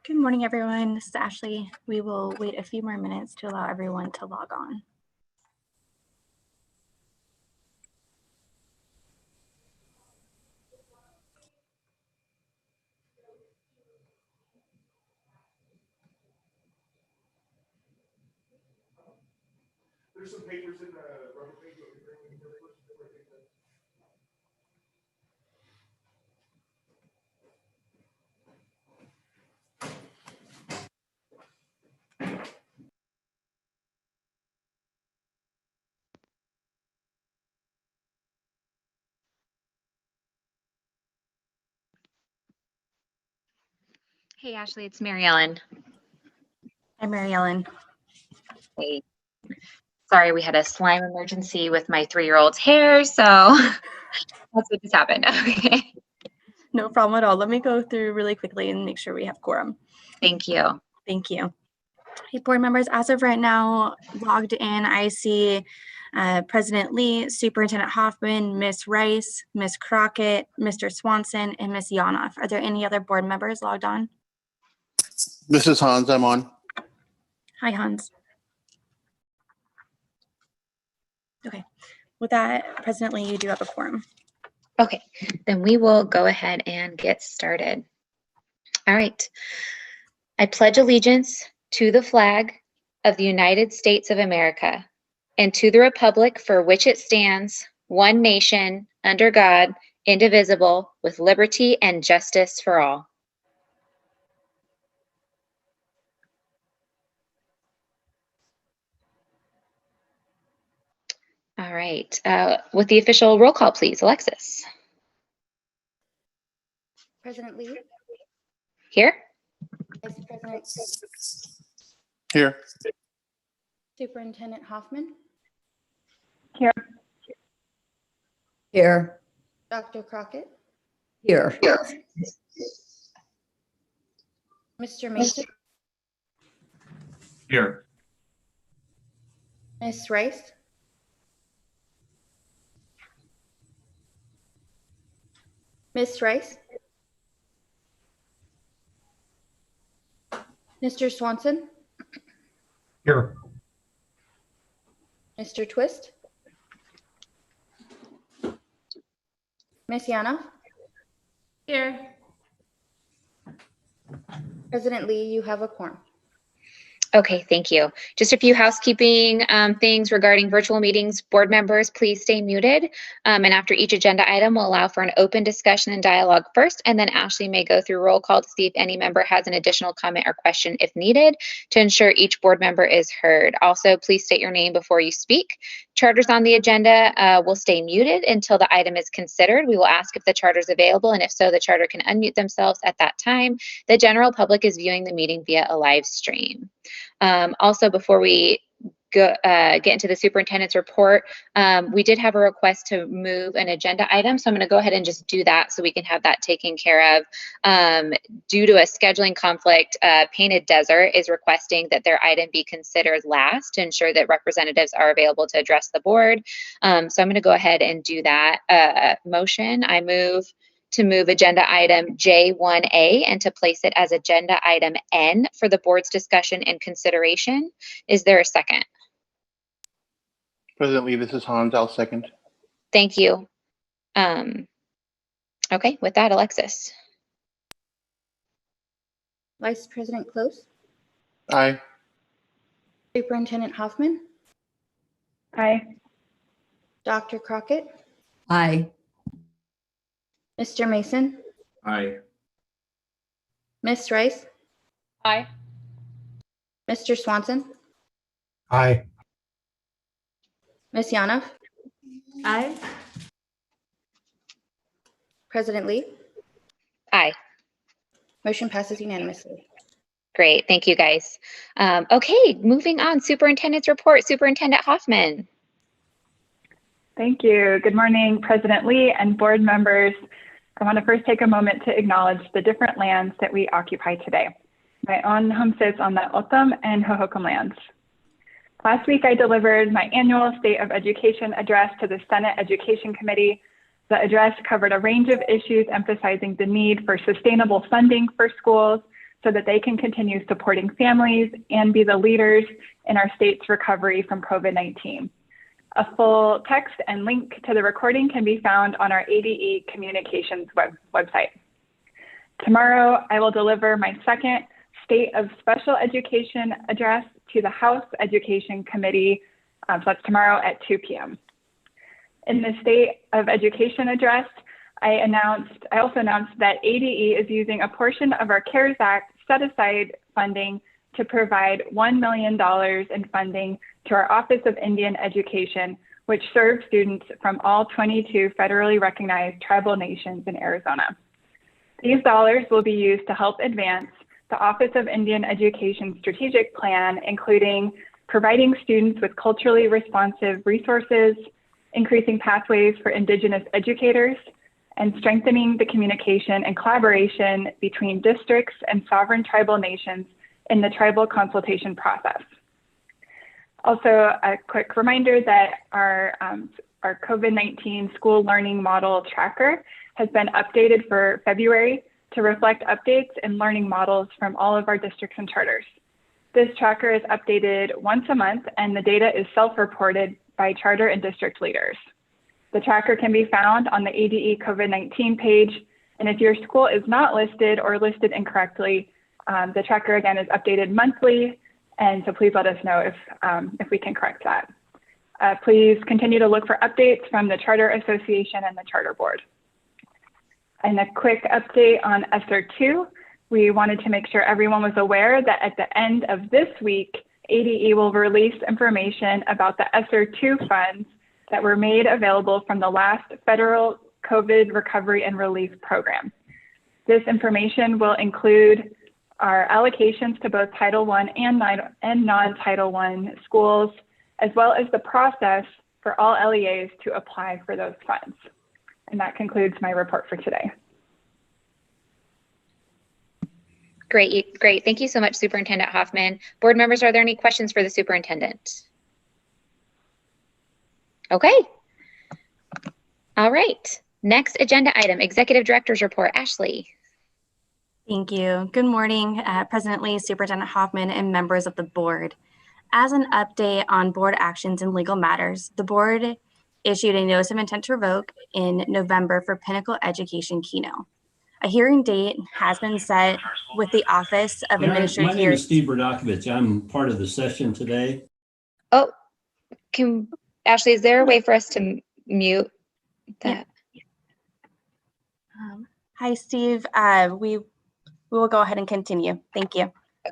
Good morning, everyone. This is Ashley. We will wait a few more minutes to allow everyone to log on. Hey, Ashley, it's Mary Ellen. Hi, Mary Ellen. Hey, sorry, we had a slime emergency with my 3-year-old's hair, so that's what just happened. Okay. No problem at all. Let me go through really quickly and make sure we have quorum. Thank you. Thank you. Hey, board members, as of right now, logged in, I see President Lee, Superintendent Hoffman, Ms. Rice, Ms. Crockett, Mr. Swanson, and Ms. Yanoff. Are there any other board members logged on? This is Hans. I'm on. Hi, Hans. Okay. With that, President Lee, you do have a quorum. Okay, then we will go ahead and get started. All right. I pledge allegiance to the flag of the United States of America and to the republic for which it stands, one nation, under God, indivisible, with liberty and justice for all. All right. With the official roll call, please. Alexis. President Lee, Here. Vice President, Here. Superintendent Hoffman, Here. Here. Dr. Crockett, Here. Mr. Mason, Here. Ms. Rice, Ms. Rice, Mr. Swanson, Here. Mr. Twist, Ms. Yana. Here. President Lee, you have a quorum. Okay, thank you. Just a few housekeeping things regarding virtual meetings. Board members, please stay muted. And after each agenda item, we'll allow for an open discussion and dialogue first, and then Ashley may go through roll call to see if any member has an additional comment or question if needed to ensure each board member is heard. Also, please state your name before you speak. Charters on the agenda will stay muted until the item is considered. We will ask if the charter is available, and if so, the charter can unmute themselves at that time. The general public is viewing the meeting via a live stream. Also, before we get into the superintendent's report, we did have a request to move an agenda item, so I'm going to go ahead and just do that so we can have that taken care of. Due to a scheduling conflict, Painted Desert is requesting that their item be considered last to ensure that representatives are available to address the board. So I'm going to go ahead and do that motion. I move to move agenda item J1A and to place it as agenda item N for the board's discussion and consideration. Is there a second? President Lee, this is Hans. I'll second. Thank you. Okay, with that, Alexis. Vice President Close, Aye. Superintendent Hoffman, Aye. Dr. Crockett, Aye. Mr. Mason, Aye. Ms. Rice, Aye. Mr. Swanson, Aye. Ms. Yanoff, Aye. President Lee. Aye. Motion passes unanimously. Great, thank you guys. Okay, moving on, superintendent's report. Superintendent Hoffman. Thank you. Good morning, President Lee and board members. I want to first take a moment to acknowledge the different lands that we occupy today. My own home sits on the O'odham and Hohokam lands. Last week, I delivered my annual State of Education address to the Senate Education Committee. The address covered a range of issues emphasizing the need for sustainable funding for schools so that they can continue supporting families and be the leaders in our state's recovery from COVID-19. A full text and link to the recording can be found on our ADE Communications website. Tomorrow, I will deliver my second State of Special Education address to the House Education Committee So that's tomorrow at 2 p.m. In the State of Education address, I also announced that ADE is using a portion of our CARES Act set-aside funding to provide $1 million in funding to our Office of Indian Education, which serves students from all 22 federally recognized tribal nations in Arizona. These dollars will be used to help advance the Office of Indian Education strategic plan, including providing students with culturally responsive resources, increasing pathways for Indigenous educators, and strengthening the communication and collaboration between districts and sovereign tribal nations in the tribal consultation process. Also, a quick reminder that our COVID-19 school learning model tracker has been updated for February to reflect updates in learning models from all of our districts and charters. This tracker is updated once a month, and the data is self-reported by charter and district leaders. The tracker can be found on the ADE COVID-19 page, and if your school is not listed or listed incorrectly, the tracker again is updated monthly, and so please let us know if we can correct that. Please continue to look for updates from the Charter Association and the Charter Board. And a quick update on ESSER 2. We wanted to make sure everyone was aware that at the end of this week, ADE will release information about the ESSER 2 funds that were made available from the last federal COVID Recovery and Relief Program. This information will include our allocations to both Title I and non-Title I schools, as well as the process for all LEAs to apply for those funds. And that concludes my report for today. Great. Thank you so much, Superintendent Hoffman. Board members, are there any questions for the superintendent? Okay. All right. Next agenda item, Executive Director's Report. Ashley. Thank you. Good morning, President Lee, Superintendent Hoffman, and members of the board. As an update on board actions and legal matters, the board issued a notice of intent to revoke in November for Pinnacle Education Keno. A hearing date has been set with the Office of Administrative My name is Steve Berdakovich. I'm part of the session today. Oh, Ashley, is there a way for us to mute that? Yeah. Hi, Steve. We will go ahead and continue. Thank you. I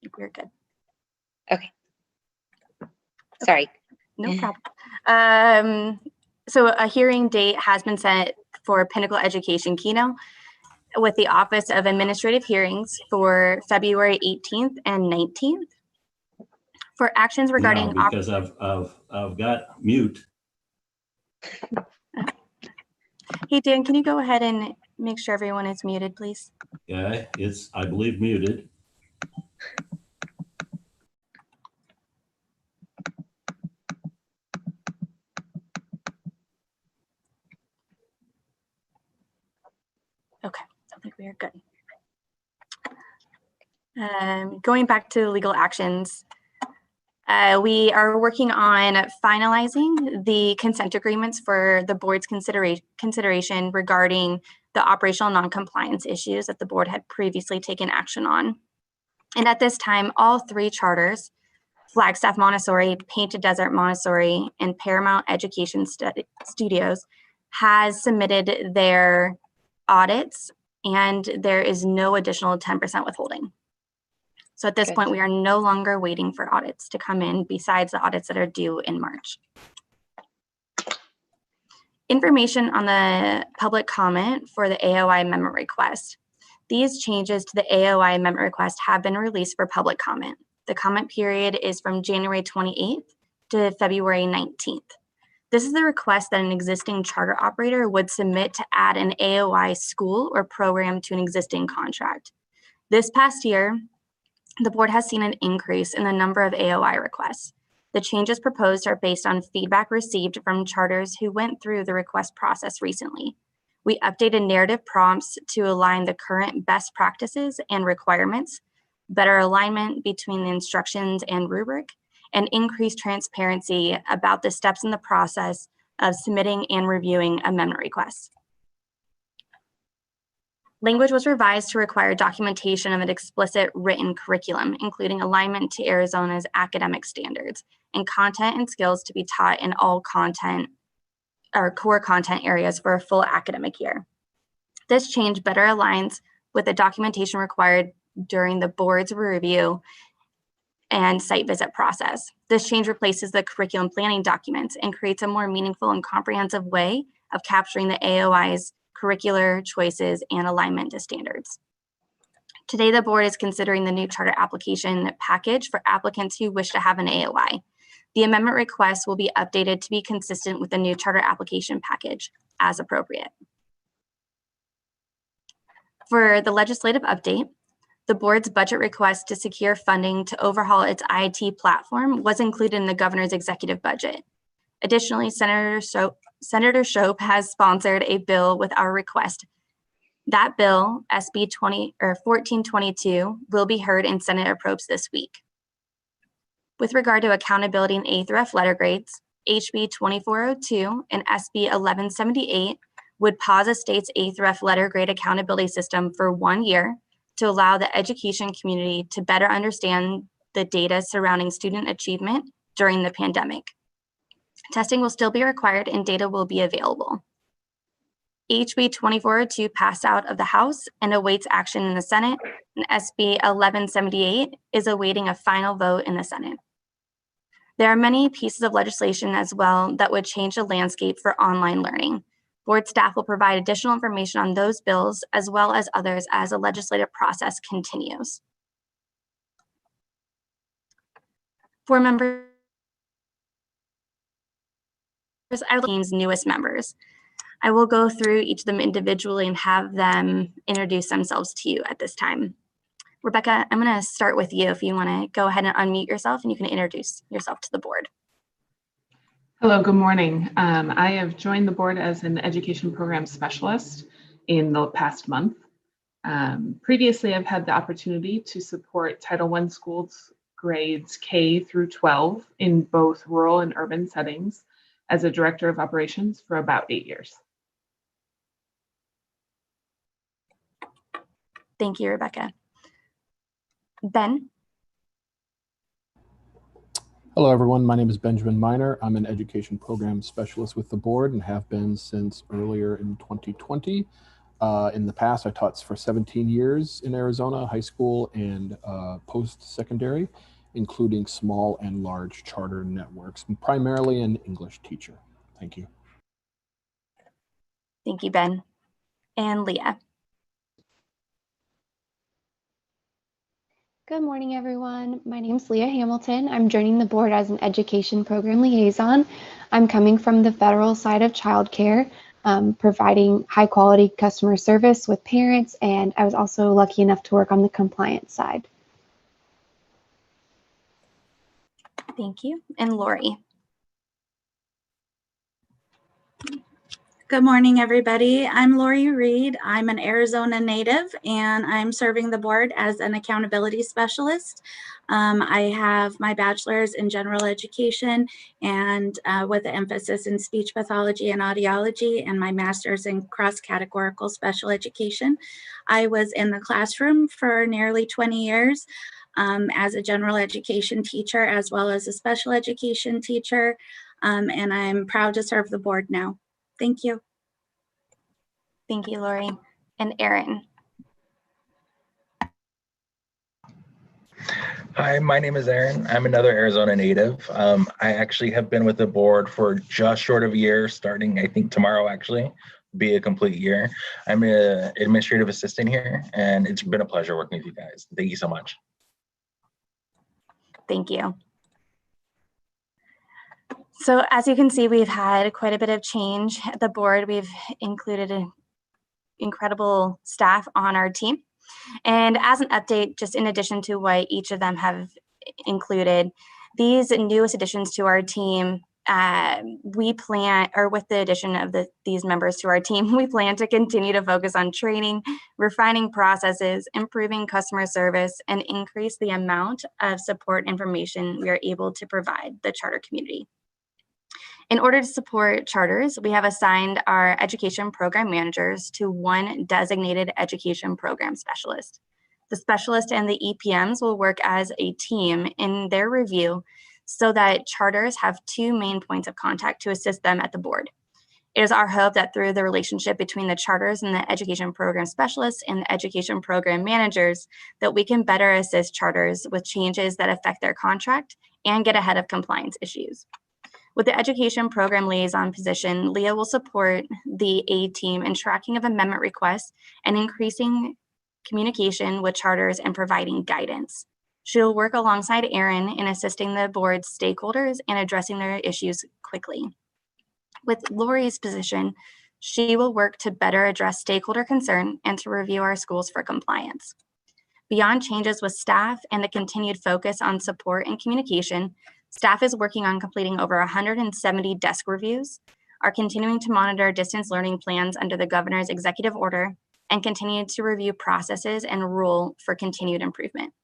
think we're good. Okay. Sorry. No problem. So a hearing date has been set for Pinnacle Education Keno with the Office of Administrative Hearings for February 18th and 19th. For actions regarding— now, because I've got mute. Hey, Dan, can you go ahead and make sure everyone is muted, please? Yeah, it's, I believe, muted. Okay, I think we are good. Going back to legal actions, we are working on finalizing the consent agreements for the board's consideration regarding the operational non-compliance issues that the board had previously taken action on. And at this time, all three charters, Flagstaff Montessori, Painted Desert Montessori, and Paramount Education Studios, has submitted their audits, and there is no additional 10% withholding. So at this point, we are no longer waiting for audits to come in besides the audits that are due in March. Information on the public comment for the AOI amendment request. These changes to the AOI amendment request have been released for public comment. The comment period is from January 28th to February 19th. This is the request that an existing charter operator would submit to add an AOI school or program to an existing contract. This past year, the board has seen an increase in the number of AOI requests. The changes proposed are based on feedback received from charters who went through the request process recently. We updated narrative prompts to align the current best practices and requirements, better alignment between the instructions and rubric, and increased transparency about the steps in the process of submitting and reviewing amendment requests. Language was revised to require documentation of an explicit written curriculum, including alignment to Arizona's academic standards, and content and skills to be taught in all content or core content areas for a full academic year. This change better aligns with the documentation required during the board's review and site visit process. This change replaces the curriculum planning documents and creates a more meaningful and comprehensive way of capturing the AOI's curricular choices and alignment to standards. Today, the board is considering the new charter application package for applicants who wish to have an AOI. The amendment request will be updated to be consistent with the new charter application package as appropriate. For the legislative update, the board's budget request to secure funding to overhaul its IT platform was included in the governor's executive budget. Additionally, Senator Shope has sponsored a bill with our request. That bill, SB 1422, will be heard in Senate approach this week. With regard to accountability in A through F letter grades, HB 2402 and SB 1178 would pause a state's A through F letter grade accountability system for 1 year to allow the education community to better understand the data surrounding student achievement during the pandemic. Testing will still be required and data will be available. HB 2402 passed out of the House and awaits action in the Senate, and SB 1178 is awaiting a final vote in the Senate. There are many pieces of legislation as well that would change the landscape for online learning. Board staff will provide additional information on those bills as well as others as the legislative process continues. Board members, I will name newest members. I will go through each of them individually and have them introduce themselves to you at this time. Rebecca, I'm going to start with you if you want to go ahead and unmute yourself and you can introduce yourself to the board. Hello, good morning. I have joined the board as an education program specialist in the past month. Previously, I've had the opportunity to support Title I schools grades K through 12 in both rural and urban settings as a director of operations for about 8 years. Thank you, Rebecca. Ben. Hello, everyone. My name is Benjamin Miner. I'm an education program specialist with the board and have been since earlier in 2020. In the past, I taught for 17 years in Arizona, high school and post-secondary, including small and large charter networks, primarily an English teacher. Thank you. Thank you, Ben. And Leah. Good morning, everyone. My name is Leah Hamilton. I'm joining the board as an education program liaison. I'm coming from the federal side of childcare, providing high quality customer service with parents, and I was also lucky enough to work on the compliance side. Thank you. And Lori. Good morning, everybody. I'm Lori Reed. I'm an Arizona native, and I'm serving the board as an accountability specialist. I have my bachelor's in general education and with an emphasis in speech pathology and audiology, and my master's in cross-categorical special education. I was in the classroom for nearly 20 years as a general education teacher as well as a special education teacher, and I'm proud to serve the board now. Thank you. Thank you, Lori. And Erin. Hi, my name is Aaron. I'm another Arizona native. I actually have been with the board for just short of a year, starting I think tomorrow actually, be a complete year. I'm an administrative assistant here, and it's been a pleasure working with you guys. Thank you so much. Thank you. So as you can see, we've had quite a bit of change at the board. We've included an incredible staff on our team. And as an update, just in addition to what each of them have included, these newest additions to our team, we plan, or with the addition of these members to our team, we plan to continue to focus on training, refining processes, improving customer service, and increase the amount of support information we are able to provide the charter community. In order to support charters, we have assigned our education program managers to one designated education program specialist. The specialist and the EPMs will work as a team in their review so that charters have two main points of contact to assist them at the board. It is our hope that through the relationship between the charters and the education program specialists and the education program managers, that we can better assist charters with changes that affect their contract and get ahead of compliance issues. With the education program liaison position, Leah will support the A team in tracking of amendment requests and increasing communication with charters and providing guidance. She'll work alongside Erin in assisting the board's stakeholders and addressing their issues quickly. With Lori's position, she will work to better address stakeholder concern and to review our schools for compliance. Beyond changes with staff and the continued focus on support and communication, staff is working on completing over 170 desk reviews, are continuing to monitor distance learning plans under the governor's executive order, and continue to review processes and rule for continued improvement.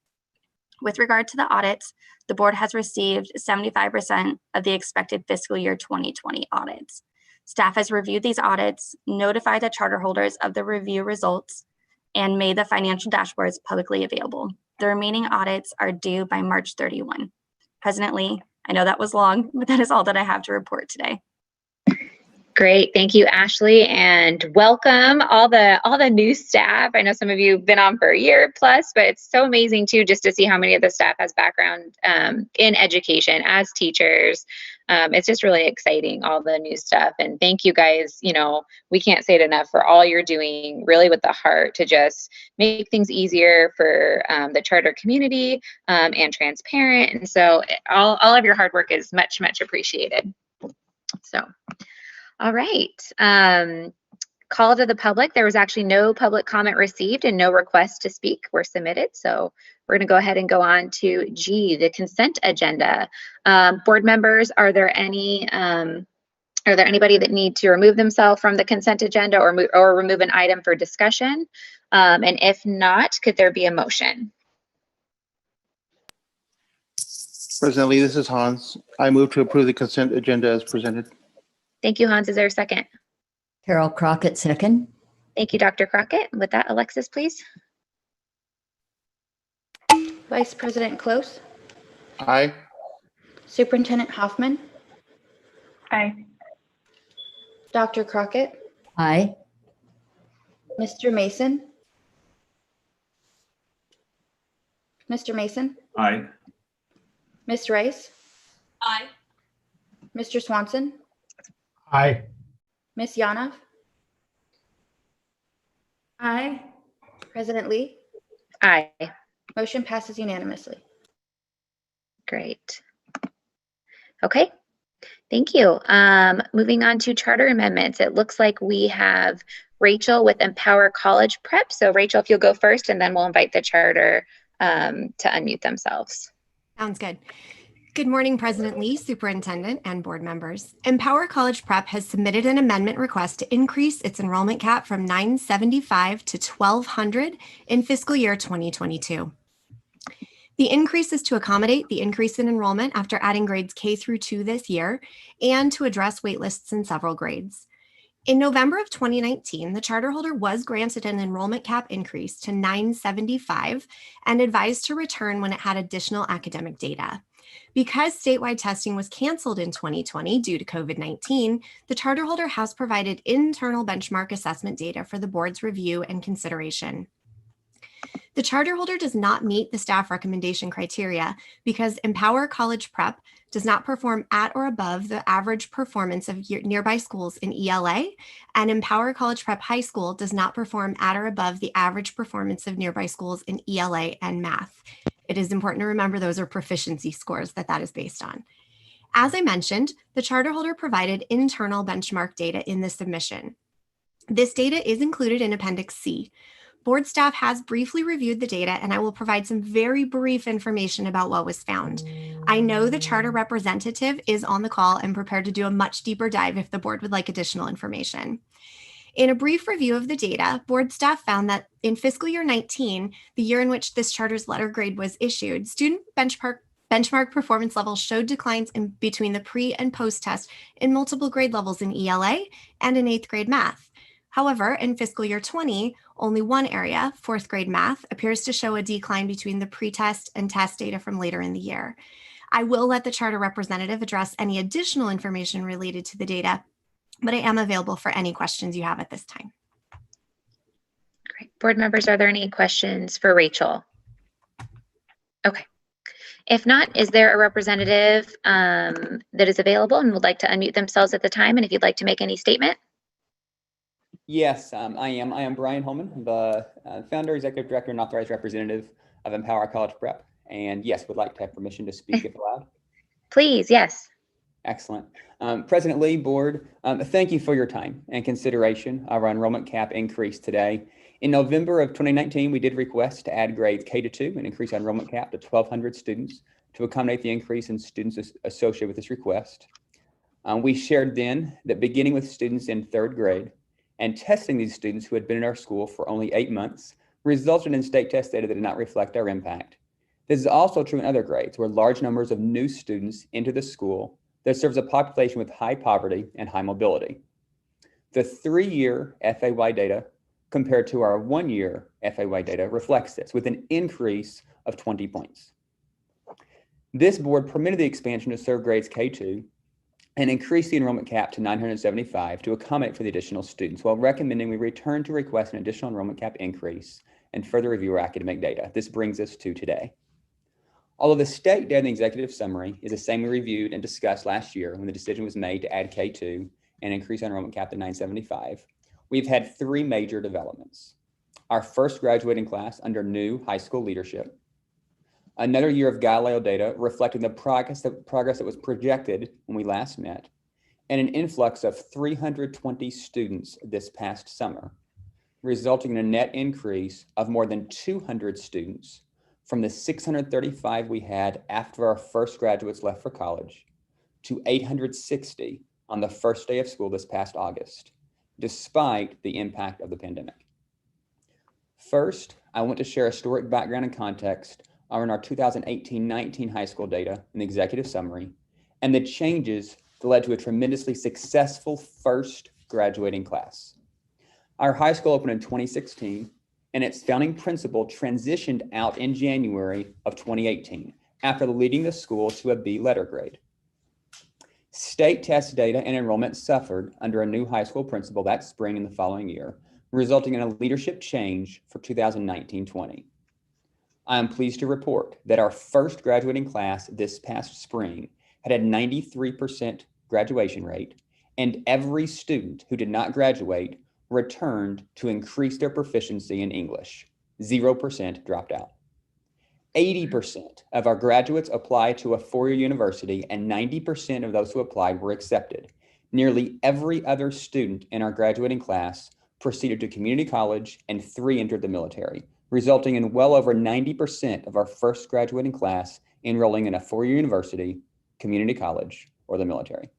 With regard to the audits, the board has received 75% of the expected fiscal year 2020 audits. Staff has reviewed these audits, notified the charter holders of the review results, and made the financial dashboards publicly available. The remaining audits are due by March 31. President Lee, I know that was long, but that is all that I have to report today. Great, thank you, Ashley, and welcome all the new staff. I know some of you have been on for a year plus, but it's so amazing too just to see how many of the staff has background in education as teachers. It's just really exciting, all the new stuff. And thank you guys. You know, we can't say it enough for all you're doing, really with the heart to just make things easier for the charter community and transparent. And so all of your hard work is much, much appreciated. So. All right. Call to the public. There was actually no public comment received and no requests to speak were submitted. So we're going to go ahead and go on to G, the consent agenda. Board members, are there anybody that need to remove themselves from the consent agenda or remove an item for discussion? And if not, could there be a motion? President Lee, this is Hans. I move to approve the consent agenda as presented. Thank you, Hans. Is there a second? Carol Crockett, second. Thank you, Dr. Crockett. With that, Alexis, please. Vice President Close, Aye. Superintendent Hoffman, Aye. Dr. Crockett, Aye. Mr. Mason, Mr. Mason, Aye. Ms. Rice, Aye. Mr. Swanson, Aye. Ms. Yanov, Aye. President Lee. Aye. Motion passes unanimously. Great. Okay. Thank you. Moving on to charter amendments. It looks like we have Rachel with Empower College Prep. So Rachel, if you'll go first, and then we'll invite the charter to unmute themselves. Sounds good. Good morning, President Lee, Superintendent, and board members. Empower College Prep has submitted an amendment request to increase its enrollment cap from 975 to 1,200 in fiscal year 2022. The increase is to accommodate the increase in enrollment after adding grades K through 2 this year and to address waitlists in several grades. In November of 2019, the charter holder was granted an enrollment cap increase to 975 and advised to return when it had additional academic data. Because statewide testing was canceled in 2020 due to COVID-19, the charter holder has provided internal benchmark assessment data for the board's review and consideration. The charter holder does not meet the staff recommendation criteria because Empower College Prep does not perform at or above the average performance of nearby schools in ELA, and Empower College Prep High School does not perform at or above the average performance of nearby schools in ELA and math. It is important to remember those are proficiency scores that is based on. As I mentioned, the charter holder provided internal benchmark data in the submission. This data is included in Appendix C. Board staff has briefly reviewed the data, and I will provide some very brief information about what was found. I know the charter representative is on the call and prepared to do a much deeper dive if the board would like additional information. In a brief review of the data, board staff found that in fiscal year 19, the year in which this charter's letter grade was issued, student benchmark Benchmark performance levels showed declines in between the pre and post test in multiple grade levels in ELA and in 8th grade math. However, in fiscal year 20, only one area, 4th grade math, appears to show a decline between the pre-test and test data from later in the year. I will let the charter representative address any additional information related to the data, but I am available for any questions you have at this time. Great. Board members, are there any questions for Rachel? Okay. If not, is there a representative that is available and would like to unmute themselves at the time? And if you'd like to make any statement? Yes, I am. I am Brian Holman, the founder, executive director, and authorized representative of Empower College Prep. And yes, would like to have permission to speak if allowed. Please, yes. Excellent. President Lee, board, thank you for your time and consideration of our enrollment cap increase today. In November of 2019, we did request to add grades K-2 and increase our enrollment cap to 1,200 students to accommodate the increase in students associated with this request. We shared then that beginning with students in 3rd grade and testing these students who had been in our school for only 8 months resulted in state test data that did not reflect our impact. This is also true in other grades where large numbers of new students enter the school that serves a population with high poverty and high mobility. The 3-year FAY data compared to our 1-year FAY data reflects this with an increase of 20 points. This board permitted the expansion to serve grades K-2 and increased the enrollment cap to 975 to accommodate for the additional students while recommending we return to request an additional enrollment cap increase and further review our academic data. This brings us to today. Although the state data in the executive summary is the same we reviewed and discussed last year when the decision was made to add K-2 and increase our enrollment cap to 975, we've had 3 major developments. Our first graduating class under new high school leadership, another year of Galileo data reflecting the progress that was projected when we last met, and an influx of 320 students this past summer, resulting in a net increase of more than 200 students from the 635 we had after our first graduates left for college to 860 on the first day of school this past August, despite the impact of the pandemic. First, I want to share a historic background and context on our 2018-19 high school data in the executive summary and the changes that led to a tremendously successful first graduating class. Our high school opened in 2016 and its founding principal transitioned out in January of 2018 after leading the school to a B letter grade. State test data and enrollment suffered under a new high school principal that spring and the following year, resulting in a leadership change for 2019-20. I am pleased to report that our first graduating class this past spring had a 93% graduation rate, and every student who did not graduate returned to increase their proficiency in English. 0% dropped out. 80% of our graduates applied to a 4-year university, and 90% of those who applied were accepted. Nearly every other student in our graduating class proceeded to community college, and 3 entered the military, resulting in well over 90% of our first graduating class enrolling in a 4-year university, community college, or the military.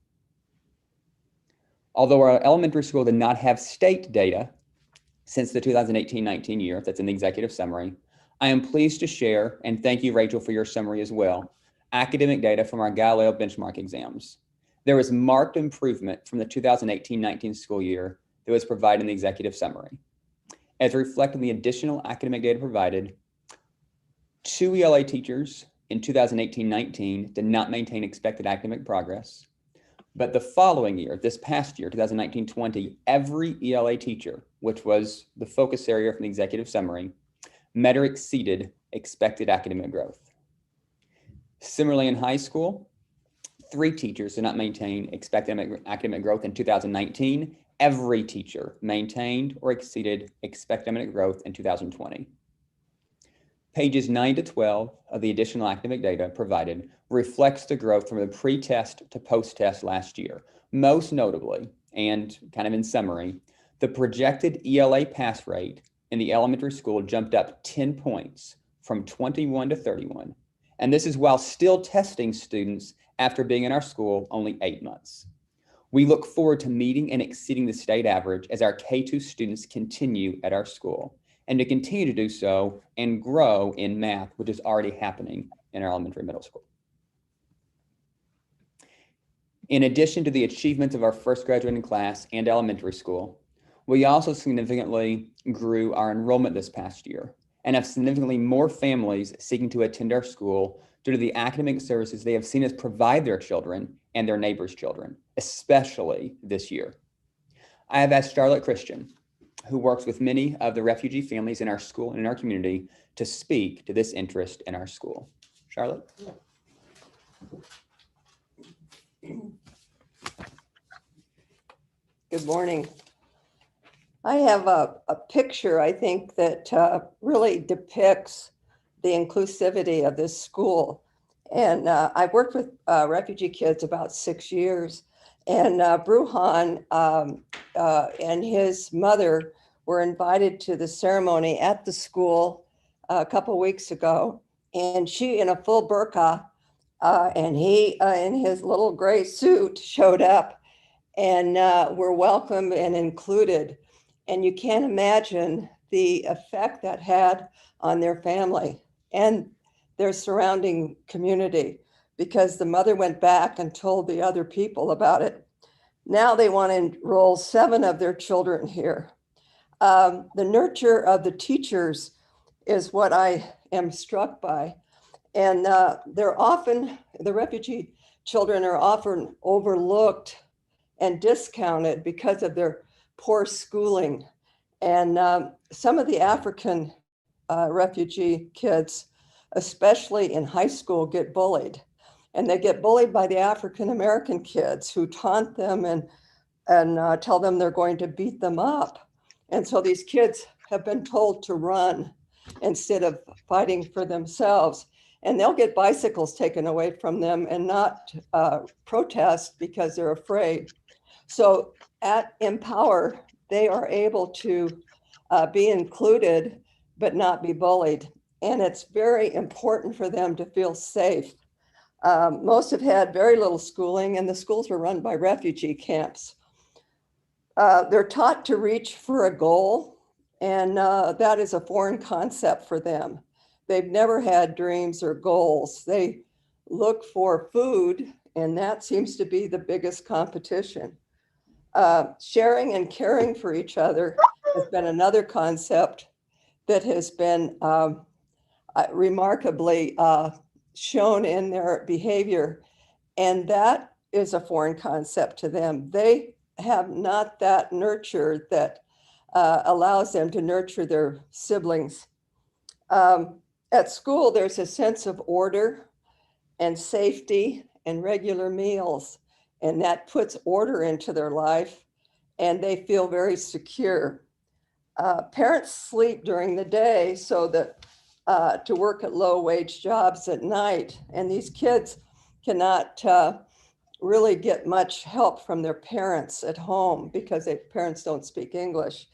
Although our elementary school did not have state data since the 2018-19 year, that's in the executive summary, I am pleased to share, and thank you, Rachel, for your summary as well, academic data from our Galileo benchmark exams. There was marked improvement from the 2018-19 school year that was provided in the executive summary. As reflected in the additional academic data provided, 2 ELA teachers in 2018-19 did not maintain expected academic progress. But the following year, this past year, 2019-20, every ELA teacher, which was the focus area from the executive summary, met or exceeded expected academic growth. Similarly, in high school, 3 teachers did not maintain expected academic growth in 2019. Every teacher maintained or exceeded expected academic growth in 2020. Pages 9 to 12 of the additional academic data provided reflects the growth from the pre-test to post-test last year. Most notably, and kind of in summary, the projected ELA pass rate in the elementary school jumped up 10 points from 21 to 31. And this is while still testing students after being in our school only 8 months. We look forward to meeting and exceeding the state average as our K-2 students continue at our school, and to continue to do so and grow in math, which is already happening in our elementary and middle school. In addition to the achievements of our first graduating class and elementary school, we also significantly grew our enrollment this past year and have significantly more families seeking to attend our school due to the academic services they have seen us provide their children and their neighbors' children, especially this year. I have asked Charlotte Christian, who works with many of the refugee families in our school and in our community, to speak to this interest in our school. Charlotte? Good morning. I have a picture, I think, that really depicts the inclusivity of this school. And I've worked with refugee kids about 6 years. And Bruhan and his mother were invited to the ceremony at the school a couple weeks ago. And she, in a full burqa, and he, in his little gray suit, showed up and were welcome and included. And you can't imagine the effect that had on their family and their surrounding community, because the mother went back and told the other people about it. Now they want to enroll 7 of their children here. The nurture of the teachers is what I am struck by. And the refugee children are often overlooked and discounted because of their poor schooling. And some of the African refugee kids, especially in high school, get bullied. And they get bullied by the African American kids who taunt them and tell them they're going to beat them up. And so these kids have been told to run instead of fighting for themselves. And they'll get bicycles taken away from them and not protest because they're afraid. So at Empower, they are able to be included, but not be bullied. And it's very important for them to feel safe. Most have had very little schooling, and the schools were run by refugee camps. They're taught to reach for a goal, and that is a foreign concept for them. They've never had dreams or goals. They look for food, and that seems to be the biggest competition. Sharing and caring for each other has been another concept that has been remarkably shown in their behavior. And that is a foreign concept to them. They have not that nurture that allows them to nurture their siblings. At school, there's a sense of order and safety and regular meals, and that puts order into their life, and they feel very secure. Parents sleep during the day so that to work at low-wage jobs at night, and these kids cannot really get much help from their parents at home because their parents don't speak English.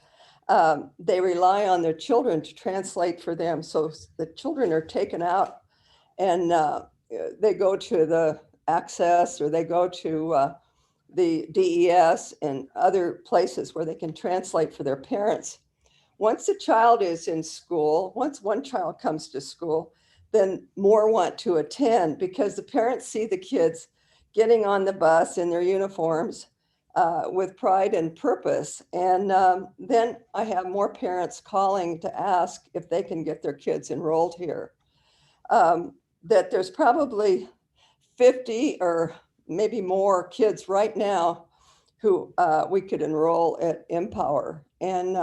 They rely on their children to translate for them. So the children are taken out and they go to the Access, or they go to the DES and other places where they can translate for their parents. Once a child is in school, once one child comes to school, then more want to attend because the parents see the kids getting on the bus in their uniforms with pride and purpose. And then I have more parents calling to ask if they can get their kids enrolled here. That there's probably 50 or maybe more kids right now who we could enroll at Empower. And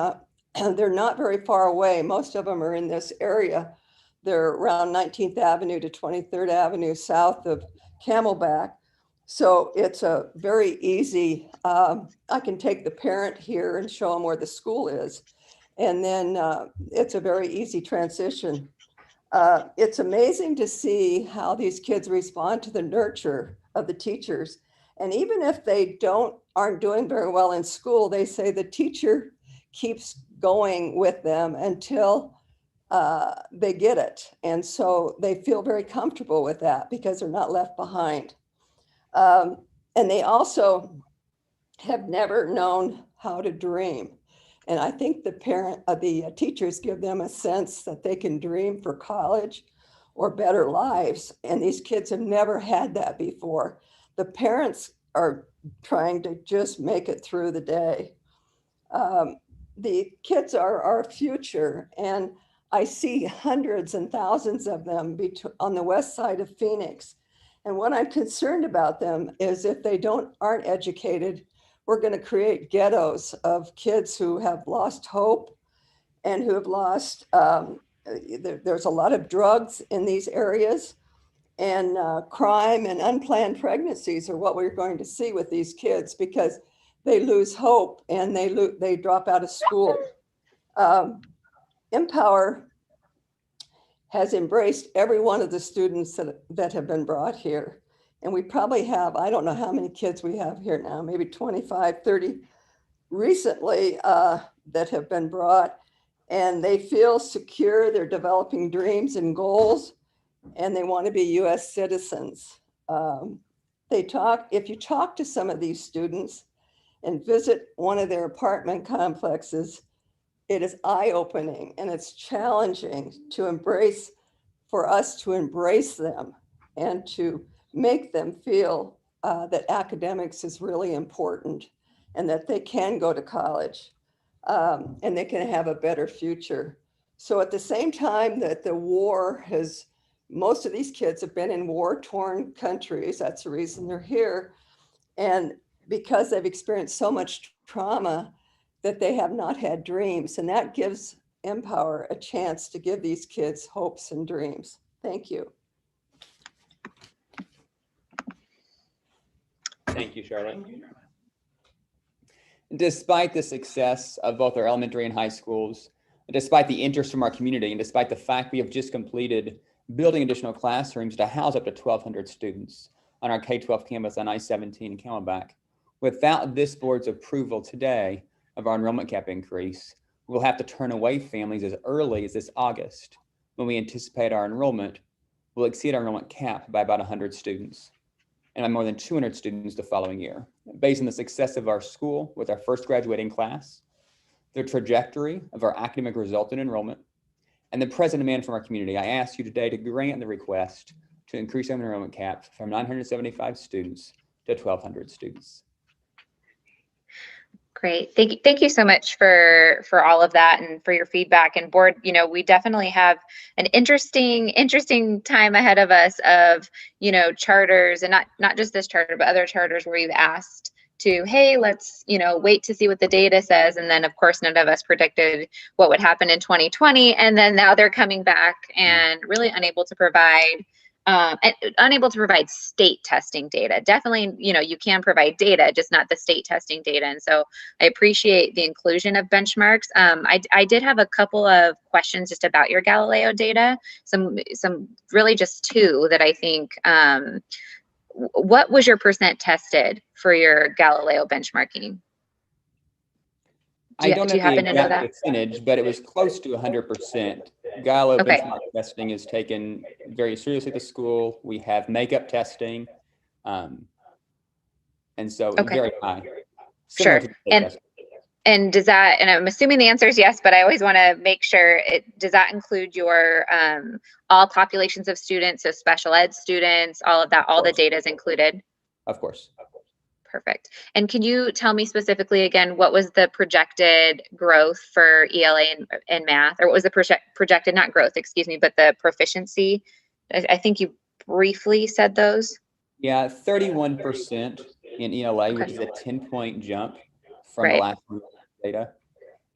they're not very far away. Most of them are in this area. They're around 19th Avenue to 23rd Avenue south of Camelback. So it's a very easy, I can take the parent here and show them where the school is. And then it's a very easy transition. It's amazing to see how these kids respond to the nurture of the teachers. And even if they aren't doing very well in school, they say the teacher keeps going with them until they get it. And so they feel very comfortable with that because they're not left behind. And they also have never known how to dream. And I think the teachers give them a sense that they can dream for college or better lives. And these kids have never had that before. The parents are trying to just make it through the day. The kids are our future, and I see hundreds and thousands of them on the west side of Phoenix. And what I'm concerned about them is if they aren't educated, we're going to create ghettos of kids who have lost hope and who have lost, there's a lot of drugs in these areas, and crime and unplanned pregnancies are what we're going to see with these kids because they lose hope and they drop out of school. Empower has embraced every one of the students that have been brought here. And we probably have, I don't know how many kids we have here now, maybe 25, 30 recently that have been brought. And they feel secure, they're developing dreams and goals, and they want to be US citizens. If you talk to some of these students and visit one of their apartment complexes, it is eye-opening and it's challenging for us to embrace them and to make them feel that academics is really important and that they can go to college and they can have a better future. So at the same time that the war most of these kids have been in war-torn countries, that's the reason they're here. And because they've experienced so much trauma that they have not had dreams, and that gives Empower a chance to give these kids hopes and dreams. Thank you. Thank you, Charlotte. Despite the success of both our elementary and high schools, despite the interest from our community, and despite the fact we have just completed building additional classrooms to house up to 1,200 students on our K-12 campus on I-17 in Camelback, without this board's approval today of our enrollment cap increase, we'll have to turn away families as early as this August, when we anticipate our enrollment will exceed our enrollment cap by about 100 students, and by more than 200 students the following year. Based on the success of our school with our first graduating class, the trajectory of our academic result in enrollment, and the present demand from our community, I ask you today to grant the request to increase our enrollment cap from 975 students to 1,200 students. Great. Thank you so much for all of that and for your feedback. And board, we definitely have an interesting time ahead of us of, charters, and not just this charter, but other charters where you've asked to, hey, let's, wait to see what the data says. And then of course, none of us predicted what would happen in 2020. And then now they're coming back and really unable to provide state testing data. Definitely, you can provide data, just not the state testing data. And so I appreciate the inclusion of benchmarks. I did have a couple of questions just about your Galileo data. Some really just two that I think, what was your percent tested for your Galileo benchmarking? I don't know the exact percentage, but it was close to 100%. Galileo benchmark testing is taken very seriously at the school. We have makeup testing, and so very high. Sure. And does that, and I'm assuming the answer is yes, but I always want to make sure, does that include your all populations of students, so special ed students, all of that, all the data is included? Of course. Perfect. And can you tell me specifically again, what was the projected growth for ELA and math, or what was the projected, not growth, excuse me, but the proficiency? I think you briefly said those. Yeah, 31% in ELA, which is a 10-point jump from the last data.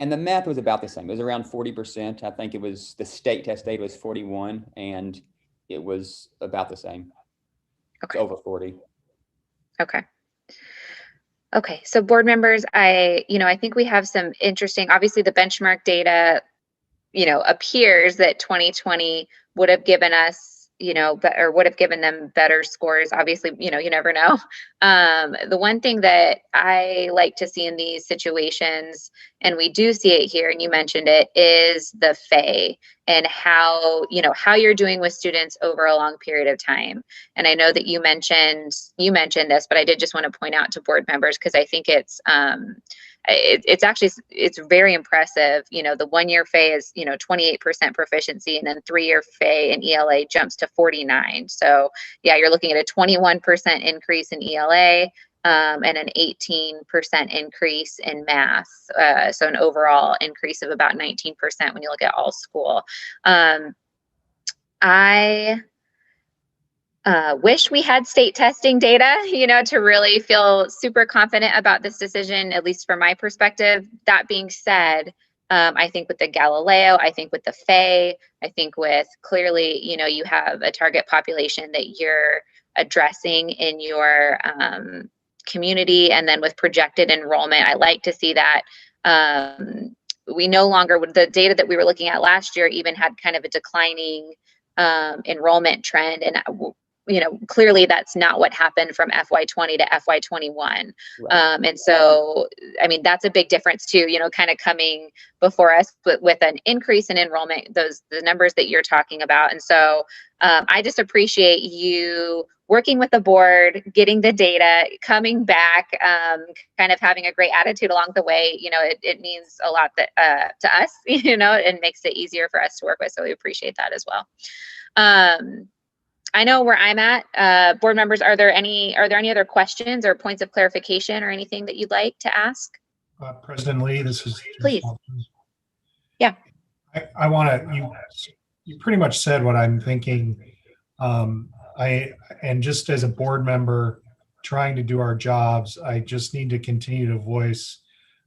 And the math was about the same. It was around 40%. I think it was, the state test data was 41, and it was about the same. It's over 40. Okay. Okay, so board members, I think we have some interesting, obviously the benchmark data, appears that 2020 would have given us, or would have given them better scores. Obviously, you never know. The one thing that I like to see in these situations, and we do see it here, and you mentioned it, is the FAE and how you're doing with students over a long period of time. And I know that you mentioned this, but I did just want to point out to board members, because I think it's very impressive. The 1 year FAE is 28% proficiency, and then 3 year FAE in ELA jumps to 49. So yeah, you're looking at a 21% increase in ELA, and an 18% increase in math. So an overall increase of about 19% when you look at all school. I wish we had state testing data, to really feel super confident about this decision, at least from my perspective. That being said, I think with the Galileo, I think with the FAE, I think with clearly, you have a target population that you're addressing in your community, and then with projected enrollment, I like to see that we no longer, the data that we were looking at last year even had kind of a declining enrollment trend, and clearly that's not what happened from FY20 to FY21. Right. And so, I mean, that's a big difference too, kind of coming before us with an increase in enrollment, the numbers that you're talking about. And so I just appreciate you working with the board, getting the data, coming back, kind of having a great attitude along the way. It means a lot that, to us, and makes it easier for us to work with. So we appreciate that as well. I know where I'm at. Board members, are there any other questions or points of clarification or anything that you'd like to ask? President Lee, this is please. Yeah. I want to. You pretty much said what I'm thinking. And just as a board member trying to do our jobs, I just need to continue to voice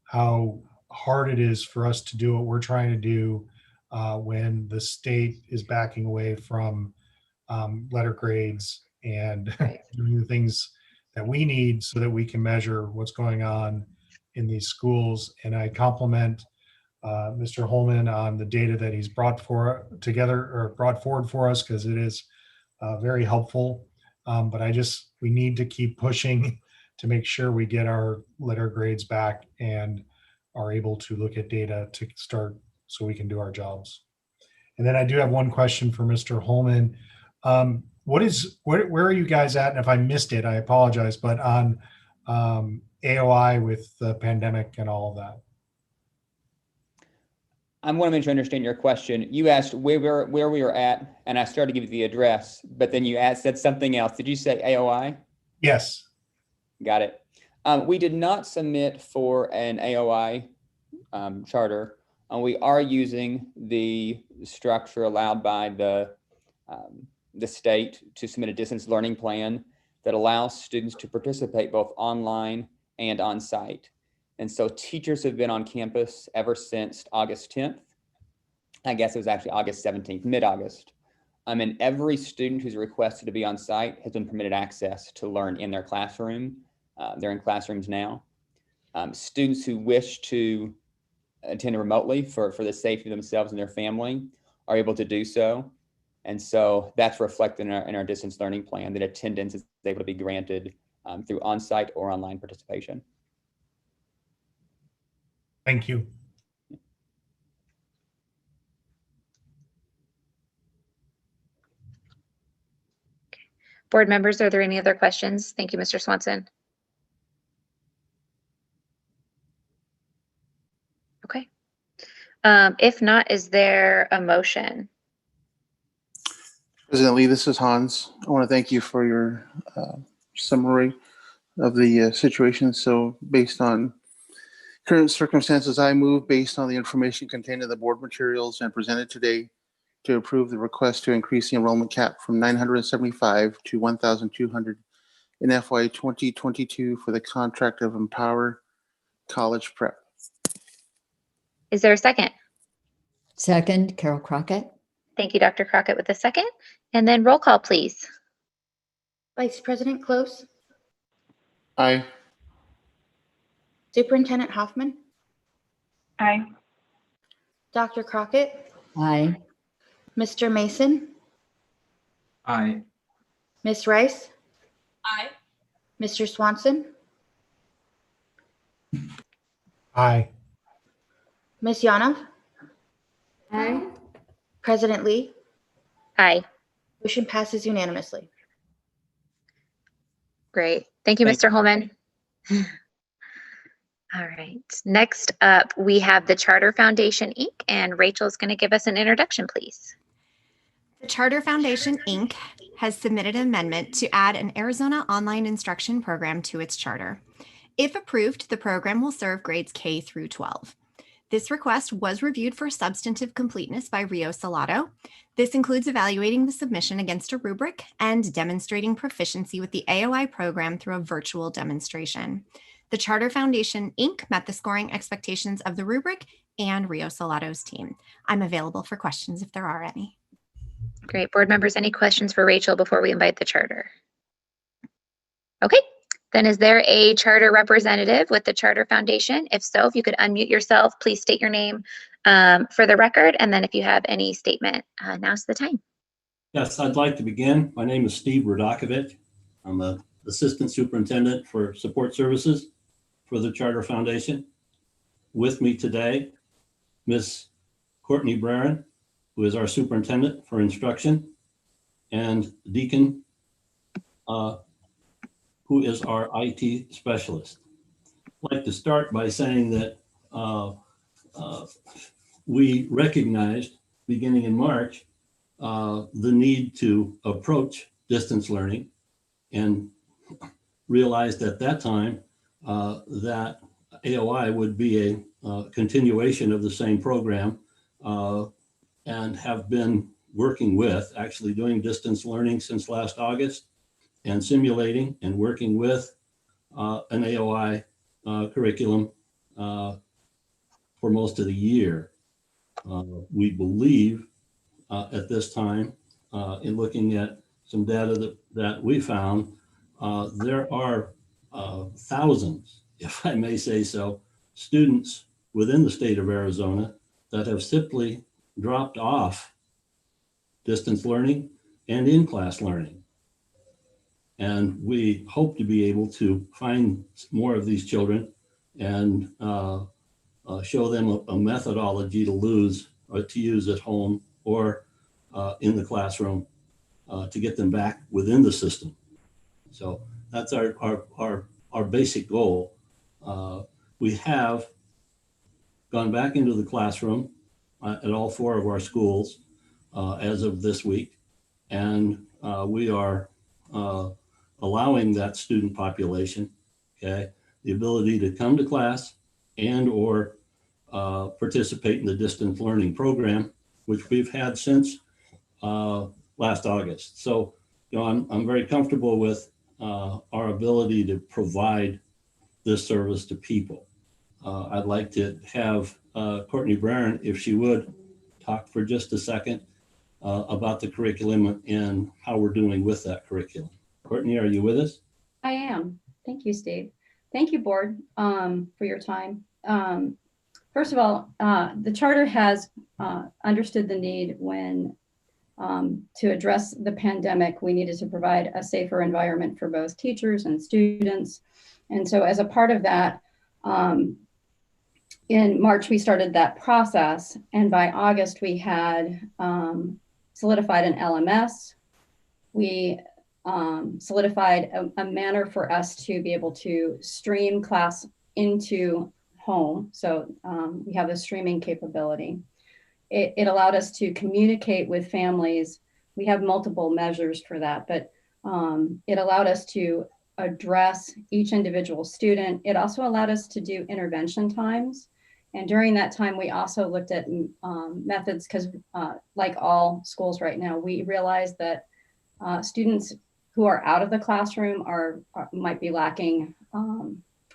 how hard it is for us to do what we're trying to do when the state is backing away from letter grades and doing the things that we need so that we can measure what's going on in these schools. And I compliment Mr. Holman on the data that he's brought forward for us, because it is very helpful. But we need to keep pushing to make sure we get our letter grades back and are able to look at data to start so we can do our jobs. And then I do have one question for Mr. Holman. Where are you guys at? And if I missed it, I apologize, but on AOI with the pandemic and all of that. I want to make sure I understand your question. You asked where we are at, and I started to give you the address, but then you said something else. Did you say AOI? Yes. Got it. We did not submit for an AOI charter. We are using the structure allowed by the state to submit a distance learning plan that allows students to participate both online and on site. And so teachers have been on campus ever since August 10th. I guess it was actually August 17th, mid-August. And every student who's requested to be on site has been permitted access to learn in their classroom. They're in classrooms now. Students who wish to attend remotely for the safety of themselves and their family are able to do so. And so that's reflected in our distance learning plan, that attendance is able to be granted through on-site or online participation. Thank you. Board members, are there any other questions? Thank you, Mr. Swanson. Okay. If not, is there a motion? President Lee, this is Hans. I want to thank you for your summary of the situation. So based on current circumstances, I move, based on the information contained in the board materials and presented today, to approve the request to increase the enrollment cap from 975 to 1,200 in FY 2022 for the contract of Empower College Prep. Is there a second? Second, Carol Crockett. Thank you, Dr. Crockett, with the second. And then roll call, please. Vice President Close. Aye. Superintendent Hoffman. Aye. Dr. Crockett. Aye. Mr. Mason. Aye. Ms. Rice. Aye. Mr. Swanson. Aye. Ms. Yanov. Aye. President Lee. Aye. Motion passes unanimously. Great. Thank you, Mr. Holman. All right. Next up, we have the Charter Foundation, Inc., and Rachel's going to give us an introduction, please. The Charter Foundation, Inc. has submitted an amendment to add an Arizona online instruction program to its charter. If approved, the program will serve grades K through 12. This request was reviewed for substantive completeness by Rio Salato. This includes evaluating the submission against a rubric and demonstrating proficiency with the AOI program through a virtual demonstration. The Charter Foundation, Inc. met the scoring expectations of the rubric and Rio Salato's team. I'm available for questions if there are any. Great. Board members, any questions for Rachel before we invite the charter? Okay. Then is there a charter representative with the Charter Foundation? If so, if you could unmute yourself, please state your name for the record. And then if you have any statement, now's the time. Yes, I'd like to begin. My name is Steve Radakovich. I'm the Assistant Superintendent for Support Services for the Charter Foundation. With me today, Ms. Courtney Brarin, who is our Superintendent for Instruction, and Deacon, who is our IT specialist. I'd like to start by saying that we recognized beginning in March the need to approach distance learning and realized at that time that AOI would be a continuation of the same program and have been working with, actually doing distance learning since last August, and simulating and working with an AOI curriculum for most of the year. We believe at this time, in looking at some data that we found, there are thousands, if I may say so, students within the state of Arizona that have simply dropped off distance learning and in-class learning. And we hope to be able to find more of these children and show them a methodology to use at home or in the classroom to get them back within the system. So that's our basic goal. We have gone back into the classroom at all 4 of our schools as of this week, and we are allowing that student population, okay, the ability to come to class and or participate in the distance learning program, which we've had since last August. So, you know, I'm very comfortable with our ability to provide this service to people. I'd like to have Courtney Brarin, if she would, talk for just a second about the curriculum and how we're doing with that curriculum. Courtney, are you with us? I am. Thank you, Steve. Thank you, board, for your time. First of all, the charter has understood the need when to address the pandemic, we needed to provide a safer environment for both teachers and students. And so as a part of that, in March, we started that process. And by August, we had solidified an LMS. We solidified a manner for us to be able to stream class into home. So we have a streaming capability. It allowed us to communicate with families. We have multiple measures for that, but it allowed us to address each individual student. It also allowed us to do intervention times. And during that time, we also looked at methods because like all schools right now, we realized that students who are out of the classroom might be lacking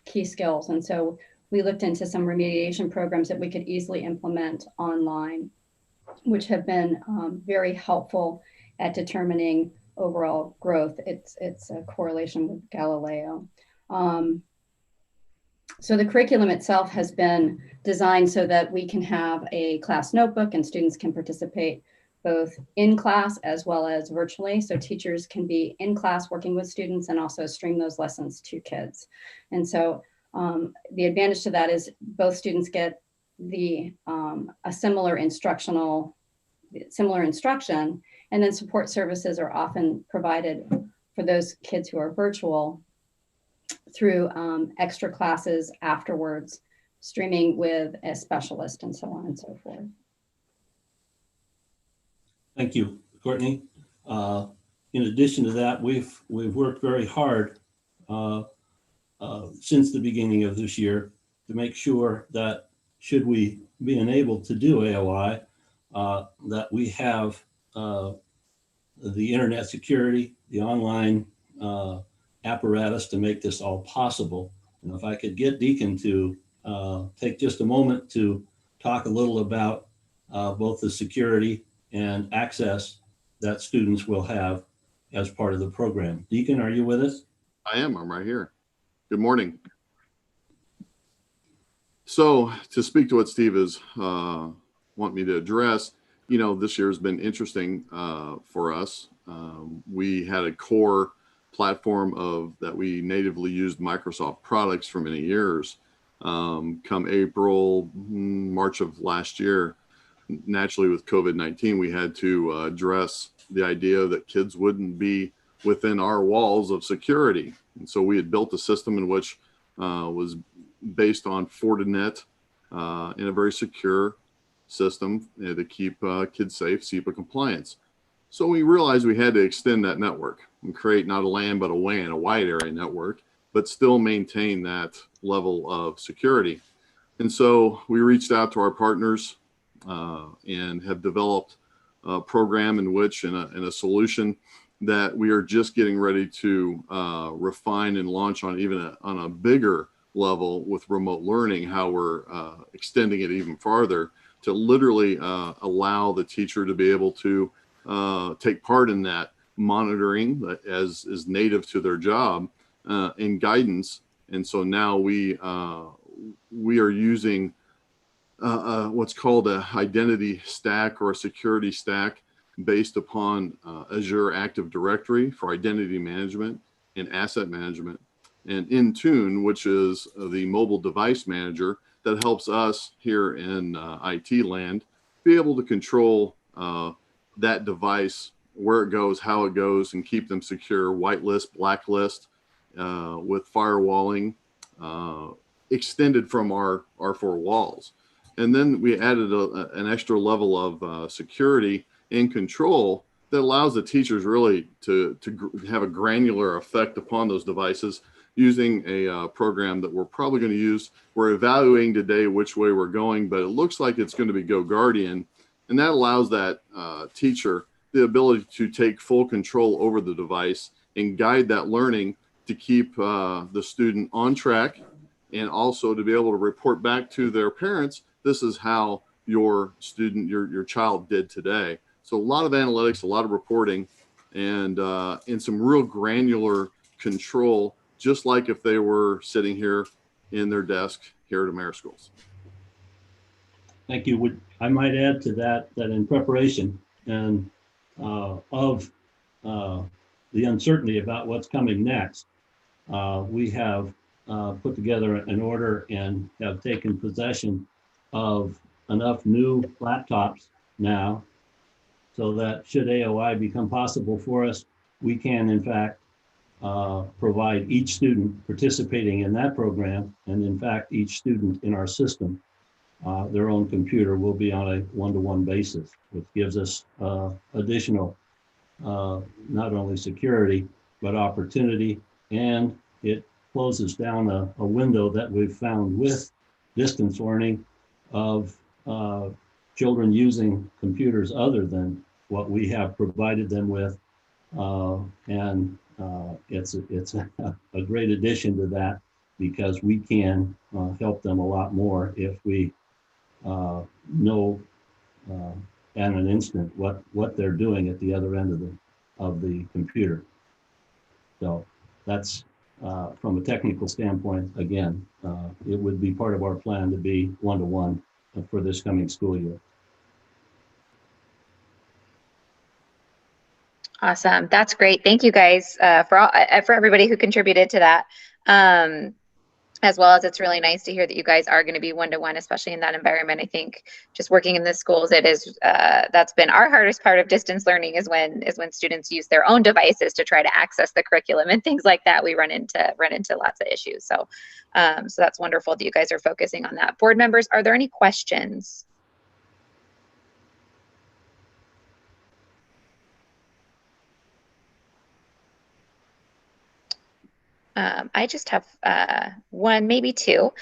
key skills. And so we looked into some remediation programs that we could easily implement online, which have been very helpful at determining overall growth. It's a correlation with Galileo. So the curriculum itself has been designed so that we can have a class notebook and students can participate both in class as well as virtually. So teachers can be in class working with students and also stream those lessons to kids. And so the advantage to that is both students get a similar instruction, and then support services are often provided for those kids who are virtual through extra classes afterwards, streaming with a specialist and so on and so forth. Thank you. Courtney. In addition to that, we've worked very hard since the beginning of this year to make sure that should we be unable to do AOI, that we have the internet security, the online apparatus to make this all possible. And if I could get Deacon to take just a moment to talk a little about both the security and access that students will have as part of the program. Deacon, are you with us? I am. I'm right here. Good morning. So to speak to what Steve is want me to address, you know, this year has been interesting for us. We had a core platform that we natively used Microsoft products for many years. Come April, March of last year, naturally with COVID-19, we had to address the idea that kids wouldn't be within our walls of security. And so we had built a system in which was based on Fortinet in a very secure system to keep kids safe, SEPA compliance. So we realized we had to extend that network and create not a LAN, but a WAN, a wide area network, but still maintain that level of security. And so we reached out to our partners and have developed a program in which, in a solution that we are just getting ready to refine and launch on even on a bigger level with remote learning, how we're extending it even farther to literally allow the teacher to be able to take part in that monitoring as is native to their job and guidance. And so now we are using what's called a identity stack or a security stack based upon Azure Active Directory for identity management and asset management, and Intune, which is the mobile device manager that helps us here in IT land be able to control that device, where it goes, how it goes, and keep them secure, whitelist, blacklist, with firewalling extended from our four walls. And then we added an extra level of security and control that allows the teachers really to have a granular effect upon those devices using a program that we're probably going to use. We're evaluating today which way we're going, but it looks like it's going to be GoGuardian. And that allows that teacher the ability to take full control over the device and guide that learning to keep the student on track, and also to be able to report back to their parents, this is how your student, your child did today. So a lot of analytics, a lot of reporting, and some real granular control, just like if they were sitting here in their desk here at AmeriSchools. Thank you. I might add to that in preparation and of the uncertainty about what's coming next, we have put together an order and have taken possession of enough new laptops now so that should AOI become possible for us, we can in fact provide each student participating in that program, and in fact each student in our system, their own computer will be on a one-to-one basis, which gives us additional not only security but opportunity, and it closes down a window that we've found with distance learning of children using computers other than what we have provided them with, and it's a great addition to that, because we can help them a lot more if we know at an instant what they're doing at the other end of the computer. So that's from a technical standpoint, again, it would be part of our plan to be one-to-one for this coming school year. Awesome. That's great. Thank you guys for everybody who contributed to that. As well as it's really nice to hear that you guys are going to be one-to-one, especially in that environment. I think just working in the schools, it is that's been our hardest part of distance learning is when students use their own devices to try to access the curriculum and things like that. We run into lots of issues. So so that's wonderful that you guys are focusing on that. Board members, are there any questions? I just have one, maybe two.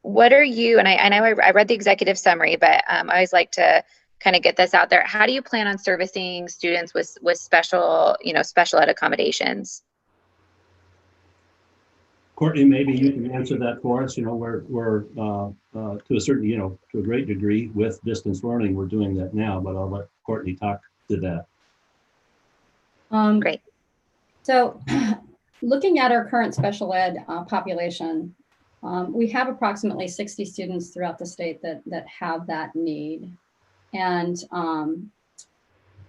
What are you, and I know I read the executive summary, but I always like to kind of get this out there. How do you plan on servicing students with special, special ed accommodations? Courtney, maybe you can answer that for us. We're to a certain, to a great degree with distance learning, we're doing that now, but I'll let Courtney talk to that. Great. So looking at our current special ed population, we have approximately 60 students throughout the state that have that need. And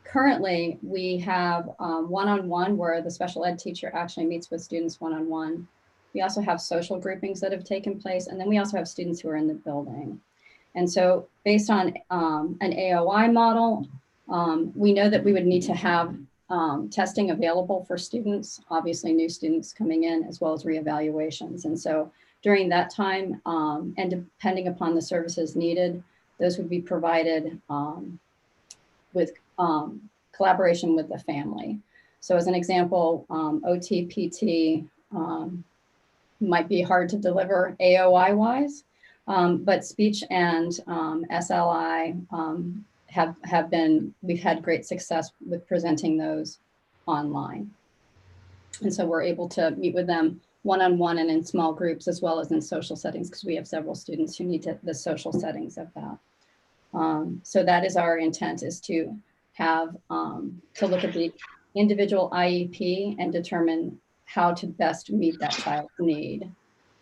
currently we have one-on-one where the special ed teacher actually meets with students one-on-one. We also have social groupings that have taken place, and then we also have students who are in the building. And so based on an AOI model, we know that we would need to have testing available for students, obviously new students coming in, as well as reevaluations. And so during that time, and depending upon the services needed, those would be provided with collaboration with the family. So as an example, OT, PT might be hard to deliver AOI wise, but speech and SLI we've had great success with presenting those online. And so we're able to meet with them one-on-one and in small groups, as well as in social settings, because we have several students who need the social settings of that. So that is our intent, is to have, to look at the individual IEP and determine how to best meet that child's need,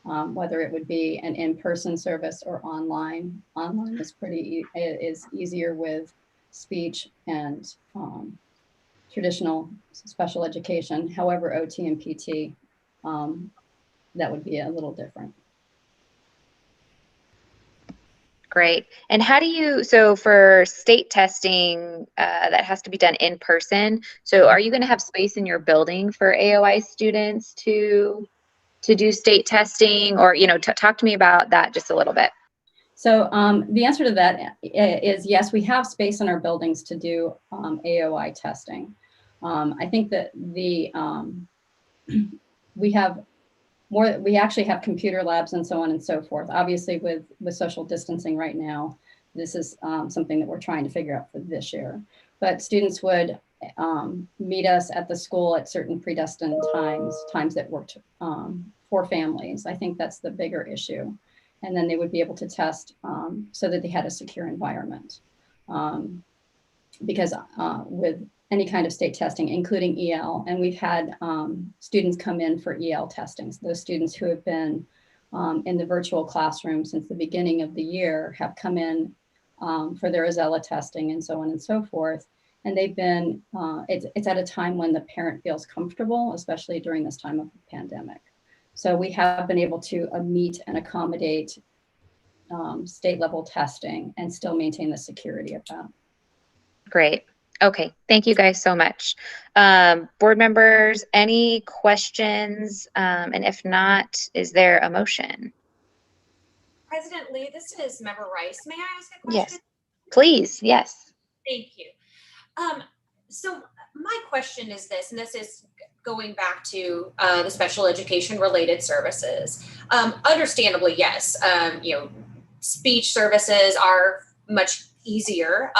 whether it would be an in-person service or online. Online is easier with speech and traditional special education. However, OT and PT, that would be a little different. Great. And how do you, so for state testing, that has to be done in person. So are you going to have space in your building for AOI students to do state testing, or, talk to me about that just a little bit. So the answer to that is yes, we have space in our buildings to do AOI testing. I think that we actually have computer labs and so on and so forth. Obviously with social distancing right now, this is something that we're trying to figure out for this year. But students would meet us at the school at certain predestined times that worked for families. I think that's the bigger issue. And then they would be able to test so that they had a secure environment. Because with any kind of state testing, including EL, and we've had students come in for EL testing. So those students who have been in the virtual classroom since the beginning of the year have come in for their Azella testing and so on and so forth. And they've been, it's at a time when the parent feels comfortable, especially during this time of the pandemic. So we have been able to meet and accommodate state level testing and still maintain the security of that. Great. Okay. Thank you guys so much. Board members, any questions? And if not, is there a motion? President Lee, this is Member Rice. May I ask a question? Yes, please. Yes. Thank you. So my question is this, and this is going back to the special education related services. Understandably, yes, speech services are much easier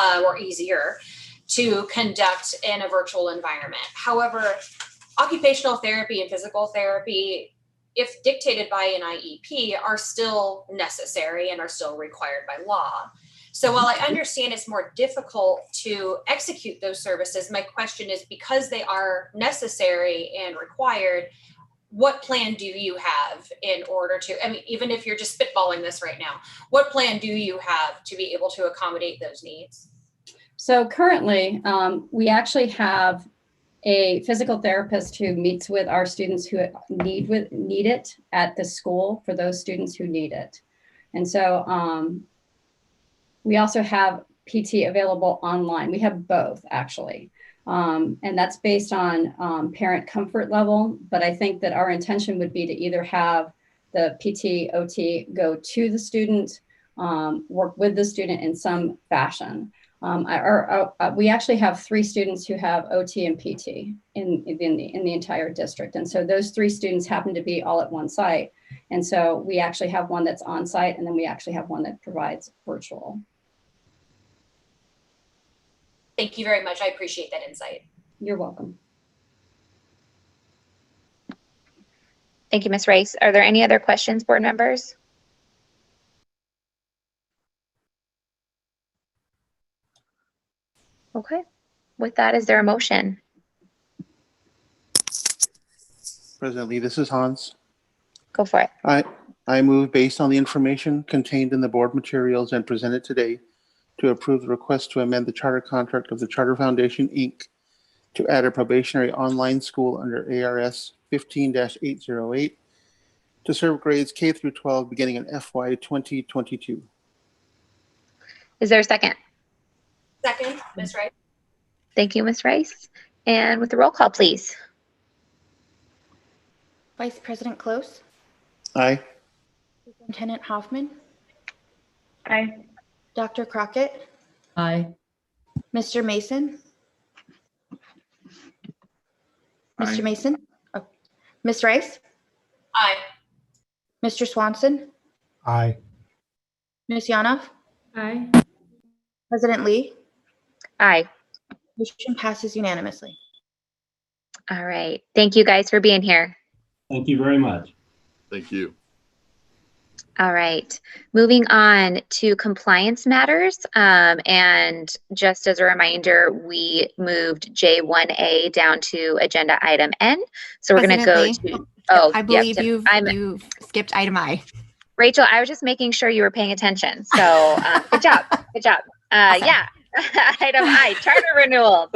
to conduct in a virtual environment. However, occupational therapy and physical therapy, if dictated by an IEP, are still necessary and are still required by law. So while I understand it's more difficult to execute those services, my question is, because they are necessary and required, what plan do you have in order to, I mean, even if you're just spitballing this right now, what plan do you have to be able to accommodate those needs? So currently, we actually have a physical therapist who meets with our students who need it at the school for those students who need it. And so we also have PT available online. We have both actually. And that's based on parent comfort level. But I think that our intention would be to either have the PT, OT go to the student, work with the student in some fashion. We actually have 3 students who have OT and PT in the entire district. And so those 3 students happen to be all at one site. And so we actually have one that's on site, and then we actually have one that provides virtual. Thank you very much. I appreciate that insight. You're welcome. Thank you, Ms. Rice. Are there any other questions, board members? Okay. With that, is there a motion? President Lee, this is Hans. Go for it. I move, based on the information contained in the board materials and presented today, to approve the request to amend the charter contract of the Charter Foundation, Inc. to add a probationary online school under ARS 15-808 to serve grades K through 12 beginning in FY 2022. Is there a second? Second, Ms. Rice. Thank you, Ms. Rice. And with the roll call, please. Vice President Close, Aye. Superintendent Hoffman, Aye. Dr. Crockett, Aye. Mr. Mason, Mr. Mason, oh, Ms. Rice, Aye. Mr. Swanson, Aye. Ms. Yanoff, Aye. President Lee. Aye. Motion passes unanimously. All right. Thank you guys for being here. Thank you very much. Thank you. All right, moving on to compliance matters. And just as a reminder, we moved J1A down to agenda item N. So we're going to go to, I believe you've skipped item I. Rachel, I was just making sure you were paying attention. So good job. Good job. Awesome. Yeah. Item I, charter renewals.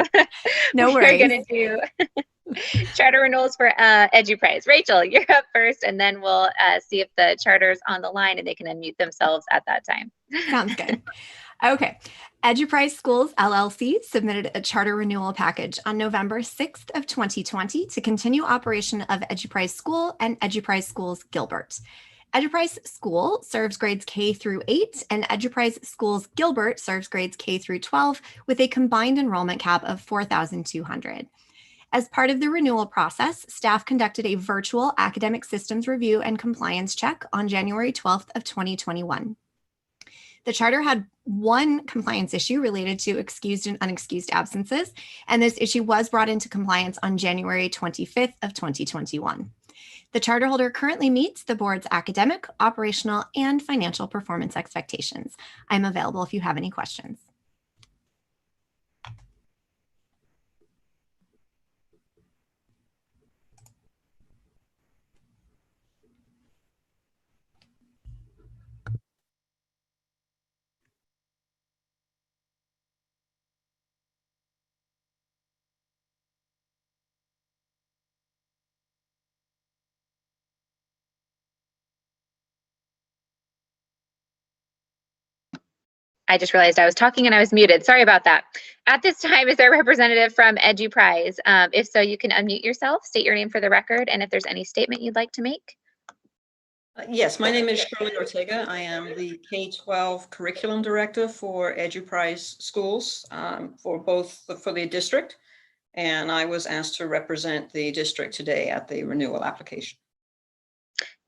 No worries. We're going to do charter renewals for EduPrize. Rachel, you're up first, and then we'll see if the charter's on the line and they can unmute themselves at that time. Sounds good. Okay. EduPrize Schools LLC submitted a charter renewal package on November 6th of 2020 to continue operation of EduPrize School and EduPrize Schools Gilbert. EduPrize School serves grades K through 8, and EduPrize Schools Gilbert serves grades K through 12 with a combined enrollment cap of 4,200. As part of the renewal process, staff conducted a virtual academic systems review and compliance check on January 12th of 2021. The charter had one compliance issue related to excused and unexcused absences, and this issue was brought into compliance on January 25th of 2021. The charter holder currently meets the board's academic, operational, and financial performance expectations. I'm available if you have any questions. I just realized I was talking and I was muted. Sorry about that. At this time, is there a representative from EduPrize? If so, you can unmute yourself, state your name for the record, and if there's any statement you'd like to make. Yes, my name is Shirley Ortega. I am the K-12 Curriculum Director for EduPrize Schools for the district, and I was asked to represent the district today at the renewal application.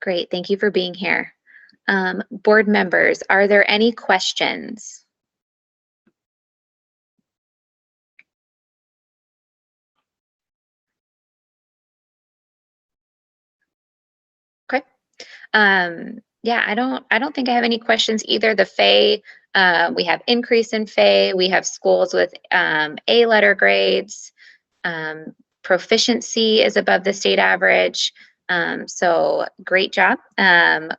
Great, thank you for being here. Board members, are there any questions? Okay. Yeah, I don't think I have any questions either. The FAE, we have increase in FAE. We have schools with A letter grades. Proficiency is above the state average. So great job.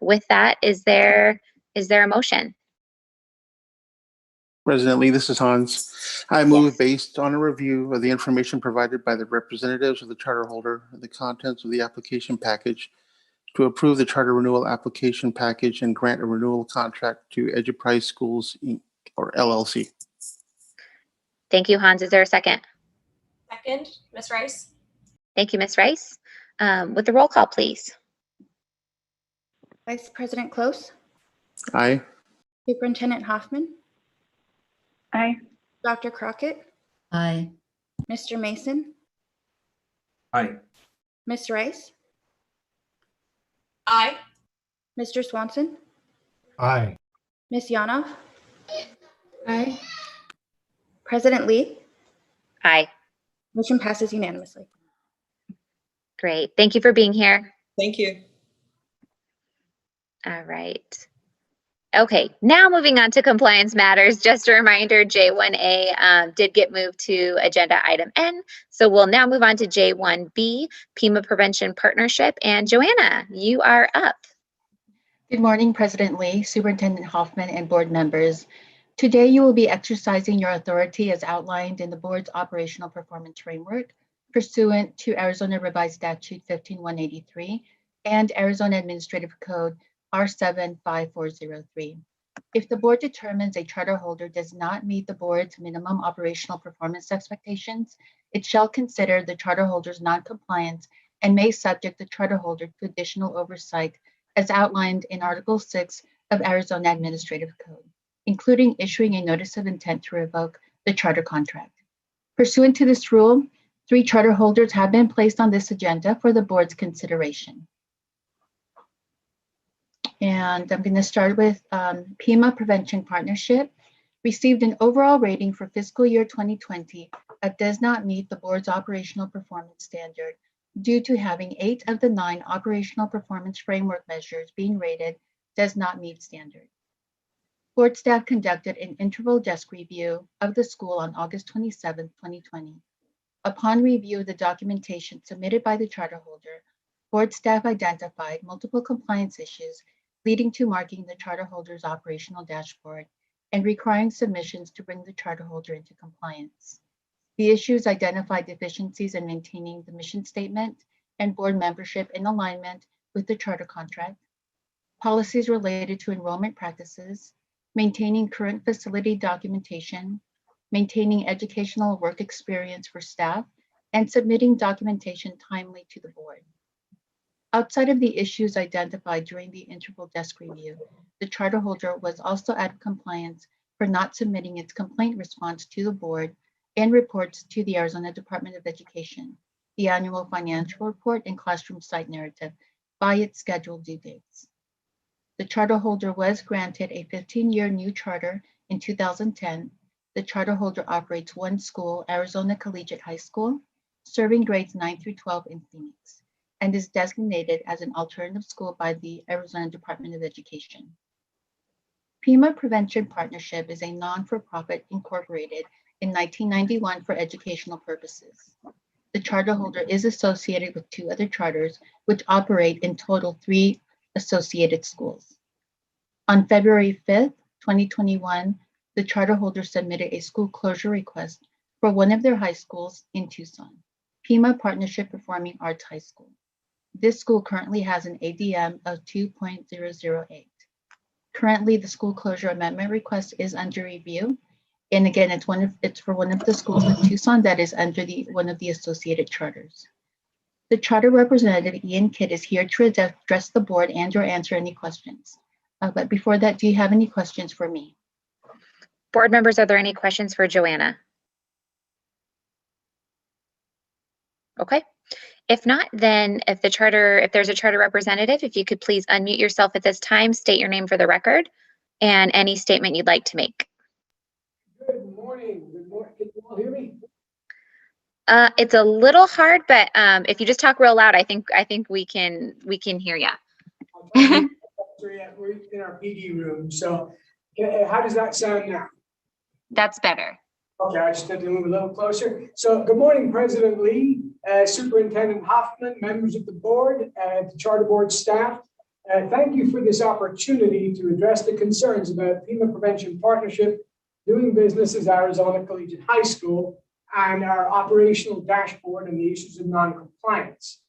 With that, is there a motion? President Lee, this is Hans. I move, based on a review of the information provided by the representatives of the charter holder and the contents of the application package, to approve the charter renewal application package and grant a renewal contract to EduPrize Schools, Inc. or LLC. Thank you, Hans. Is there a second? Second, Ms. Rice. Thank you, Ms. Rice. With the roll call, please. Vice President Close, Aye. Superintendent Hoffman, Aye. Dr. Crockett, Aye. Mr. Mason, Aye. Ms. Rice, Aye. Mr. Swanson, Aye. Ms. Yanoff, Aye. President Lee. Aye. Motion passes unanimously. Great. Thank you for being here. Thank you. All right. Okay, now moving on to compliance matters. Just a reminder, J1A did get moved to agenda item N. So we'll now move on to J1B, PIMA Prevention Partnership. And Joanna, you are up. Good morning, President Lee, Superintendent Hoffman, and board members. Today, you will be exercising your authority as outlined in the board's operational performance framework pursuant to Arizona Revised Statute 15183 and Arizona Administrative Code R75403. If the board determines a charter holder does not meet the board's minimum operational performance expectations, it shall consider the charter holder's non-compliance and may subject the charter holder to additional oversight as outlined in Article 6 of Arizona Administrative Code, including issuing a notice of intent to revoke the charter contract. Pursuant to this rule, 3 charter holders have been placed on this agenda for the board's consideration. And I'm going to start with PIMA Prevention Partnership. Received an overall rating for fiscal year 2020 that does not meet the board's operational performance standard due to having 8 of the 9 operational performance framework measures being rated does not meet standard. Board staff conducted an interval desk review of the school on August 27, 2020. Upon review of the documentation submitted by the charter holder, board staff identified multiple compliance issues leading to marking the charter holder's operational dashboard and requiring submissions to bring the charter holder into compliance. The issues identified deficiencies in maintaining the mission statement and board membership in alignment with the charter contract, policies related to enrollment practices, maintaining current facility documentation, maintaining educational work experience for staff, and submitting documentation timely to the board. Outside of the issues identified during the interval desk review, the charter holder was also out of compliance for not submitting its complaint response to the board and reports to the Arizona Department of Education, the annual financial report and classroom site narrative by its scheduled due dates. The charter holder was granted a 15-year new charter in 2010. The charter holder operates 1 school, Arizona Collegiate High School, serving grades 9 through 12 in Phoenix, and is designated as an alternative school by the Arizona Department of Education. PIMA Prevention Partnership is a non-for-profit incorporated in 1991 for educational purposes. The charter holder is associated with 2 other charters, which operate in total 3 associated schools. On February 5th, 2021, the charter holder submitted a school closure request for one of their high schools in Tucson, PIMA Partnership Performing Arts High School. This school currently has an ADM of 2.008. Currently, the school closure amendment request is under review. And again, it's for one of the schools in Tucson that is under one of the associated charters. The charter representative, Ian Kidd, is here to address the board and or answer any questions. But before that, do you have any questions for me? Board members, are there any questions for Joanna? Okay. If not, then if there's a charter representative, if you could please unmute yourself at this time, state your name for the record, and any statement you'd like to make. Good morning. Good morning. Can you all hear me? It's a little hard, but if you just talk real loud, I think we can hear you. We're in our PD room. So how does that sound now? That's better. Okay, I just had to move a little closer. So good morning, President Lee, Superintendent Hoffman, members of the board, the charter board staff. Thank you for this opportunity to address the concerns about PIMA Prevention Partnership, doing business as Arizona Collegiate High School, and our operational dashboard and the issues of non-compliance.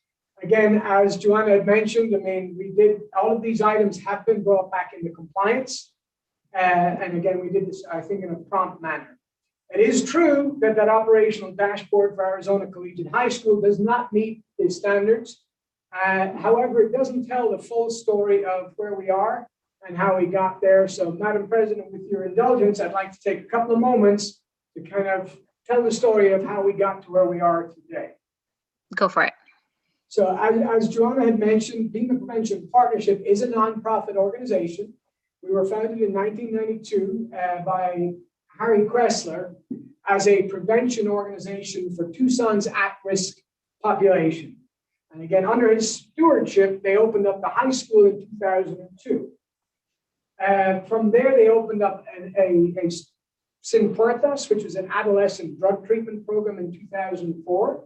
Again, as Joanna had mentioned, I mean, all of these items have been brought back into compliance. And again, we did this, I think, in a prompt manner. It is true that operational dashboard for Arizona Collegiate High School does not meet the standards. However, it doesn't tell the full story of where we are and how we got there. So, Madam President, with your indulgence, I'd like to take a couple of moments to kind of tell the story of how we got to where we are today. Go for it. So as Joanna had mentioned, Pima Prevention Partnership is a nonprofit organization. We were founded in 1992 by Harry Kressler as a prevention organization for Tucson's at-risk population. And again, under his stewardship, they opened up the high school in 2002. From there, they opened up a Sin Puertas, which was an adolescent drug treatment program in 2004.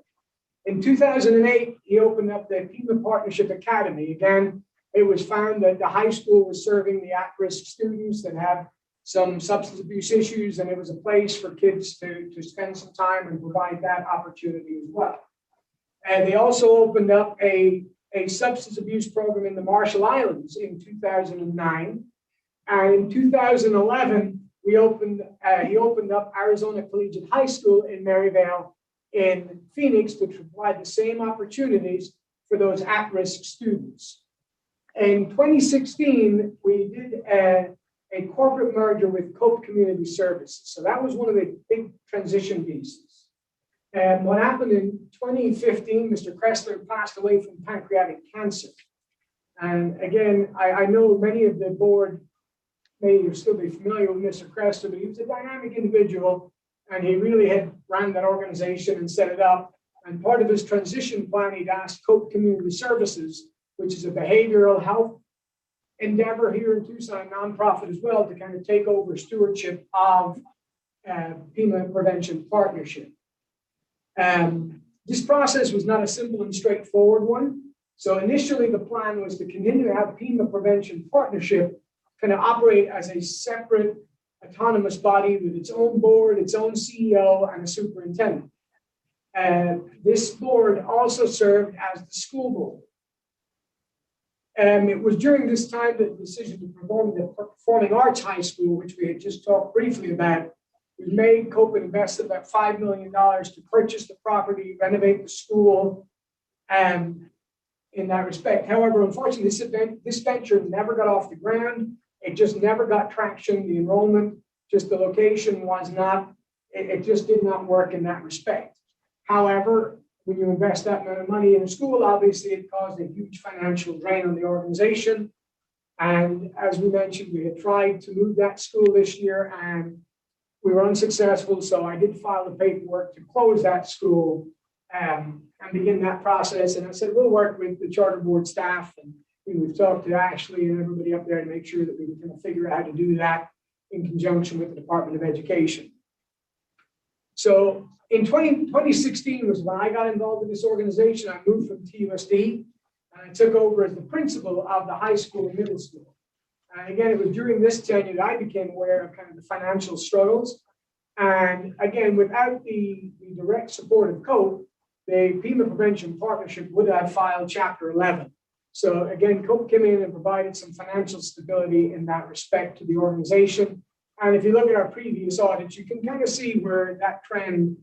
In 2008, he opened up the Pima Partnership Academy. Again, it was found that the high school was serving the at-risk students that have some substance abuse issues, and it was a place for kids to spend some time and provide that opportunity as well. And they also opened up a substance abuse program in the Marshall Islands in 2009. And in 2011, he opened up Arizona Collegiate High School in Maryvale in Phoenix to provide the same opportunities for those at-risk students. In 2016, we did a corporate merger with Cope Community Services. So that was one of the big transition pieces. And what happened in 2015, Mr. Kressler passed away from pancreatic cancer. And again, I know many of the board may still be familiar with Mr. Kressler, but he was a dynamic individual, and he really had ran that organization and set it up. And part of his transition plan, he'd asked Cope Community Services, which is a behavioral health endeavor here in Tucson, a nonprofit as well, to kind of take over stewardship of Pima Prevention Partnership. This process was not a simple and straightforward one. So initially the plan was to continue to have Pima Prevention Partnership kind of operate as a separate autonomous body with its own board, its own CEO, and a superintendent. This board also served as the school board. It was during this time that the decision to perform the Performing Arts High School, which we had just talked briefly about, was made. Cope invested about $5 million to purchase the property, renovate the school, in that respect. However, unfortunately, this venture never got off the ground. It just never got traction. The enrollment, just the location was not, it just did not work in that respect. However, when you invest that amount of money in a school, obviously it caused a huge financial drain on the organization. And as we mentioned, we had tried to move that school this year and we were unsuccessful. So I did file the paperwork to close that school and begin that process. And I said, we'll work with the charter board staff. And we've talked to Ashley and everybody up there to make sure that we can figure out how to do that in conjunction with the Department of Education. So in 2016 was when I got involved with this organization. I moved from TUSD and I took over as the principal of the high school and middle school. And again, it was during this tenure that I became aware of kind of the financial struggles. And again, without the direct support of COPE, the Pima Prevention Partnership would have filed Chapter 11. So again, COPE came in and provided some financial stability in that respect to the organization. And if you look at our previous audits, you can kind of see where that trend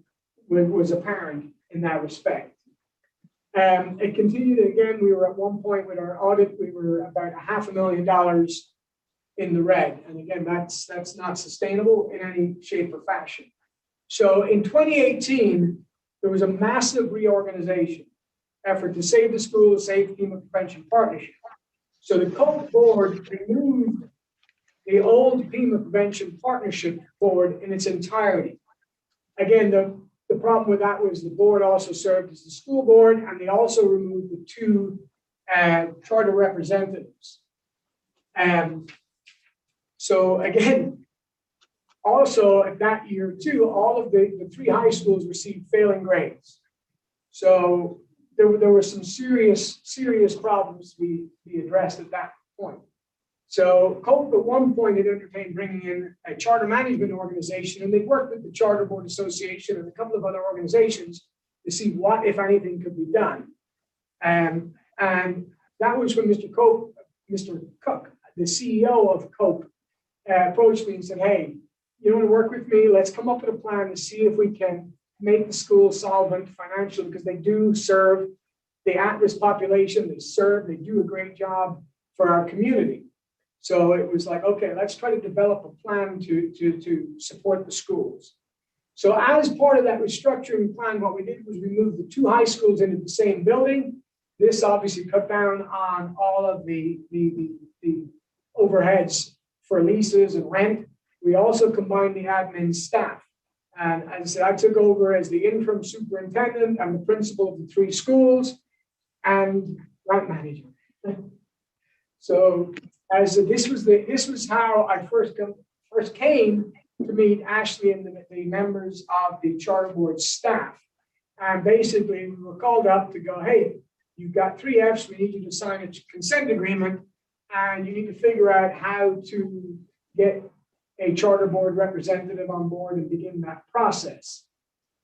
was apparent in that respect. It continued again. We were at one point with our audit, we were about $500,000 in the red. And again, that's not sustainable in any shape or fashion. So in 2018, there was a massive reorganization effort to save the school, save Pima Prevention Partnership. So the COPE board removed the old Pima Prevention Partnership board in its entirety. Again, the problem with that was the board also served as the school board, and they also removed the two charter representatives. So again, also at that year too, all of the three high schools received failing grades. So there were some serious problems we addressed at that point. So COPE at one point had entertained bringing in a charter management organization, and they worked with the Charter Board Association and a couple of other organizations to see what, if anything, could be done. And that was when Mr. Cook, the CEO of COPE, approached me and said, hey, you want to work with me? Let's come up with a plan to see if we can make the school solvent financially, because they do serve the at-risk population. They do a great job for our community. So it was like, okay, let's try to develop a plan to support the schools. So as part of that restructuring plan, what we did was we moved the two high schools into the same building. This obviously cut down on all of the overheads for leases and rent. We also combined the admin staff. And as I said, I took over as the interim superintendent and the principal of the three schools and grant manager. So this was how I first came to meet Ashley and the members of the charter board staff. And basically we were called up to go, hey, you've got 3 Fs, we need you to sign a consent agreement, and you need to figure out how to get a charter board representative on board and begin that process.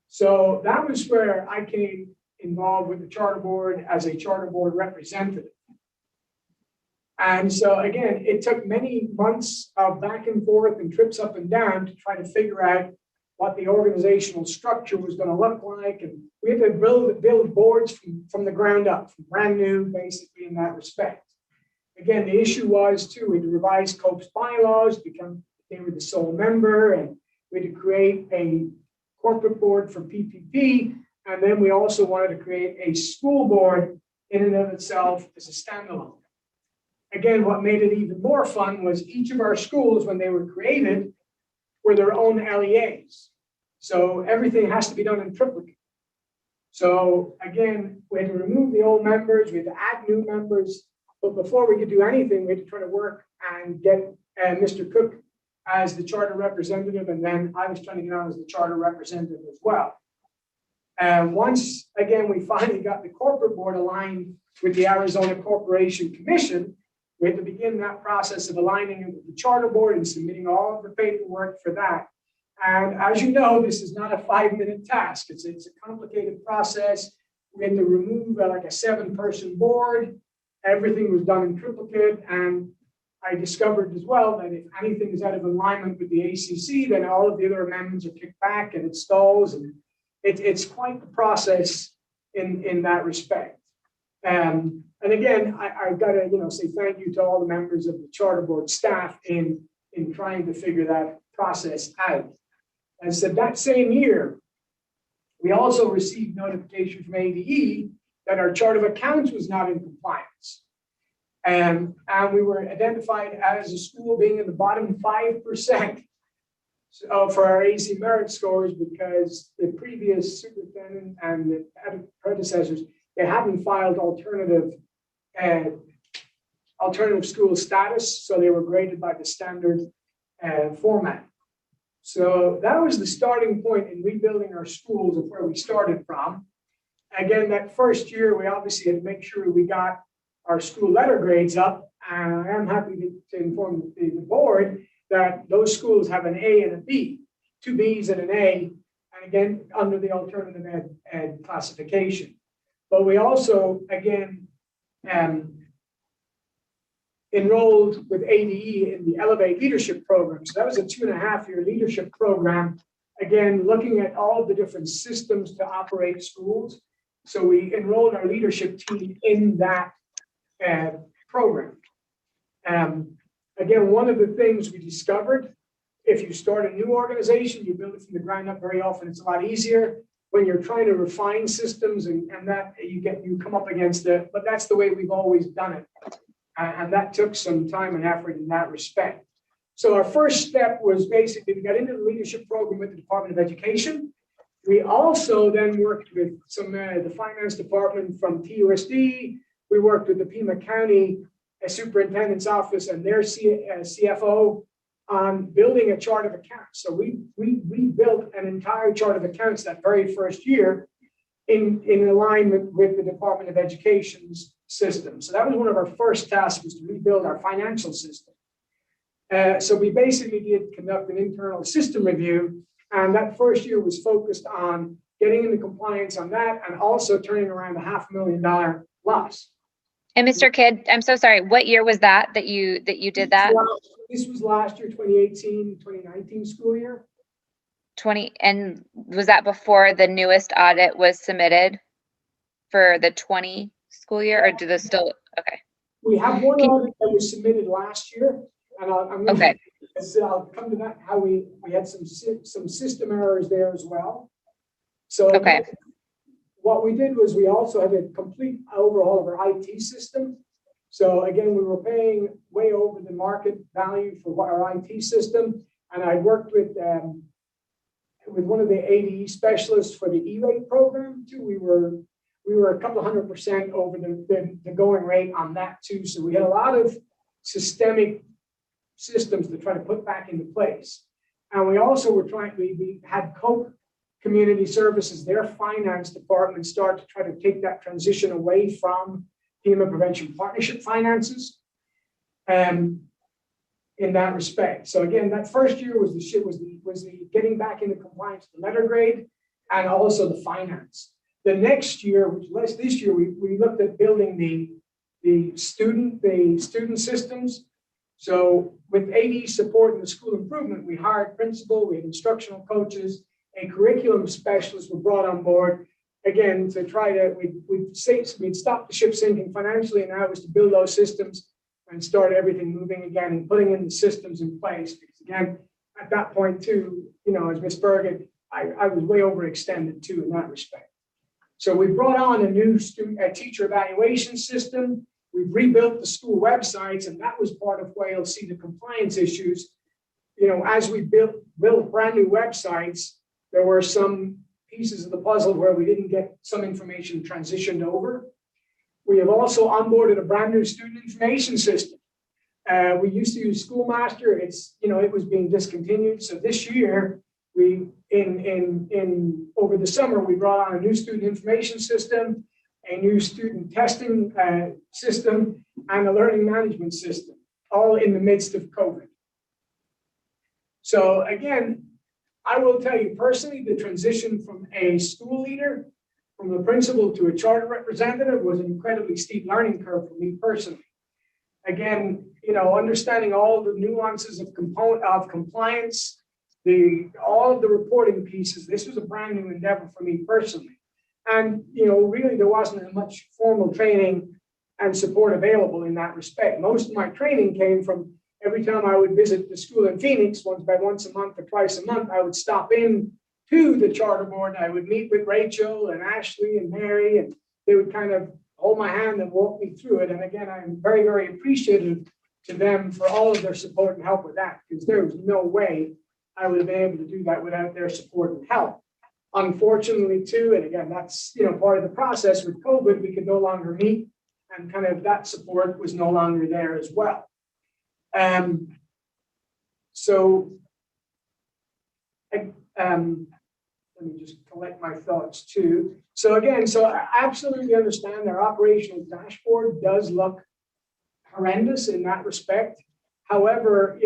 So that was where I came involved with the charter board as a charter board representative. And so again, it took many months of back and forth and trips up and down to try to figure out what the organizational structure was going to look like. And we had to build boards from the ground up, from brand new, basically in that respect. Again, the issue was too, we had to revise COPE's bylaws, they were the sole member, and we had to create a corporate board for PPP. And then we also wanted to create a school board in and of itself as a standalone. Again, what made it even more fun was each of our schools, when they were created, were their own LEAs. So everything has to be done in triplicate. So again, we had to remove the old members, we had to add new members. But before we could do anything, we had to try to work and get Mr. Cook as the charter representative. And then I was trying to get on as the charter representative as well. And once, again, we finally got the corporate board aligned with the Arizona Corporation Commission, we had to begin that process of aligning it with the charter board and submitting all of the paperwork for that. And as you know, this is not a 5-minute task. It's a complicated process. We had to remove like a 7-person board. Everything was done in triplicate. And I discovered as well that if anything is out of alignment with the ACC, then all of the other amendments are kicked back and it stalls. And it's quite the process in that respect. And again, I've got to say thank you to all the members of the charter board staff in trying to figure that process out. And so that same year, we also received notification from ADE that our chart of accounts was not in compliance. And we were identified as a school being in the bottom 5% for our AC merit scores because the previous superintendent and the predecessors, they hadn't filed alternative school status, so they were graded by the standard format. So that was the starting point in rebuilding our schools of where we started from. Again, that first year, we obviously had to make sure we got our school letter grades up. And I am happy to inform the board that those schools have an A and a B, 2 Bs and an A, and again, under the alternative ed classification. But we also, again, enrolled with ADE in the Elevate Leadership Program. So that was a 2.5-year leadership program, again, looking at all the different systems to operate schools. So we enrolled our leadership team in that program. Again, one of the things we discovered, if you start a new organization, you build it from the ground up, very often it's a lot easier. When you're trying to refine systems and that you come up against it, but that's the way we've always done it. And that took some time and effort in that respect. So our first step was basically, we got into the leadership program with the Department of Education. We also then worked with the finance department from TUSD. We worked with the Pima County Superintendent's Office and their CFO on building a chart of accounts. So we built an entire chart of accounts that very first year in alignment with the Department of Education's system. So that was one of our first tasks, was to rebuild our financial system. So we basically did conduct an internal system review, and that first year was focused on getting into compliance on that and also turning around a $500,000 loss. And Mr. Kidd, I'm so sorry. What year was that you did that? This was last year, 2018, 2019 school year. And was that before the newest audit was submitted for the 20 school year, or do this still, okay. We have one audit that was submitted last year, and I'm going okay. to So I'll come to that, how we had some system errors there as well. So Okay. what we did was we also had a complete overhaul of our IT system. So again, we were paying way over the market value for our IT system. And I worked with one of the ADE specialists for the E-rate program too. We were a couple of 100% over the going rate on that too. So we had a lot of systemic systems to try to put back into place. And we also were we had Coke Community Services, their finance department, start to try to take that transition away from FEMA Prevention Partnership finances in that respect. So again, that first year was the getting back into compliance with the letter grade and also the finance. The next year, which was this year, we looked at building the student systems. So with AD support and the school improvement, we hired principal, we had instructional coaches, a curriculum specialist were brought on board, again, to try to, we'd stop the ship sinking financially, and now it was to build those systems and start everything moving again and putting in the systems in place. Because again, at that point too, as Ms. Bergen, I was way overextended too in that respect. So we brought on a new teacher evaluation system. We've rebuilt the school websites, and that was part of where you'll see the compliance issues. As we built brand new websites, there were some pieces of the puzzle where we didn't get some information transitioned over. We have also onboarded a brand new student information system. We used to use Schoolmaster. It was being discontinued. So this year, over the summer, we brought on a new student information system, a new student testing system, and a learning management system, all in the midst of COVID. So again, I will tell you personally, the transition from a school leader, from a principal to a charter representative was an incredibly steep learning curve for me personally. Again, understanding all the nuances of compliance, all of the reporting pieces, this was a brand new endeavor for me personally. And, really there wasn't much formal training and support available in that respect. Most of my training came from every time I would visit the school in Phoenix, once a month or twice a month, I would stop in to the charter board. I would meet with Rachel and Ashley and Mary, and they would kind of hold my hand and walk me through it. And again, I'm very, very appreciative to them for all of their support and help with that, because there was no way I would have been able to do that without their support and help. Unfortunately, too, and again, that's part of the process with COVID, we could no longer meet, and kind of that support was no longer there as well. Let me just collect my thoughts too. So again, I absolutely understand their operational dashboard does look horrendous in that respect. However,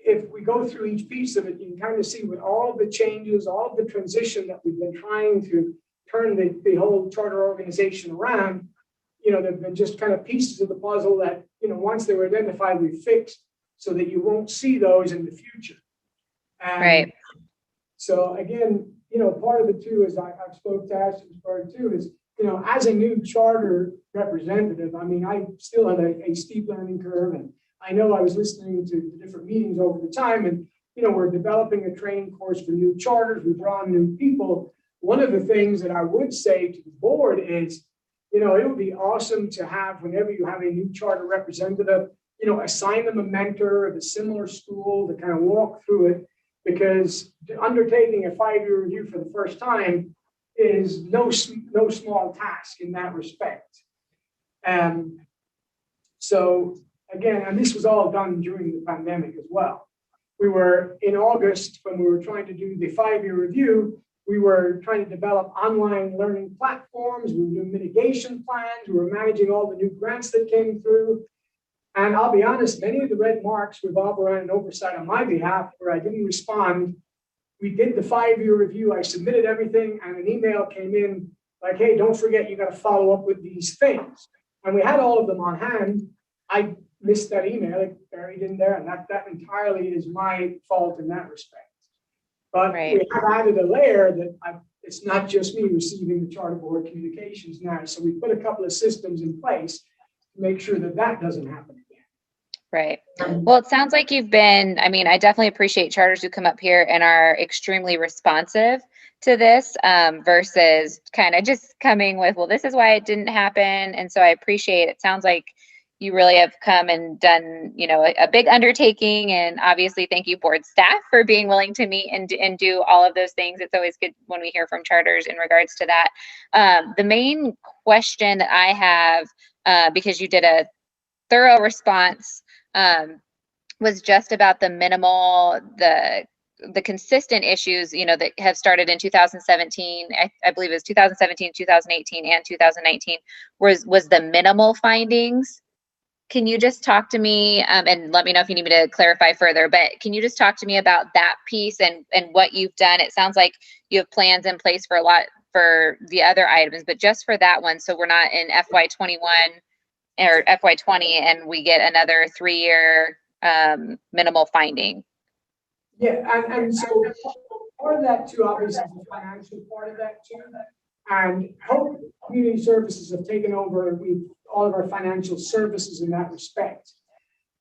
if we go through each piece of it, you can kind of see with all of the changes, all of the transition that we've been trying to turn the whole charter organization around, there've been just kind of pieces of the puzzle that, once they were identified, we fixed so that you won't see those in the future. Right. So again, part of it too is I've spoke to Ashton's part too is, as a new charter representative, I still had a steep learning curve, and I know I was listening to the different meetings over the time, and we're developing a training course for new charters. We brought on new people. One of the things that I would say to the board is, it would be awesome to have, whenever you have a new charter representative, assign them a mentor at a similar school to kind of walk through it, because undertaking a 5-year review for the first time is no small task in that respect. So again, and this was all done during the pandemic as well. We were in August, when we were trying to do the 5-year review, we were trying to develop online learning platforms. We were doing mitigation plans. We were managing all the new grants that came through. And I'll be honest, many of the red marks revolve around an oversight on my behalf where I didn't respond. We did the 5-year review. I submitted everything, and an email came in like, hey, don't forget, you got to follow up with these things. And we had all of them on hand. I missed that email, like buried in there, and that entirely is my fault in that respect. But we have added a layer that it's not just me receiving the charter board communications now. So we put a couple of systems in place to make sure that doesn't happen again. Right. Well, it sounds like you've been, I mean, I definitely appreciate charters who come up here and are extremely responsive to this versus kind of just coming with, well, this is why it didn't happen. And so I appreciate, it sounds like you really have come and done, you know, a big undertaking. And obviously, thank you, board staff, for being willing to meet and do all of those things. It's always good when we hear from charters in regards to that. The main question that I have, because you did a thorough response, was just about the minimal, the consistent issues, you know, that have started in 2017. I believe it was 2017, 2018, and 2019 was the minimal findings. Can you just talk to me and let me know if you need me to clarify further, but can you just talk to me about that piece and what you've done? It sounds like you have plans in place for a lot for the other items, but just for that one, so we're not in FY21 or FY20 and we get another 3-year minimal finding. Yeah, and so part of that too, obviously, is the financial part of that too. And Hope Community Services have taken over all of our financial services in that respect.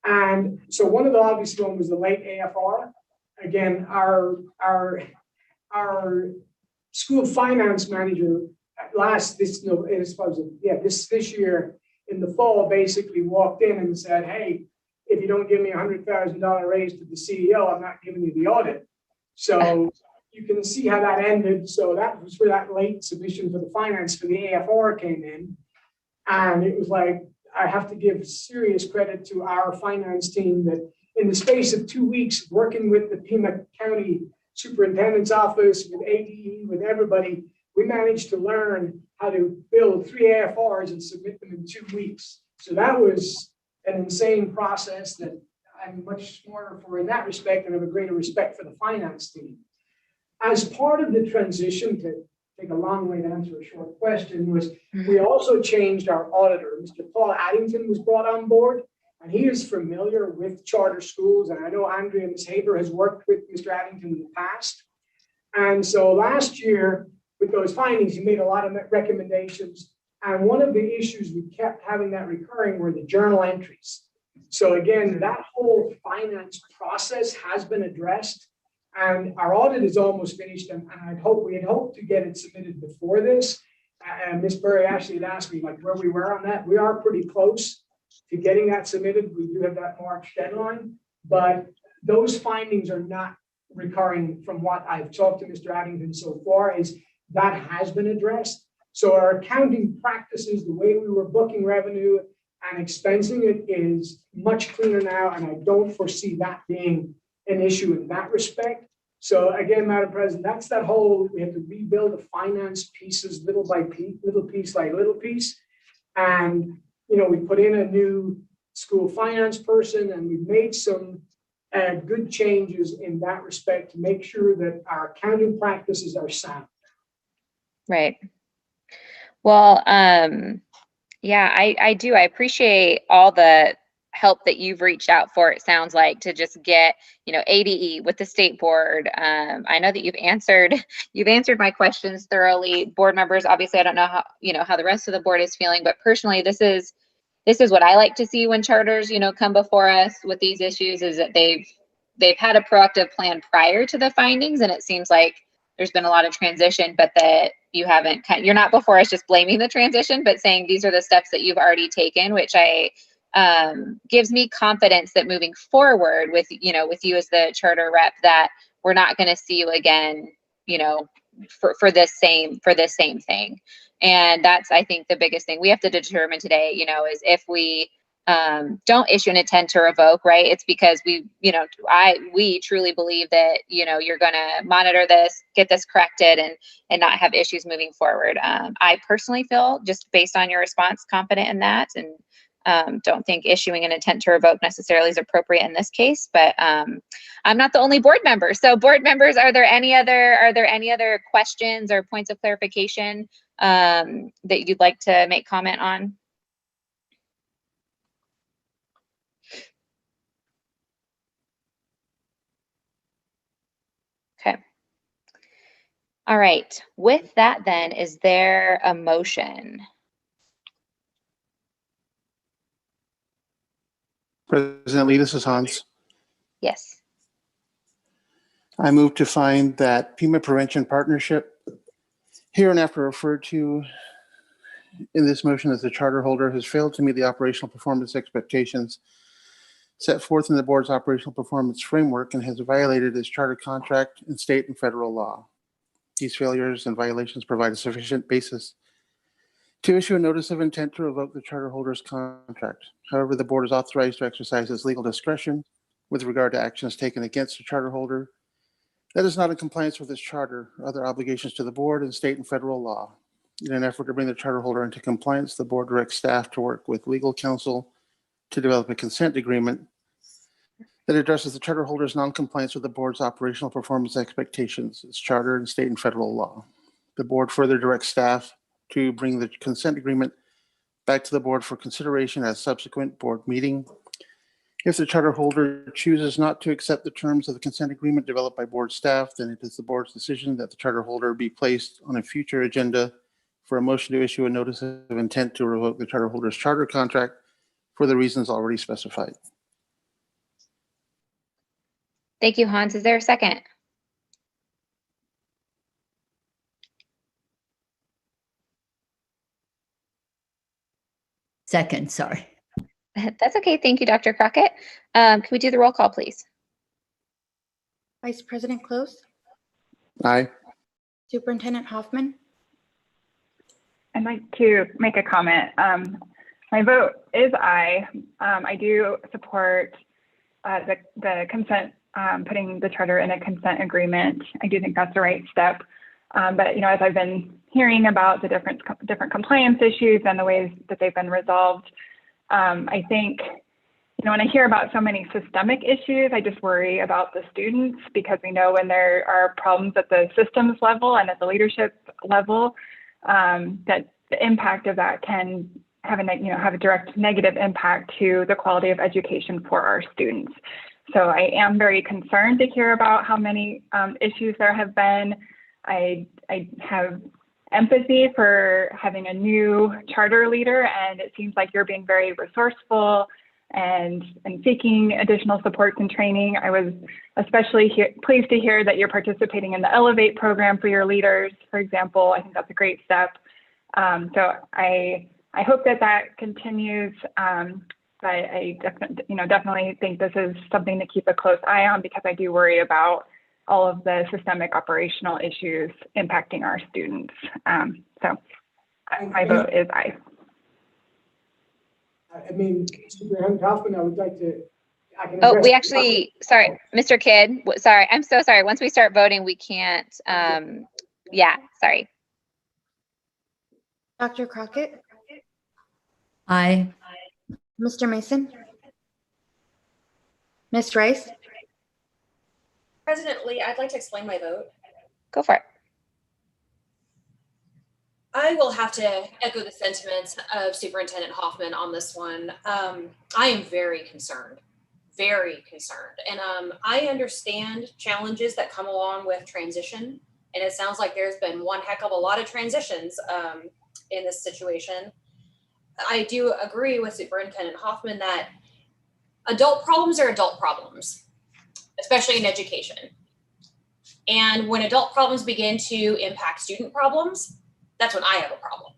And so one of the obvious ones was the late AFR. Again, our school finance manager this year in the fall basically walked in and said, hey, if you don't give me $100,000 raise to the CEO, I'm not giving you the audit. So you can see how that ended. So that was where that late submission for the finance for the AFR came in. And it was like, I have to give serious credit to our finance team that in the space of 2 weeks, working with the Pima County Superintendent's Office, with ADE, with everybody, we managed to learn how to build 3 AFRs and submit them in 2 weeks. So that was an insane process that I'm much smarter for in that respect and have a greater respect for the finance team. As part of the transition, to take a long way to answer a short question, was we also changed our auditor. Mr. Paul Addington was brought on board, and he is familiar with charter schools. And I know Andrea, Ms. Haber, has worked with Mr. Addington in the past. And so last year, with those findings, he made a lot of recommendations. And one of the issues we kept having that recurring were the journal entries. So again, that whole finance process has been addressed. And our audit is almost finished, and we had hoped to get it submitted before this. And Ms. Berry actually had asked me like where we were on that. We are pretty close to getting that submitted. We do have that March deadline, but those findings are not recurring from what I've talked to Mr. Addington so far. Is that has been addressed. So our accounting practices, the way we were booking revenue and expensing it is much cleaner now, and I don't foresee that being an issue in that respect. So again, Madam President, that's that whole, we have to rebuild the finance pieces little by piece, little piece by little piece. And, you know, we put in a new school finance person, and we've made some good changes in that respect to make sure that our accounting practices are sound. Right. Well, yeah, I do. I appreciate all the help that you've reached out for, it sounds like, to just get, you know, ADE with the state board. I know that you've answered my questions thoroughly. Board members, obviously, I don't know how, you know, how the rest of the board is feeling, but personally, this is what I like to see when charters, you know, come before us with these issues, is that they've had a proactive plan prior to the findings, and it seems like there's been a lot of transition, but that you're not before us just blaming the transition, but saying these are the steps that you've already taken, which gives me confidence that moving forward with you as the charter rep, that we're not going to see you again, you know, for this same thing. And that's, I think, the biggest thing we have to determine today, you know, is if we don't issue an intent to revoke, right? It's because we truly believe that, you know, you're going to monitor this, get this corrected, and not have issues moving forward. I personally feel, just based on your response, confident in that, and don't think issuing an intent to revoke necessarily is appropriate in this case. But I'm not the only board member. So board members, are there any other questions or points of clarification that you'd like to make comment on? Okay. All right. With that, then, is there a motion? President Lee, this is Hans. Yes. I move to find that Pima Prevention Partnership, hereinafter referred to in this motion as the charter holder, has failed to meet the operational performance expectations set forth in the board's operational performance framework and has violated its charter contract and state and federal law. These failures and violations provide a sufficient basis to issue a notice of intent to revoke the charter holder's contract. However, the board is authorized to exercise its legal discretion with regard to actions taken against the charter holder that is not in compliance with its charter or other obligations to the board and state and federal law. In an effort to bring the charter holder into compliance, the board directs staff to work with legal counsel to develop a consent agreement that addresses the charter holder's non-compliance with the board's operational performance expectations, its charter, and state and federal law. The board further directs staff to bring the consent agreement back to the board for consideration at a subsequent board meeting. If the charter holder chooses not to accept the terms of the consent agreement developed by board staff, then it is the board's decision that the charter holder be placed on a future agenda for a motion to issue a notice of intent to revoke the charter holder's charter contract for the reasons already specified. Thank you, Hans. Is there a second? Second, sorry. That's okay. Thank you, Dr. Crockett. Can we do the roll call, please? Vice President Close, Aye. Superintendent Hoffman, I'd like to make a comment. My vote is aye. I do support the consent, putting the charter in a consent agreement. I do think that's the right step. But you know, as I've been hearing about the different compliance issues and the ways that they've been resolved, I think, you know, when I hear about so many systemic issues, I just worry about the students, because we know when there are problems at the systems level and at the leadership level, that the impact of that can have a direct negative impact to the quality of education for our students. So I am very concerned to hear about how many issues there have been. I have empathy for having a new charter leader, and it seems like you're being very resourceful and seeking additional supports and training. I was especially pleased to hear that you're participating in the Elevate program for your leaders, for example. I think that's a great step. So I hope that continues. But I definitely think this is something to keep a close eye on, because I do worry about all of the systemic operational issues impacting our students. So my vote is aye. I mean, Superintendent Hoffman, I would like to. Oh, we actually, sorry, Mr. Kidd, sorry, I'm so sorry. Once we start voting, we can't, yeah, sorry. Dr. Crockett, Aye. Mr. Mason, Ms. Rice, President Lee, I'd like to explain my vote. Go for it. I will have to echo the sentiments of Superintendent Hoffman on this one. I am very concerned. And I understand challenges that come along with transition. And it sounds like there's been one heck of a lot of transitions in this situation. I do agree with Superintendent Hoffman that adult problems are adult problems, especially in education. And when adult problems begin to impact student problems, that's when I have a problem.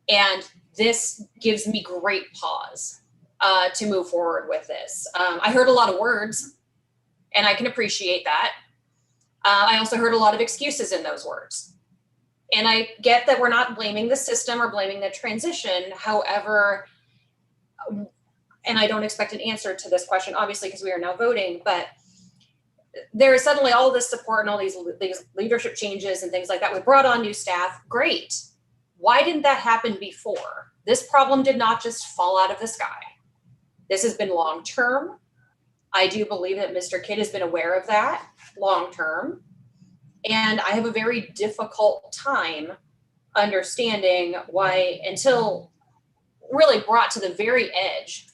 And this gives me great pause to move forward with this. I heard a lot of words, and I can appreciate that. I also heard a lot of excuses in those words. And I get that we're not blaming the system or blaming the transition. However, and I don't expect an answer to this question, obviously, because we are now voting, but there is suddenly all this support and all these leadership changes and things like that. We brought on new staff. Great. Why didn't that happen before? This problem did not just fall out of the sky. This has been long-term. I do believe that Mr. Kidd has been aware of that long-term. And I have a very difficult time understanding why, until really brought to the very edge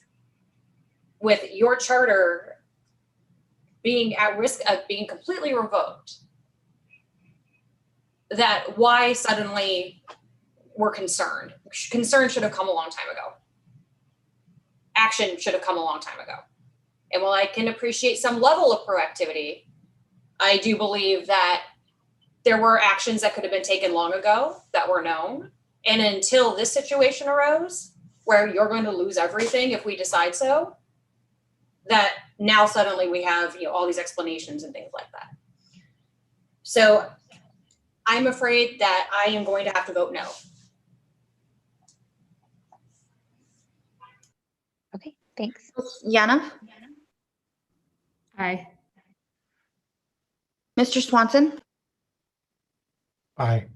with your charter being at risk of being completely revoked, that why suddenly we're concerned. Concern should have come a long time ago. action should have come a long time ago. And while I can appreciate some level of proactivity, I do believe that there were actions that could have been taken long ago that were known. And until this situation arose, where you're going to lose everything if we decide so, that now suddenly we have, you know, all these explanations and things like that. So I'm afraid that I am going to have to vote no. Okay, thanks. Yana, Aye. Mr. Swanson, Aye.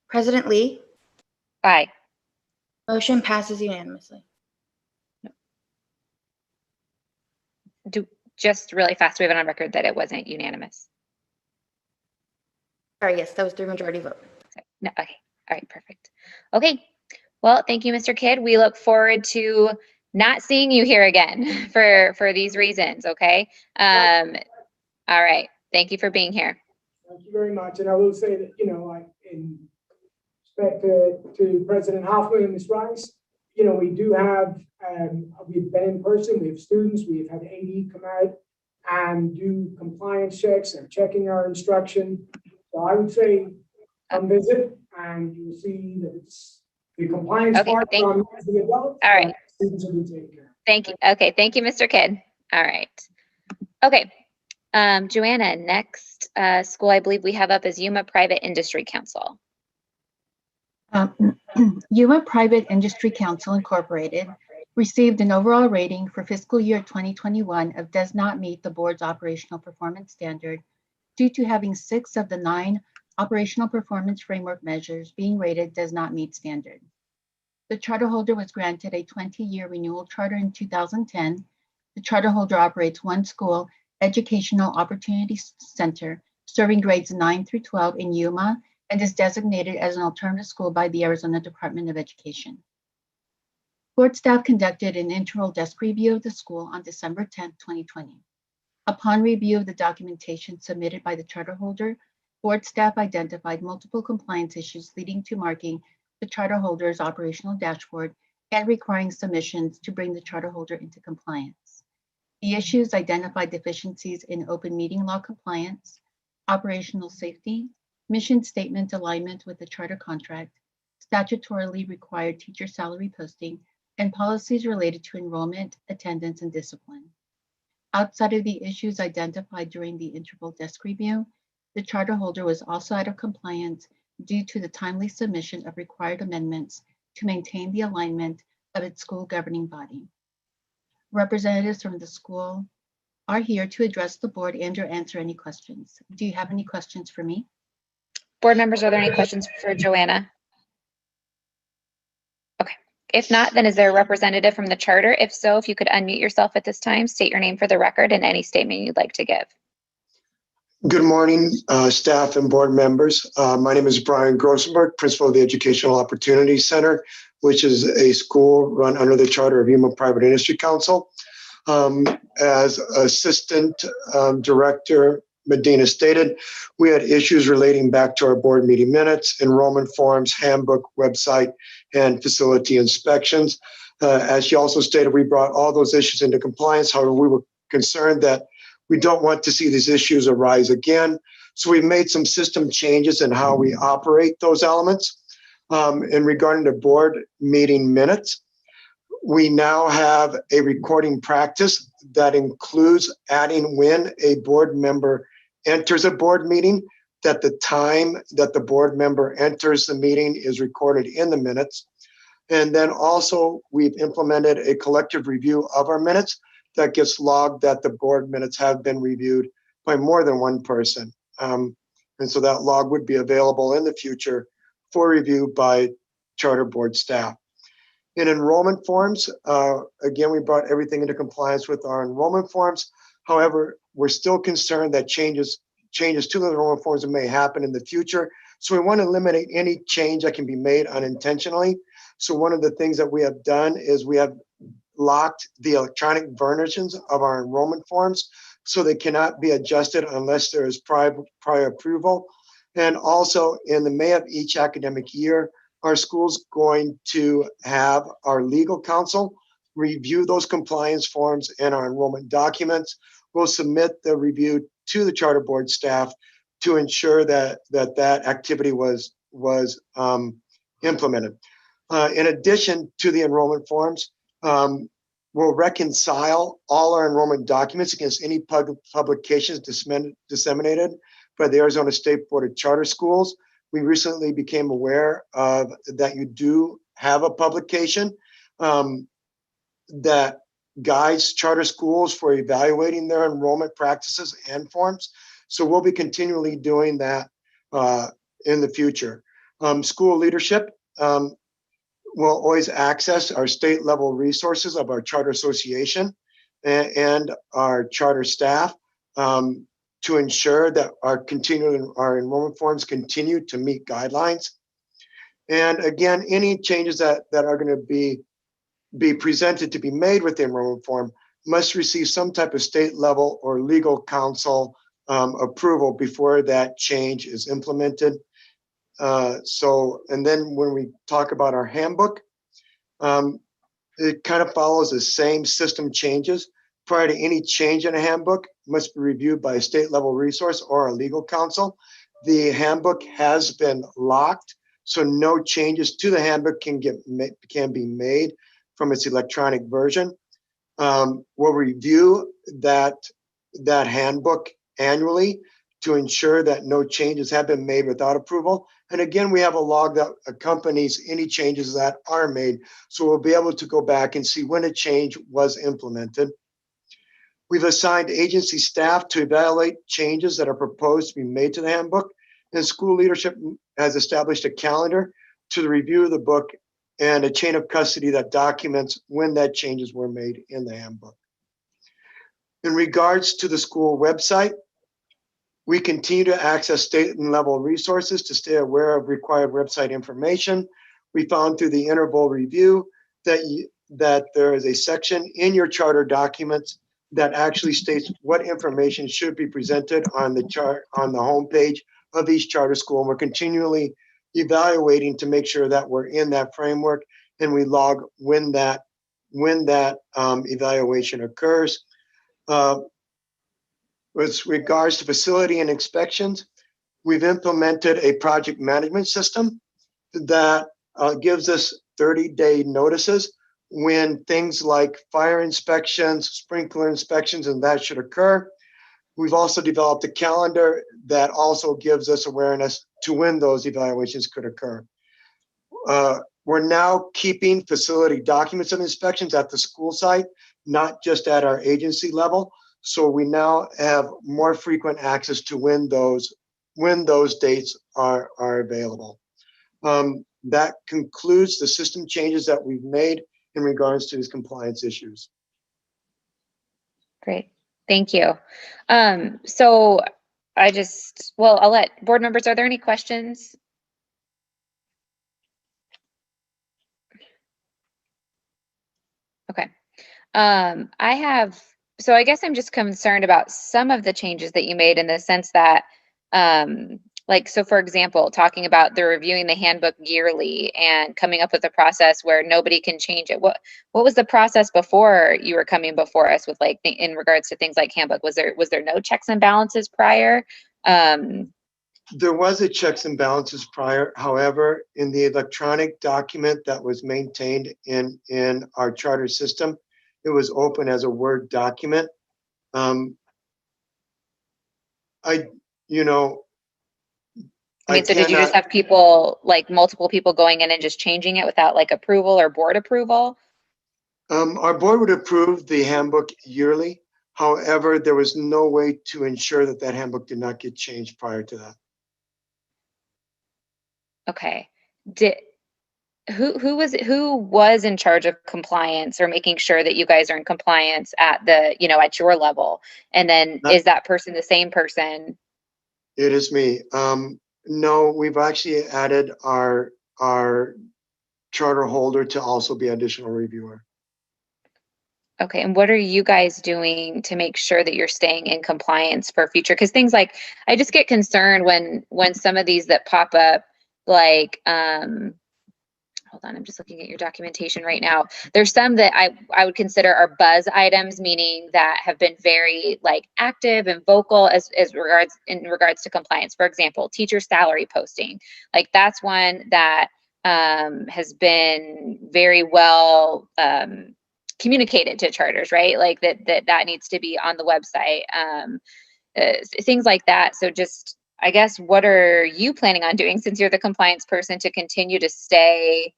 President Lee, Aye. motion passes unanimously. Just really fast, we have it on record that it wasn't unanimous. Sorry, yes, that was the majority vote. No, okay, all right, perfect. Okay, well, thank you, Mr. Kidd. We look forward to not seeing you here again for these reasons, okay? All right, thank you for being here. Thank you very much. And I will say that, you know, in respect to President Hoffman and Ms. Rice, you know, we do have, we've been in person, we have students, we've had AD come out and do compliance checks and checking our instruction. So I would say come visit and you will see that it's the compliance part on as the adult. All right. Students will be taken care of. Thank you. Okay, thank you, Mr. Kidd. All right. Okay, Joanna, next school I believe we have up is Yuma Private Industry Council. Yuma Private Industry Council Incorporated received an overall rating for fiscal year 2021 of does not meet the board's operational performance standard due to having 6 of the 9 operational performance framework measures being rated does not meet standard. The charter holder was granted a 20-year renewal charter in 2010. The charter holder operates one school, Educational Opportunity Center, serving grades 9 through 12 in Yuma, and is designated as an alternative school by the Arizona Department of Education. Board staff conducted an integral desk review of the school on December 10, 2020. Upon review of the documentation submitted by the charter holder, board staff identified multiple compliance issues leading to marking the charter holder's operational dashboard and requiring submissions to bring the charter holder into compliance. The issues identified deficiencies in open meeting law compliance, operational safety, mission statement alignment with the charter contract, statutorily required teacher salary posting, and policies related to enrollment, attendance, and discipline. Outside of the issues identified during the integral desk review, the charter holder was also out of compliance due to the timely submission of required amendments to maintain the alignment of its school governing body. Representatives from the school are here to address the board and or answer any questions. Do you have any questions for me? Board members, are there any questions for Joanna? Okay, if not, then is there a representative from the charter? If so, if you could unmute yourself at this time, state your name for the record and any statement you'd like to give. Good morning, staff and board members. My name is Brian Grossenberg, principal of the Educational Opportunity Center, which is a school run under the charter of Yuma Private Industry Council. As Assistant Director Medina stated, we had issues relating back to our board meeting minutes, enrollment forms, handbook, website, and facility inspections. As she also stated, we brought all those issues into compliance. However, we were concerned that we don't want to see these issues arise again. So we made some system changes in how we operate those elements. In regarding to board meeting minutes, we now have a recording practice that includes adding when a board member enters a board meeting, that the time that the board member enters the meeting is recorded in the minutes. And then also we've implemented a collective review of our minutes that gets logged that the board minutes have been reviewed by more than one person. And so that log would be available in the future for review by charter board staff. In enrollment forms, again, we brought everything into compliance with our enrollment forms. However, we're still concerned that changes to the enrollment forms may happen in the future. So we want to eliminate any change that can be made unintentionally. So one of the things that we have done is we have locked the electronic versions of our enrollment forms so they cannot be adjusted unless there is prior approval. And also in the May of each academic year, our school's going to have our legal counsel review those compliance forms and our enrollment documents. We'll submit the review to the charter board staff to ensure that that activity was implemented. In addition to the enrollment forms, we'll reconcile all our enrollment documents against any publications disseminated by the Arizona State Board of Charter Schools. We recently became aware of that you do have a publication that guides charter schools for evaluating their enrollment practices and forms. So we'll be continually doing that in the future. School leadership will always access our state level resources of our charter association and our charter staff to ensure that our enrollment forms continue to meet guidelines. And again, any changes that are going to be presented to be made with the enrollment form must receive some type of state level or legal counsel approval before that change is implemented. And then when we talk about our handbook, it kind of follows the same system changes. Prior to any change in a handbook, must be reviewed by a state level resource or a legal counsel. The handbook has been locked, so no changes to the handbook can be made from its electronic version. We'll review that handbook annually to ensure that no changes have been made without approval. And again, we have a log that accompanies any changes that are made. So we'll be able to go back and see when a change was implemented. We've assigned agency staff to evaluate changes that are proposed to be made to the handbook. And school leadership has established a calendar to review the book and a chain of custody that documents when that changes were made in the handbook. In regards to the school website, we continue to access state and level resources to stay aware of required website information. We found through the interval review that there is a section in your charter documents that actually states what information should be presented on the homepage of each charter school. And we're continually evaluating to make sure that we're in that framework and we log when that evaluation occurs. With regards to facility and inspections, we've implemented a project management system that gives us 30-day notices when things like fire inspections, sprinkler inspections, and that should occur. We've also developed a calendar that also gives us awareness to when those evaluations could occur. We're now keeping facility documents of inspections at the school site, not just at our agency level. So we now have more frequent access to when those dates are available. That concludes the system changes that we've made in regards to these compliance issues. Great, thank you. So I'll let board members, are there any questions? Okay, so I guess I'm just concerned about some of the changes that you made in the sense that, so for example, talking about the reviewing the handbook yearly and coming up with a process where nobody can change it. What was the process before you were coming before us with in regards to things like handbook? Was there no checks and balances prior? There was a checks and balances prior. However, in the electronic document that was maintained in our charter system, it was open as a Word document. Did you just have people, multiple people going in and just changing it without approval or board approval? Our board would approve the handbook yearly. However, there was no way to ensure that handbook did not get changed prior to that. Okay. Who was in charge of compliance or making sure that you guys are in compliance at at your level? And then is that person the same person? It is me. No, we've actually added our charter holder to also be additional reviewer. Okay, and what are you guys doing to make sure that you're staying in compliance for future? Because things I just get concerned when some of these that pop up, hold on, I'm just looking at your documentation right now. There's some that I would consider are buzz items, meaning that have been very like active and vocal in regards to compliance. For example, teacher salary posting. Like that's one that has been very well communicated to charters, right? Like that needs to be on the website. Things like that. So just, I guess, what are you planning on doing since you're the compliance person to continue to stay,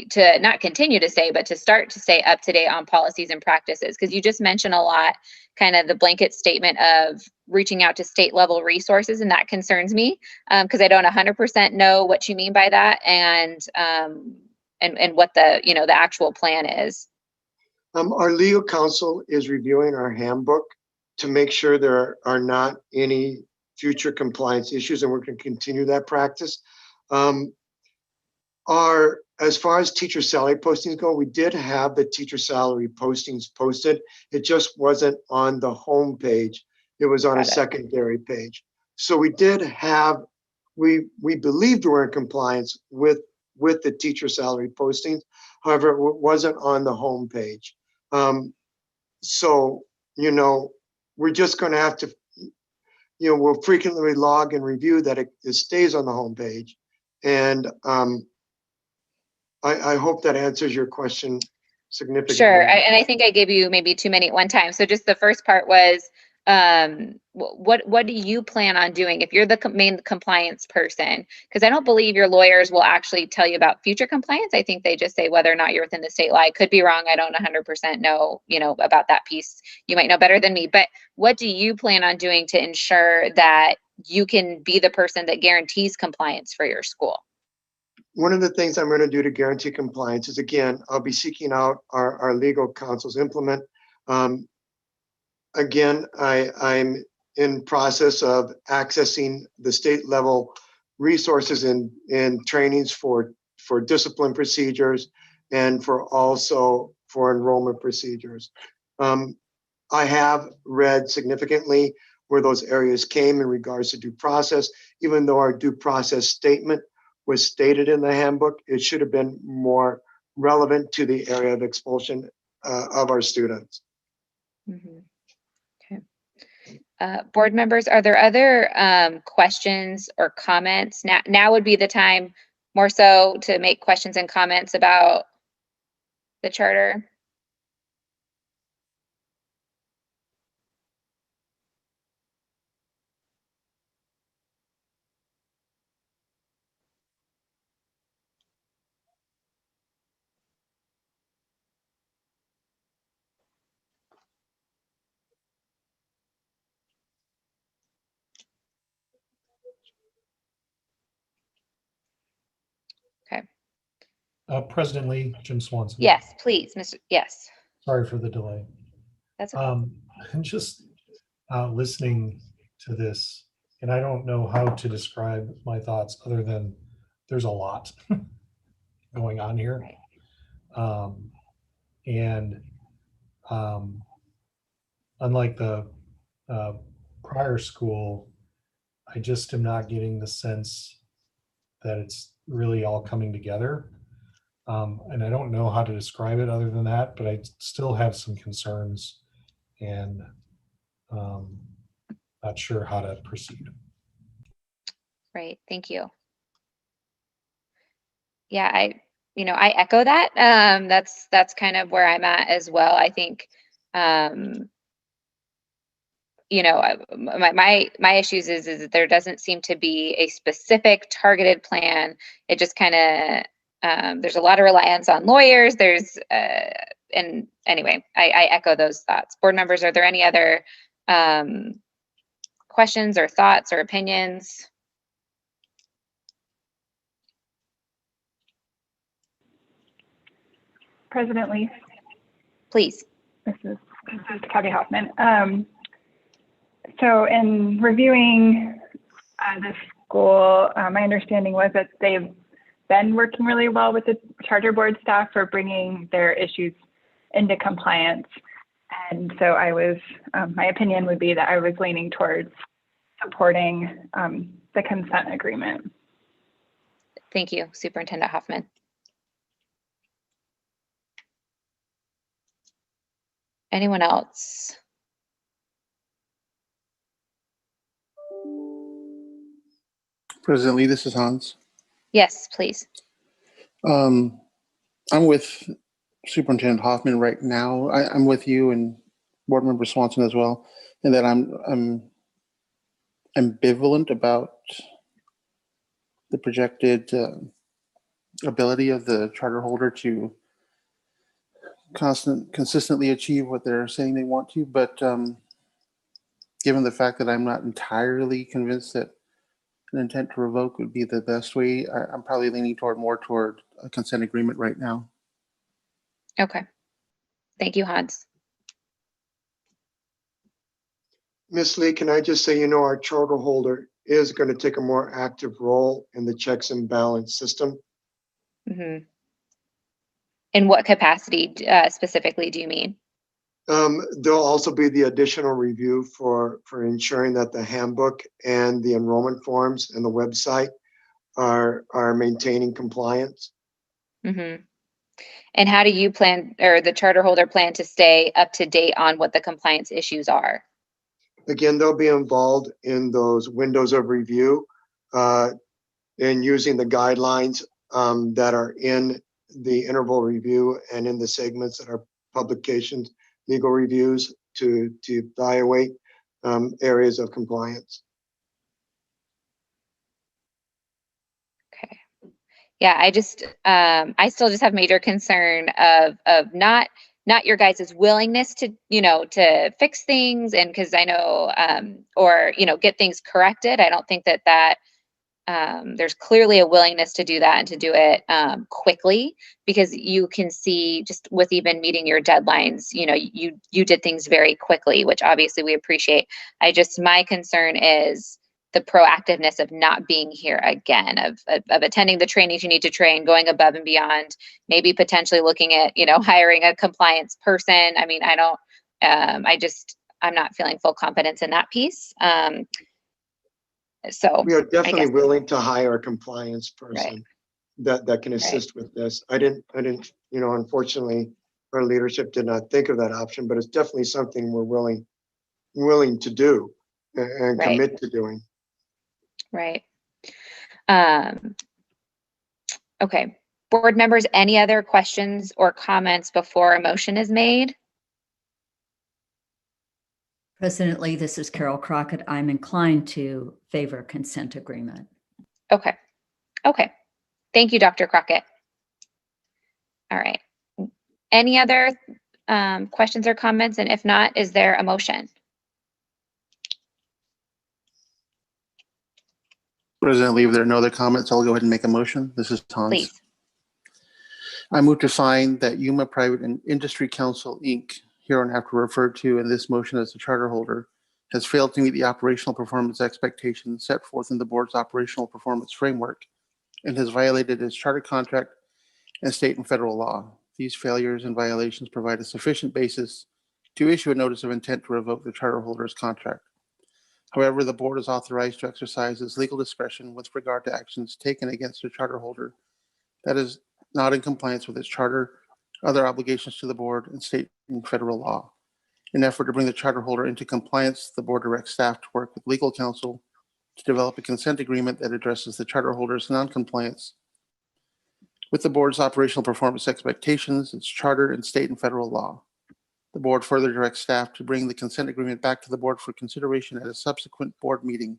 to not continue to stay, but to start to stay up to date on policies and practices? Because you just mentioned a lot, kind of the blanket statement of reaching out to state level resources, and that concerns me because I don't 100% know what you mean by that, and what the the actual plan is. Our legal counsel is reviewing our handbook to make sure there are not any future compliance issues, and we're going to continue that practice. As far as teacher salary postings go, we did have the teacher salary postings posted. It just wasn't on the home page. It was on a secondary page. So we did have, we believed we were in compliance with the teacher salary postings. However, it wasn't on the home page. So, we're just going to have to, we'll frequently log and review that it stays on the home page. And I hope that answers your question significantly. Sure. And I think I gave you maybe too many at one time. So just the first part was, what do you plan on doing if you're the main compliance person? Because I don't believe your lawyers will actually tell you about future compliance. I think they just say whether or not you're within the state law. I could be wrong. I don't 100% know, about that piece. You might know better than me. But what do you plan on doing to ensure that you can be the person that guarantees compliance for your school? One of the things I'm going to do to guarantee compliance is, again, I'll be seeking out our legal counsel's implement. Again, I'm in process of accessing the state level resources and trainings for discipline procedures and for enrollment procedures. I have read significantly where those areas came in regards to due process. Even though our due process statement was stated in the handbook, it should have been more relevant to the area of expulsion of our students. Mm-hmm. Board members, are there other questions or comments? Now would be the time more so to make questions and comments about the charter. Okay. President Lee, Jim Swanson. Yes, please, Mr. Yes. Sorry for the delay. That's okay. I'm just listening to this, and I don't know how to describe my thoughts other than there's a lot going on here. Right. Unlike the prior school, I just am not getting the sense that it's really all coming together. And I don't know how to describe it other than that, but I still have some concerns and not sure how to proceed. Right, thank you. Yeah, I echo that. That's kind of where I'm at as well. I think, my issues is that there doesn't seem to be a specific targeted plan. It just kind of, there's a lot of reliance on lawyers. And anyway, I echo those thoughts. Board members, are there any other questions or thoughts or opinions? President Lee. Please. This is Kathy Hoffman. So in reviewing the school, my understanding was that they've been working really well with the charter board staff for bringing their issues into compliance. And so I was, my opinion would be that I was leaning towards supporting the consent agreement. Thank you, Superintendent Hoffman. Anyone else? President Lee, this is Hans. Yes, please. I'm with Superintendent Hoffman right now. I'm with you and Board Member Swanson as well, and that I'm ambivalent about the projected ability of the charter holder to consistently achieve what they're saying they want to. But given the fact that I'm not entirely convinced that an intent to revoke would be the best way, I'm probably leaning more toward a consent agreement right now. Okay. Thank you, Hans. Ms. Lee, can I just say, our charter holder is going to take a more active role in the checks and balance system. Mm-hmm. In what capacity specifically do you mean? There'll also be the additional review for ensuring that the handbook and the enrollment forms and the website are maintaining compliance. Mm-hmm. And how do you plan, or the charter holder plan, to stay up to date on what the compliance issues are? Again, they'll be involved in those windows of review and using the guidelines that are in the interval review and in the segments that are publications, legal reviews to evaluate areas of compliance. Okay. Yeah, I still just have major concern of not your guys' willingness to, to fix things, and because I know, or, get things corrected. I don't think that there's clearly a willingness to do that and to do it quickly, because you can see just with even meeting your deadlines, you did things very quickly, which obviously we appreciate. My concern is the proactiveness of not being here again, of attending the trainings you need to train, going above and beyond, maybe potentially looking at, hiring a compliance person. I mean, I'm not feeling full confidence in that piece. So we are definitely willing to hire a compliance person that can assist with this. I didn't, unfortunately, our leadership did not think of that option, but it's definitely something we're willing to do and commit to doing. Right. Okay. Board members, any other questions or comments before a motion is made? President Lee, this is Carol Crockett. I'm inclined to favor consent agreement. Okay. Okay. Thank you, Dr. Crockett. All right. Any other questions or comments? And if not, is there a motion? President Lee, if there are no other comments, I'll go ahead and make a motion. This is Hans. Please. I move to find that Yuma Private and Industry Council, Inc., hereinafter referred to in this motion as the charter holder, has failed to meet the operational performance expectations set forth in the board's operational performance framework and has violated its charter contract and state and federal law. These failures and violations provide a sufficient basis to issue a notice of intent to revoke the charter holder's contract. However, the board is authorized to exercise its legal discretion with regard to actions taken against the charter holder that is not in compliance with its charter, other obligations to the board, and state and federal law. In an effort to bring the charter holder into compliance, the board directs staff to work with legal counsel to develop a consent agreement that addresses the charter holder's non-compliance with the board's operational performance expectations, its charter, and state and federal law. The board further directs staff to bring the consent agreement back to the board for consideration at a subsequent board meeting.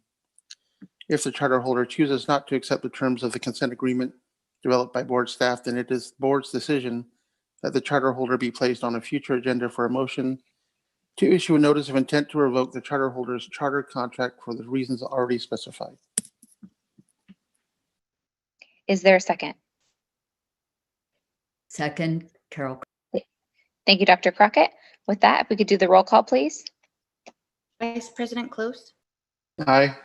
If the charter holder chooses not to accept the terms of the consent agreement developed by board staff, then it is the board's decision that the charter holder be placed on a future agenda for a motion to issue a notice of intent to revoke the charter holder's charter contract for the reasons already specified. Is there a second? Second, Carol. Thank you, Dr. Crockett. With that, if we could do the roll call, please. Vice President Close. Aye.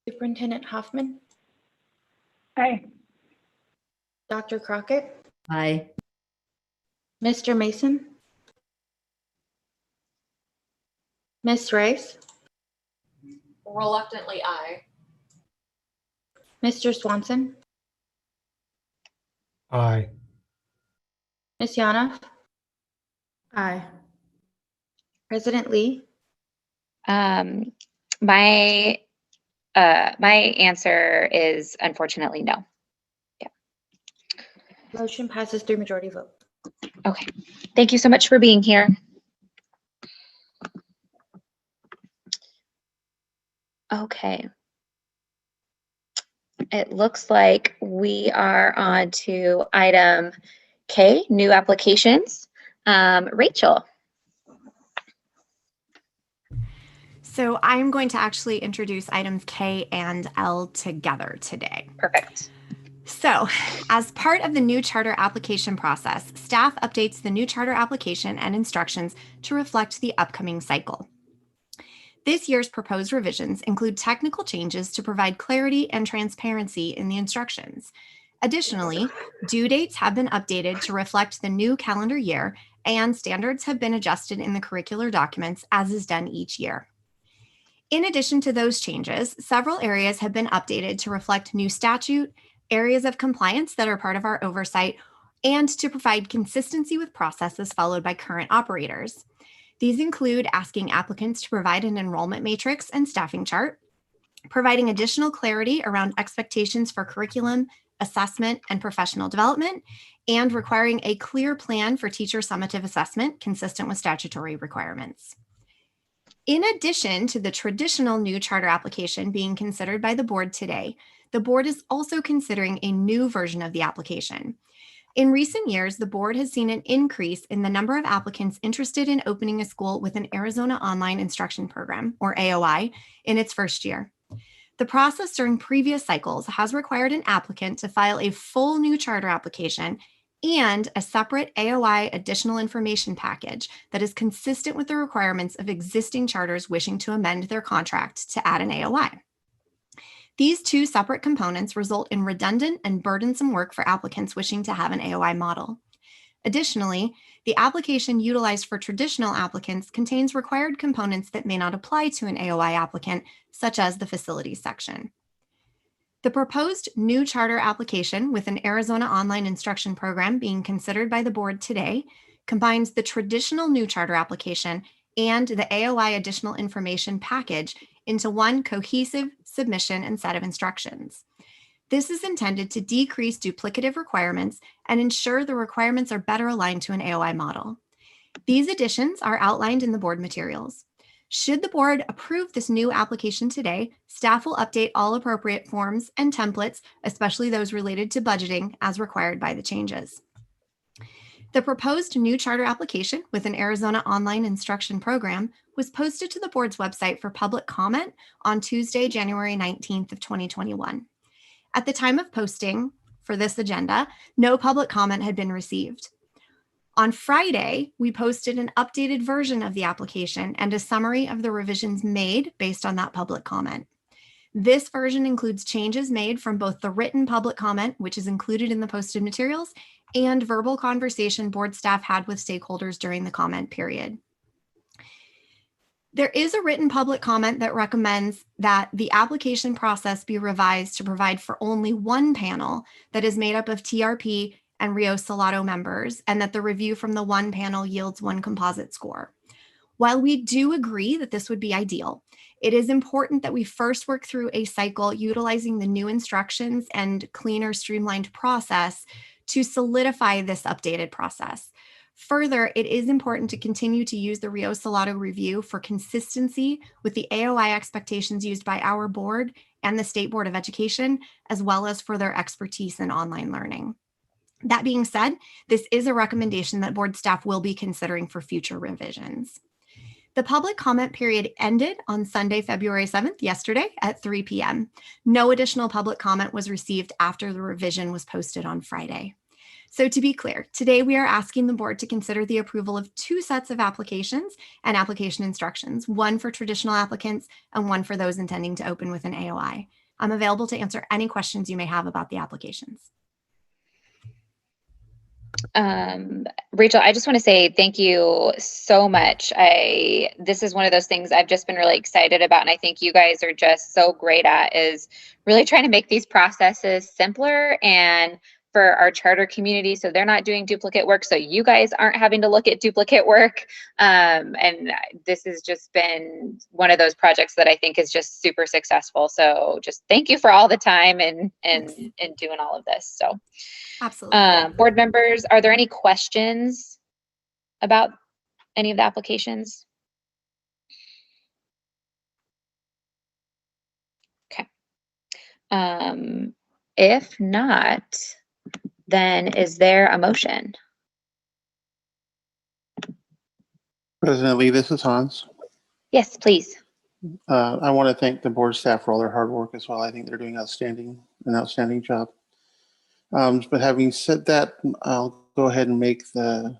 Superintendent Hoffman. Aye. Dr. Crockett. Aye. Mr. Mason. Ms. Rice. Reluctantly, aye. Mr. Swanson. Aye. Ms. Yanoff? Aye. President Lee? Um, my my answer is unfortunately no. Motion passes through majority vote. Okay. Thank you so much for being here. Okay. It looks like we are on to item K, new applications. Rachel. So I'm going to actually introduce items K and L together today. Perfect. So, as part of the new charter application process, staff updates the new charter application and instructions to reflect the upcoming cycle. This year's proposed revisions include technical changes to provide clarity and transparency in the instructions. Additionally, due dates have been updated to reflect the new calendar year, and standards have been adjusted in the curricular documents as is done each year. In addition to those changes, several areas have been updated to reflect new statute, areas of compliance that are part of our oversight, and to provide consistency with processes followed by current operators. These include asking applicants to provide an enrollment matrix and staffing chart, providing additional clarity around expectations for curriculum, assessment, and professional development, and requiring a clear plan for teacher summative assessment consistent with statutory requirements. In addition to the traditional new charter application being considered by the board today, the board is also considering a new version of the application. In recent years, the board has seen an increase in the number of applicants interested in opening a school with an Arizona Online Instruction Program, or AOI, in its first year. The process during previous cycles has required an applicant to file a full new charter application and a separate AOI additional information package that is consistent with the requirements of existing charters wishing to amend their contract to add an AOI. These two separate components result in redundant and burdensome work for applicants wishing to have an AOI model. Additionally, the application utilized for traditional applicants contains required components that may not apply to an AOI applicant, such as the facilities section. The proposed new charter application with an Arizona Online Instruction Program being considered by the board today combines the traditional new charter application and the AOI additional information package into one cohesive submission and set of instructions. This is intended to decrease duplicative requirements and ensure the requirements are better aligned to an AOI model. These additions are outlined in the board materials. Should the board approve this new application today, staff will update all appropriate forms and templates, especially those related to budgeting, as required by the changes. The proposed new charter application with an Arizona Online Instruction Program was posted to the board's website for public comment on Tuesday, January 19th of 2021. At the time of posting for this agenda, no public comment had been received. On Friday, we posted an updated version of the application and a summary of the revisions made based on that public comment. This version includes changes made from both the written public comment, which is included in the posted materials, and verbal conversation board staff had with stakeholders during the comment period. There is a written public comment that recommends that the application process be revised to provide for only one panel that is made up of TRP and Rio Salado members, and that the review from the one panel yields one composite score. While we do agree that this would be ideal, it is important that we first work through a cycle utilizing the new instructions and cleaner, streamlined process to solidify this updated process. Further, it is important to continue to use the Rio Salado review for consistency with the AOI expectations used by our board and the State Board of Education, as well as for their expertise in online learning. That being said, this is a recommendation that board staff will be considering for future revisions. The public comment period ended on Sunday, February 7th, yesterday at 3 p.m. No additional public comment was received after the revision was posted on Friday. So to be clear, today we are asking the board to consider the approval of two sets of applications and application instructions, one for traditional applicants and one for those intending to open with an AOI. I'm available to answer any questions you may have about the applications. Rachel, I just want to say thank you so much. This is one of those things I've just been really excited about, and I think you guys are just so great at is really trying to make these processes simpler and for our charter community, so they're not doing duplicate work, so you guys aren't having to look at duplicate work. And this has just been one of those projects that I think is just super successful. So just thank you for all the time and doing all of this. So Absolutely. board members, are there any questions about any of the applications? Okay. If not, then is there a motion? President Lee, this is Hans. Yes, please. I want to thank the board staff for all their hard work as well. I think they're doing an outstanding job. But having said that, I'll go ahead and make the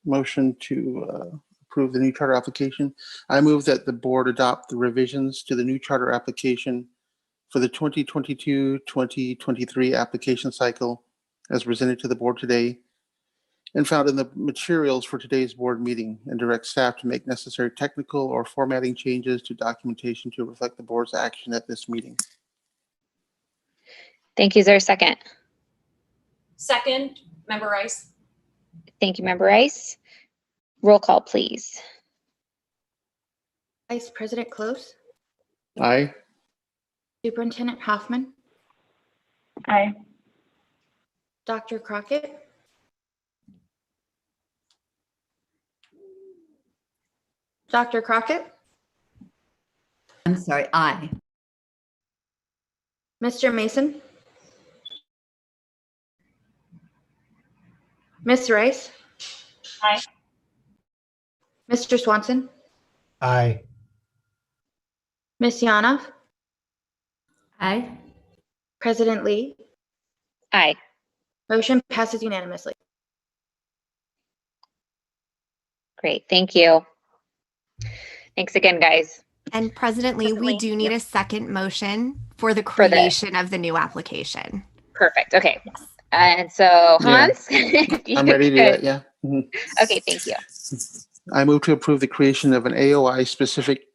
motion to approve the new charter application. I move that the board adopt the revisions to the new charter application for the 2022-2023 application cycle as presented to the board today and found in the materials for today's board meeting, and direct staff to make necessary technical or formatting changes to documentation to reflect the board's action at this meeting. Thank you. Is there a second? Second, Member Rice. Thank you, Member Rice. Roll call, please. Vice President Close, Aye. Superintendent Hoffman, Aye. Dr. Crockett, Dr. Crockett, I'm sorry, aye. Mr. Mason, Ms. Rice, Aye. Mr. Swanson, Aye. Ms. Yanov, Aye. President Lee. Aye. Motion passes unanimously. Great. Thank you. Thanks again, guys. And President Lee, we do need a second motion for the For the- creation of the new application. Perfect. Okay. And so, Yeah. Hans? I'm ready to do that, yeah. Mhm. Okay, thank you. I move to approve the creation of an AOI specific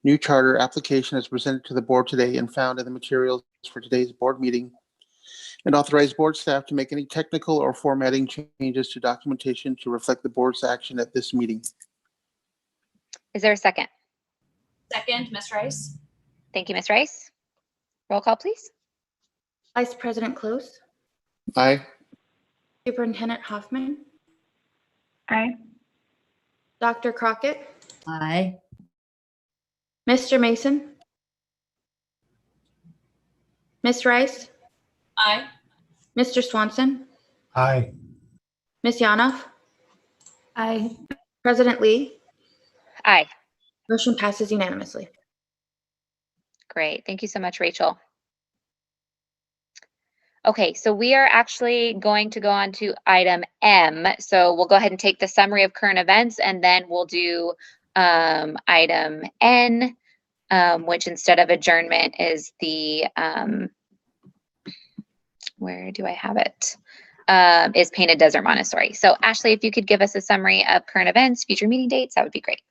new charter application as presented to the board today and found in the materials for today's board meeting, and authorize board staff to make any technical or formatting changes to documentation to reflect the board's action at this meeting. Is there a second? Second, Ms. Rice. Thank you, Ms. Rice. Roll call, please. Vice President Close, Aye. Superintendent Hoffman, Aye. Dr. Crockett, Aye. Mr. Mason, Ms. Rice, Aye. Mr. Swanson, Aye. Ms. Yanov, Aye. President Lee. Aye. Motion passes unanimously. Great. Thank you so much, Rachel. Okay, so we are actually going to go on to item M. So we'll go ahead and take the summary of current events, and then we'll do item N, which instead of adjournment is the, where do I have it? Is Painted Desert Montessori. So Ashley, if you could give us a summary of current events, future meeting dates, that would be great.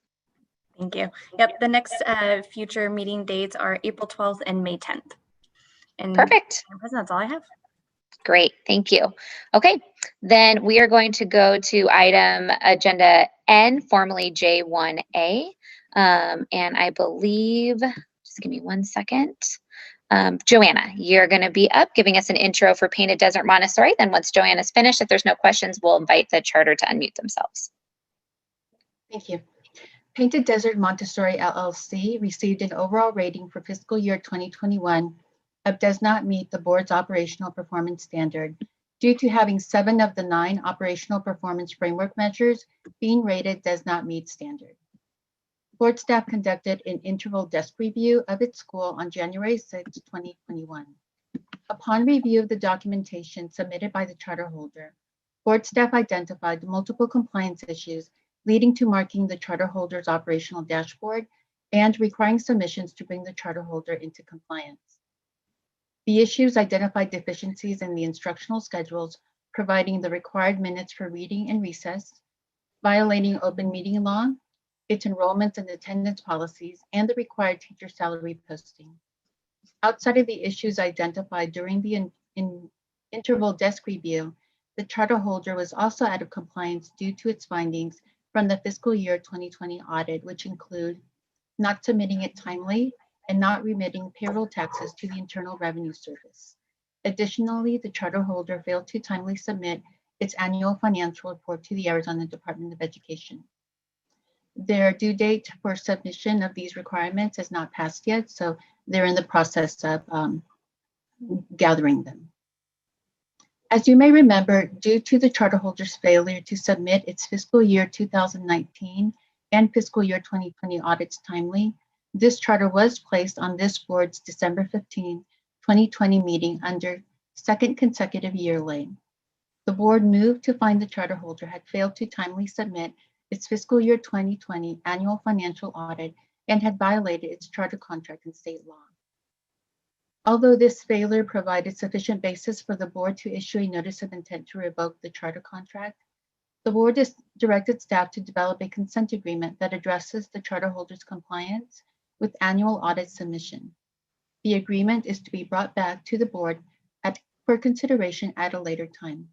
Thank you. Yep, the next future meeting dates are April 12th and May 10th. And Perfect. Madam President, that's all I have. Great, thank you. Okay, then we are going to go to item agenda N, formerly J1A. And I believe, just give me 1 second. Joanna, you're going to be up giving us an intro for Painted Desert Montessori. Then once Joanna's finished, if there's no questions, we'll invite the charter to unmute themselves. Thank you. Painted Desert Montessori LLC received an overall rating for fiscal year 2021 of does not meet the board's operational performance standard due to having 7 of the 9 operational performance framework measures being rated does not meet standard. Board staff conducted an interval desk review of its school on January 6, 2021. Upon review of the documentation submitted by the charter holder, board staff identified multiple compliance issues leading to marking the charter holder's operational dashboard and requiring submissions to bring the charter holder into compliance. The issues identified deficiencies in the instructional schedules, providing the required minutes for reading and recess, violating open meeting law, its enrollment and attendance policies, and the required teacher salary posting. Outside of the issues identified during the interval desk review, the charter holder was also out of compliance due to its findings from the fiscal year 2020 audit, which include not submitting it timely and not remitting payroll taxes to the Internal Revenue Service. Additionally, the charter holder failed to timely submit its annual financial report to the Arizona Department of Education. Their due date for submission of these requirements has not passed yet, so they're in the process of gathering them. As you may remember, due to the charter holder's failure to submit its fiscal year 2019 and fiscal year 2020 audits timely, this charter was placed on this board's December 15, 2020 meeting under second consecutive year late. The board moved to find the charter holder had failed to timely submit its fiscal year 2020 annual financial audit and had violated its charter contract and state law. Although this failure provided sufficient basis for the board to issue a notice of intent to revoke the charter contract, the board has directed staff to develop a consent agreement that addresses the charter holder's compliance with annual audit submission. The agreement is to be brought back to the board for consideration at a later time.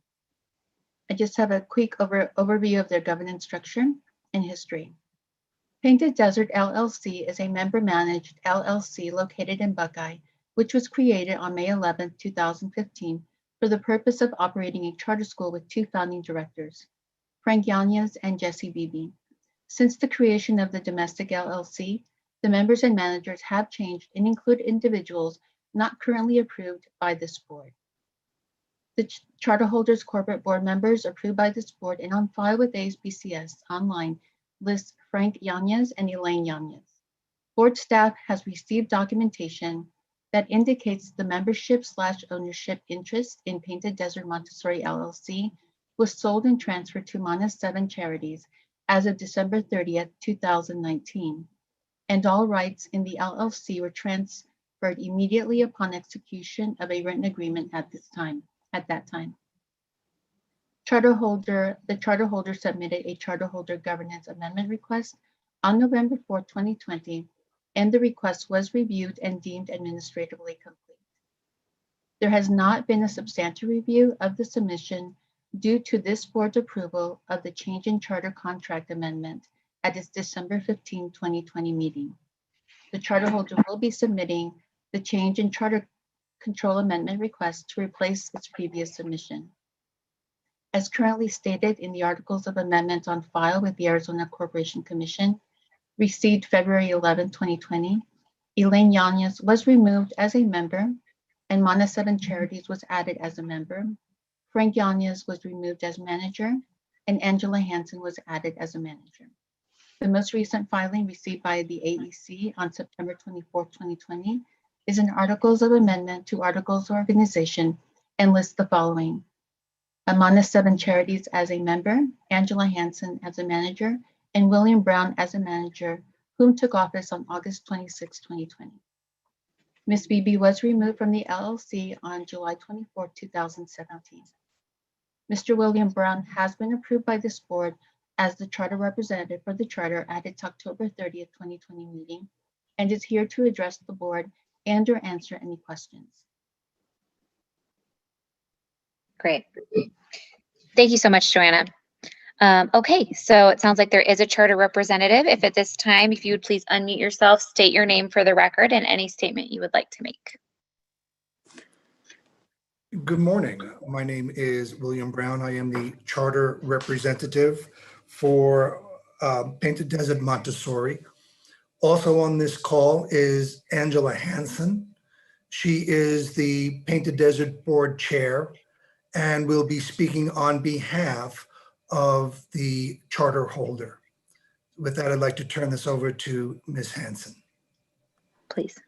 I just have a quick overview of their governance structure and history. Painted Desert LLC is a member-managed LLC located in Buckeye, which was created on May 11, 2015, for the purpose of operating a charter school with two founding directors, Frank Yanez and Jesse Beebe. Since the creation of the domestic LLC, the members and managers have changed and include individuals not currently approved by this board. The charter holders' corporate board members approved by this board and on file with ASBCS online list Frank Yanez and Elaine Yanez. Board staff has received documentation that indicates the membership/ownership interest in Painted Desert Montessori LLC was sold and transferred to Mana 7 Charities as of December 30th, 2019, and all rights in the LLC were transferred immediately upon execution of a written agreement at that time. The charter holder submitted a charter holder governance amendment request on November 4, 2020, and the request was reviewed and deemed administratively complete. There has not been a substantive review of the submission due to this board's approval of the change in charter contract amendment at its December 15, 2020 meeting. The charter holder will be submitting the change in charter control amendment request to replace its previous submission. As currently stated in the Articles of Amendment on file with the Arizona Corporation Commission, received February 11, 2020, Elaine Yanez was removed as a member and Mana 7 Charities was added as a member. Frank Yanez was removed as manager and Angela Hansen was added as a manager. The most recent filing received by the AEC on September 24, 2020 is an Articles of Amendment to Articles of Organization and lists the following: Mana 7 Charities as a member, Angela Hansen as a manager, and William Brown as a manager, whom took office on August 26, 2020. Ms. Beebe was removed from the LLC on July 24, 2017. Mr. William Brown has been approved by this board as the charter representative for the charter at its October 30th, 2020 meeting, and is here to address the board and or answer any questions. Great. Thank you so much, Joanna. Okay, so it sounds like there is a charter representative. If at this time, if you would please unmute yourself, state your name for the record and any statement you would like to make. Good morning. My name is William Brown. I am the charter representative for Painted Desert Montessori. Also on this call is Angela Hansen. She is the Painted Desert Board Chair and will be speaking on behalf of the charter holder. With that, I'd like to turn this over to Ms. Hansen. Please.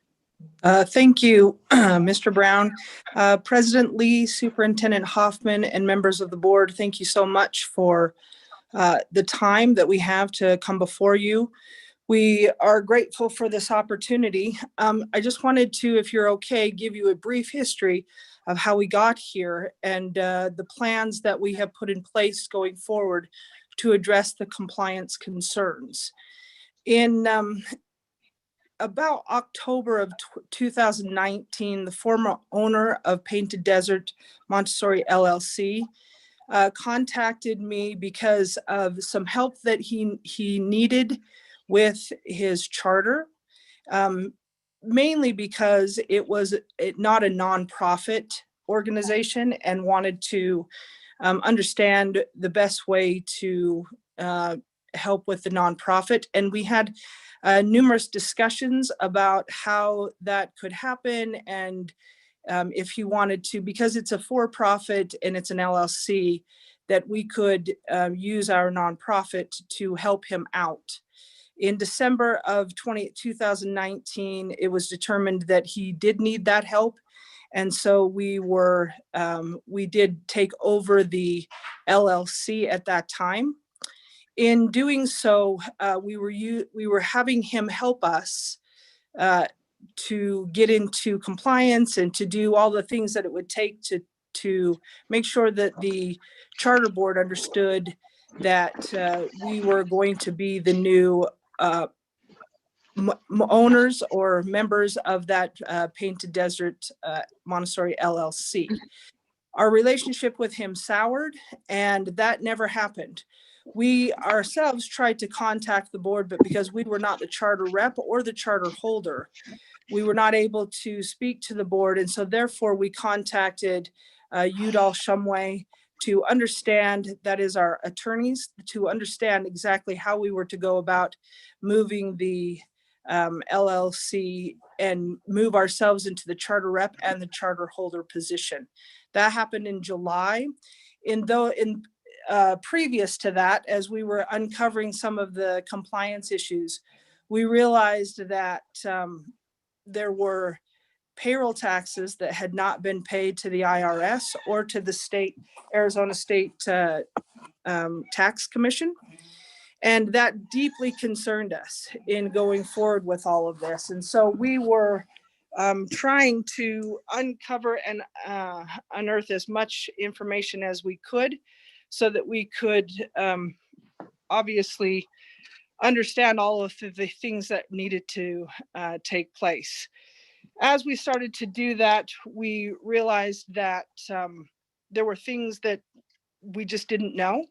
Thank you, Mr. Brown. President Lee, Superintendent Hoffman, and members of the board, thank you so much for the time that we have to come before you. We are grateful for this opportunity. I just wanted to, if you're okay, give you a brief history of how we got here and the plans that we have put in place going forward to address the compliance concerns. In about October of 2019, the former owner of Painted Desert Montessori LLC contacted me because of some help that he needed with his charter, mainly because it was not a nonprofit organization, and wanted to understand the best way to help with the nonprofit. And we had numerous discussions about how that could happen, and if he wanted to, because it's a for-profit and it's an LLC, that we could use our nonprofit to help him out. In December of 2019, it was determined that he did need that help. And so we did take over the LLC at that time. In doing so, we were having him help us to get into compliance and to do all the things that it would take to make sure that the charter board understood that we were going to be the new owners or members of that Painted Desert Montessori LLC. Our relationship with him soured, and that never happened. We ourselves tried to contact the board, but because we were not the charter rep or the charter holder, we were not able to speak to the board. And so therefore we contacted Udall Shumway to understand, that is our attorneys, to understand exactly how we were to go about moving the LLC and move ourselves into the charter rep and the charter holder position. That happened in July. Previous to that, as we were uncovering some of the compliance issues, we realized that there were payroll taxes that had not been paid to the IRS or to the Arizona State Tax Commission. And that deeply concerned us in going forward with all of this. And so we were trying to uncover and unearth as much information as we could, so that we could obviously understand all of the things that needed to take place. As we started to do that, we realized that there were things that we just didn't know,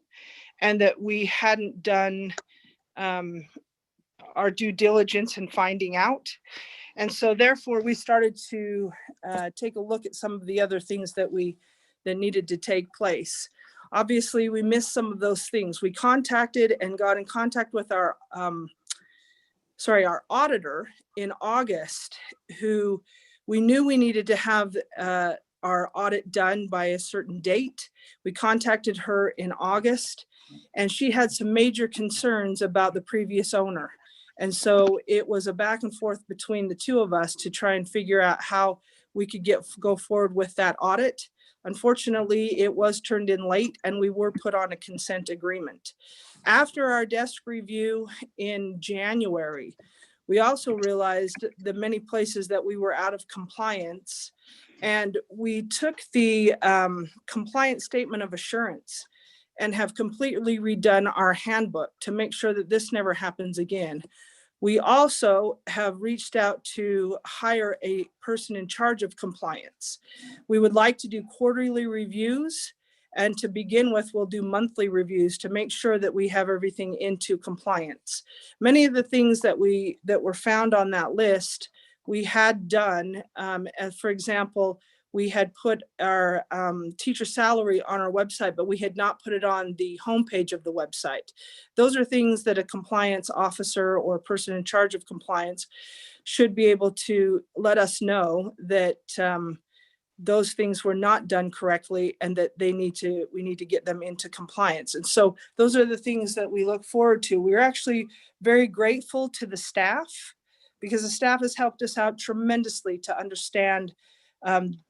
and that we hadn't done our due diligence in finding out. And so therefore we started to take a look at some of the other things that needed to take place. Obviously, we missed some of those things. We contacted and got in contact with our auditor in August, who we knew we needed to have our audit done by a certain date. We contacted her in August, and she had some major concerns about the previous owner. And so it was a back and forth between the two of us to try and figure out how we could go forward with that audit. Unfortunately, it was turned in late, and we were put on a consent agreement. After our desk review in January, we also realized the many places that we were out of compliance, and we took the compliance statement of assurance and have completely redone our handbook to make sure that this never happens again. We also have reached out to hire a person in charge of compliance. We would like to do quarterly reviews, and to begin with, we'll do monthly reviews to make sure that we have everything into compliance. Many of the things that were found on that list, we had done. As for example, we had put our teacher salary on our website, but we had not put it on the homepage of the website. Those are things that a compliance officer or a person in charge of compliance should be able to let us know that those things were not done correctly, and that we need to get them into compliance. And so those are the things that we look forward to. We're actually very grateful to the staff, because the staff has helped us out tremendously to understand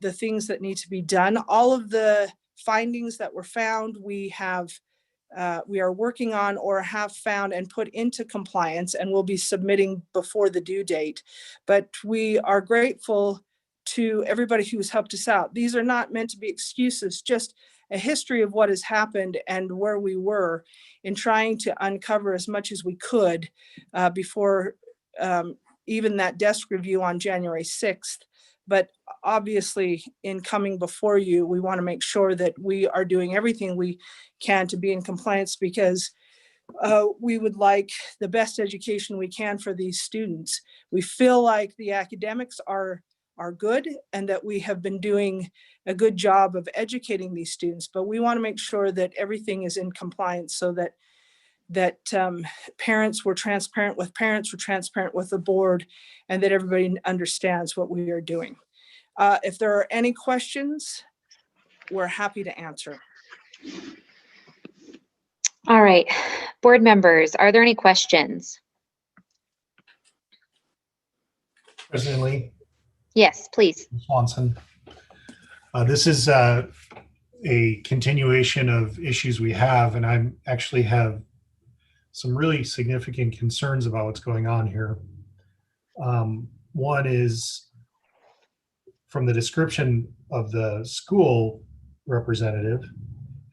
the things that need to be done. All of the findings that were found, we are working on or have found and put into compliance, and we'll be submitting before the due date. But we are grateful to everybody who's helped us out. These are not meant to be excuses, just a history of what has happened and where we were in trying to uncover as much as we could before even that desk review on January 6th. But obviously, in coming before you, we want to make sure that we are doing everything we can to be in compliance, because we would like the best education we can for these students. We feel like the academics are good and that we have been doing a good job of educating these students, but we want to make sure that everything is in compliance, so that parents were transparent with parents, were transparent with the board, and that everybody understands what we are doing. If there are any questions, we're happy to answer. All right, board members, are there any questions? President Lee? Yes, please. Swanson. This is a continuation of issues we have, and I actually have some really significant concerns about what's going on here. One is, from the description of the school representative,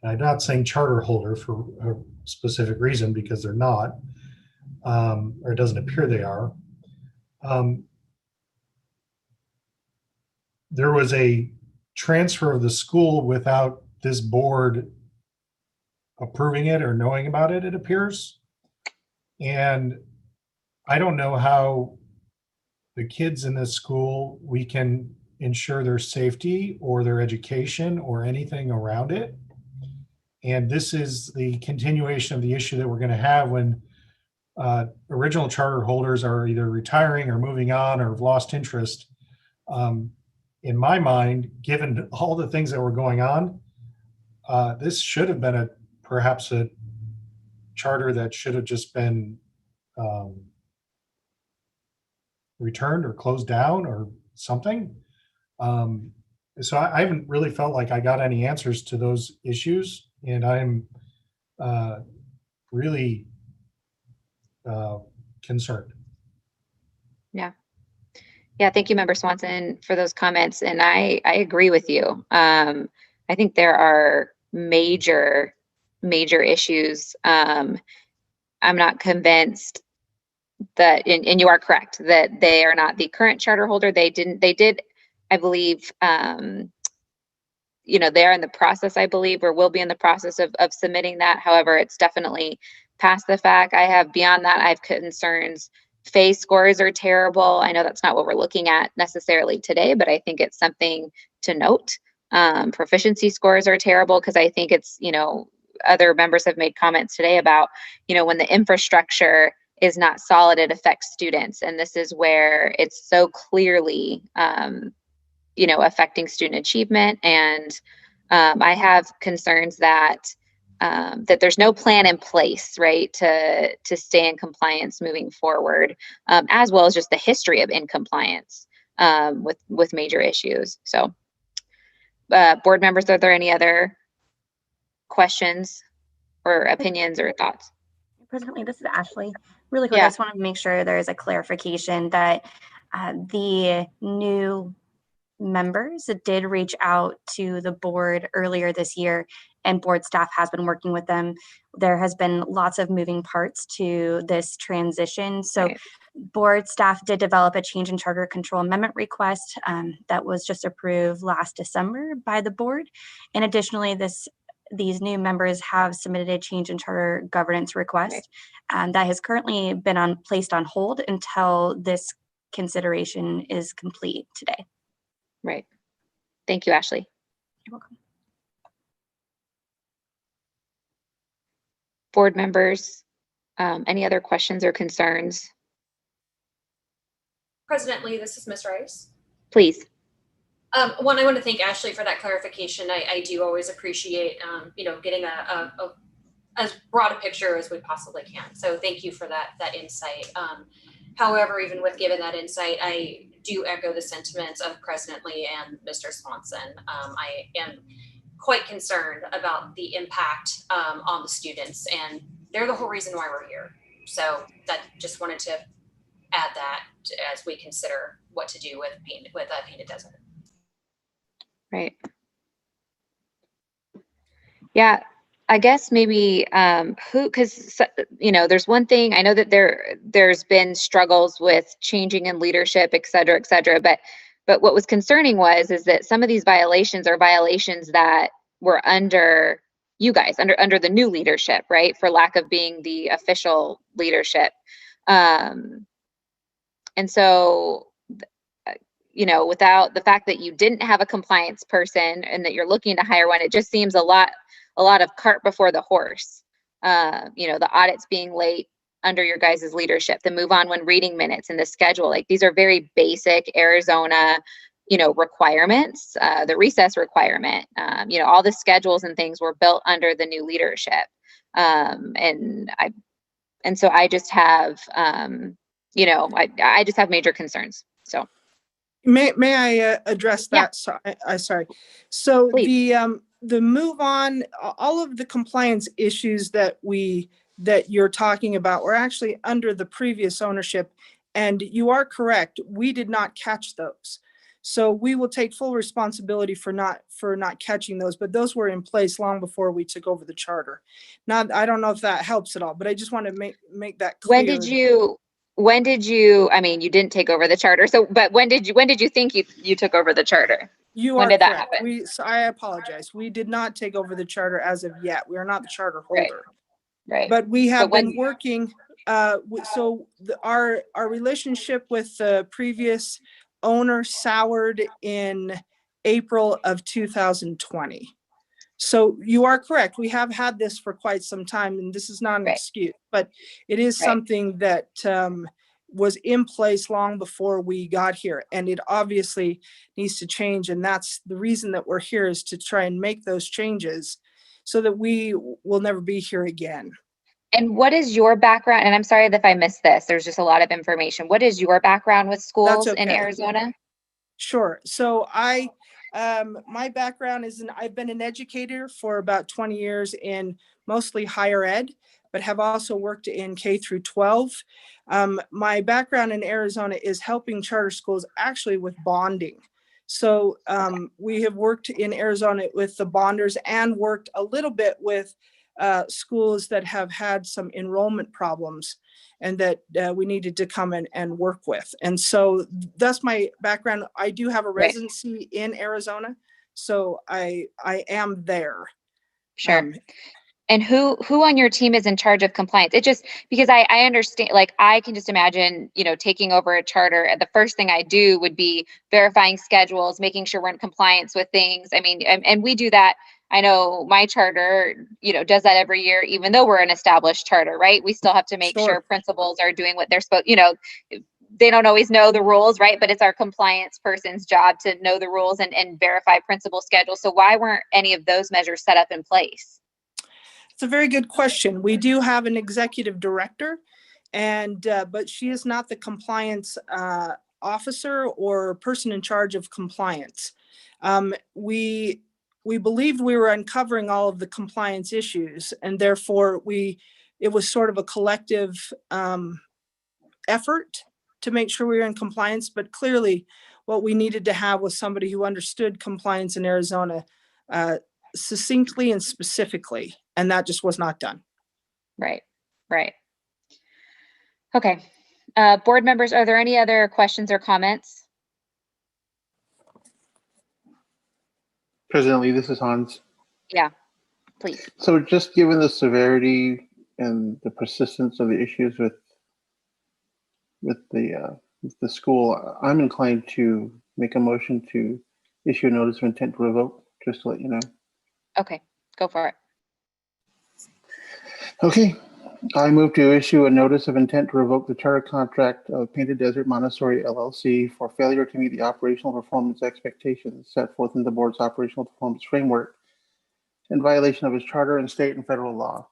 and I'm not saying charter holder for a specific reason, because they're not, or it doesn't appear they are. There was a transfer of the school without this board approving it or knowing about it, it appears. And I don't know how the kids in this school, we can ensure their safety or their education or anything around it. And this is the continuation of the issue that we're going to have when original charter holders are either retiring or moving on or have lost interest. In my mind, given all the things that were going on, this should have been perhaps a charter that should have just been returned or closed down or something. So I haven't really felt like I got any answers to those issues, and I'm really concerned. Yeah, thank you, Member Swanson, for those comments. And I agree with you. I think there are major issues. I'm not convinced that, and you are correct, that they are not the current charter holder. They did, I believe, they are in the process, I believe, or will be in the process of submitting that. However, it's definitely past the fact. Beyond that, I have concerns. FACE scores are terrible. I know that's not what we're looking at necessarily today, but I think it's something to note. Proficiency scores are terrible, because I think it's, other members have made comments today about, when the infrastructure is not solid, it affects students. And this is where it's so clearly, affecting student achievement. And I have concerns that there's no plan in place, right, to stay in compliance moving forward, as well as just the history of incompliance with major issues. So, board members, are there any other questions or opinions or thoughts? Presently, this is Ashley. Really quick, I just want to make sure there is a clarification that the new members did reach out to the board earlier this year, and board staff has been working with them. There has been lots of moving parts to this transition. So board staff did develop a change in charter control amendment request that was just approved last December by the board. And additionally, these new members have submitted a change in charter governance request that has currently been placed on hold until this consideration is complete today. Right. Thank you, Ashley. You're welcome. Board members, any other questions or concerns? President Lee, this is Ms. Rice. Please. One, I want to thank Ashley for that clarification. I do always appreciate, getting a as broad a picture as we possibly can. So thank you for that insight. However, even with given that insight, I do echo the sentiments of President Lee and Mr. Swanson. I am quite concerned about the impact on the students, and they're the whole reason why we're here. So that just wanted to add that as we consider what to do with Painted Desert. Right. Yeah, I guess maybe because there's one thing I know that there's been struggles with changing in leadership, et cetera, but what was concerning is that some of these violations are violations that were under you guys, under the new leadership, right? For lack of being the official leadership. And so, without the fact that you didn't have a compliance person and that you're looking to hire one, it just seems a lot of cart before the horse. The audits being late under your guys' leadership, the move on when reading minutes and the schedule, like these are very basic Arizona, requirements, the recess requirement, all the schedules and things were built under the new leadership. And so I just have, I just have major concerns. So. May I address that? Yeah. Sorry. So Please. The move on, all of the compliance issues that you're talking about were actually under the previous ownership, and you are correct. We did not catch those. So we will take full responsibility for not catching those, but those were in place long before we took over the charter. Now, I don't know if that helps at all, but I just want to make that clear. When did you, I mean, you didn't take over the charter. So, but when did you think you took over the charter? When did that happen? I apologize. We did not take over the charter as of yet. We are not the charter holder. Right. But we have been working, our relationship with the previous owner soured in April of 2020. So you are correct. We have had this for quite some time, and this is not an excuse, but it is something that was in place long before we got here, and it obviously needs to change. And that's the reason that we're here, is to try and make those changes so that we will never be here again. And what is your background? And I'm sorry if I missed this. There's just a lot of information. What is your background with schools in Arizona? Sure. So my background is I've been an educator for about 20 years in mostly higher ed, but have also worked in K through 12. My background in Arizona is helping charter schools actually with bonding. So we have worked in Arizona with the bonders and worked a little bit with schools that have had some enrollment problems and that we needed to come in and work with. And so that's my background. I do have a residency in Arizona, so I am there. Sure. And who on your team is in charge of compliance? It just, because I understand, like, I can just imagine, taking over a charter, the first thing I do would be verifying schedules, making sure we're in compliance with things. I mean, and we do that. I know my charter, does that every year, even though we're an established charter, right? We still have to make sure principals are doing what they're supposed, they don't always know the rules, right? But it's our compliance person's job to know the rules and verify principal schedules. So why weren't any of those measures set up in place? It's a very good question. We do have an executive director, but she is not the compliance officer or person in charge of compliance. We believed we were uncovering all of the compliance issues, and therefore it was sort of a collective effort to make sure we were in compliance. But clearly, what we needed to have was somebody who understood compliance in Arizona succinctly and specifically, and that just was not done. Right. Okay. Board members, are there any other questions or comments? President Lee, this is Hans. Yeah, please. So just given the severity and the persistence of the issues with the school, I'm inclined to make a motion to issue a notice of intent to revoke, just to let you know. Okay, go for it. Okay, I move to issue a notice of intent to revoke the charter contract of Painted Desert Montessori LLC for failure to meet the operational performance expectations set forth in the board's operational performance framework in violation of its charter and state and federal law.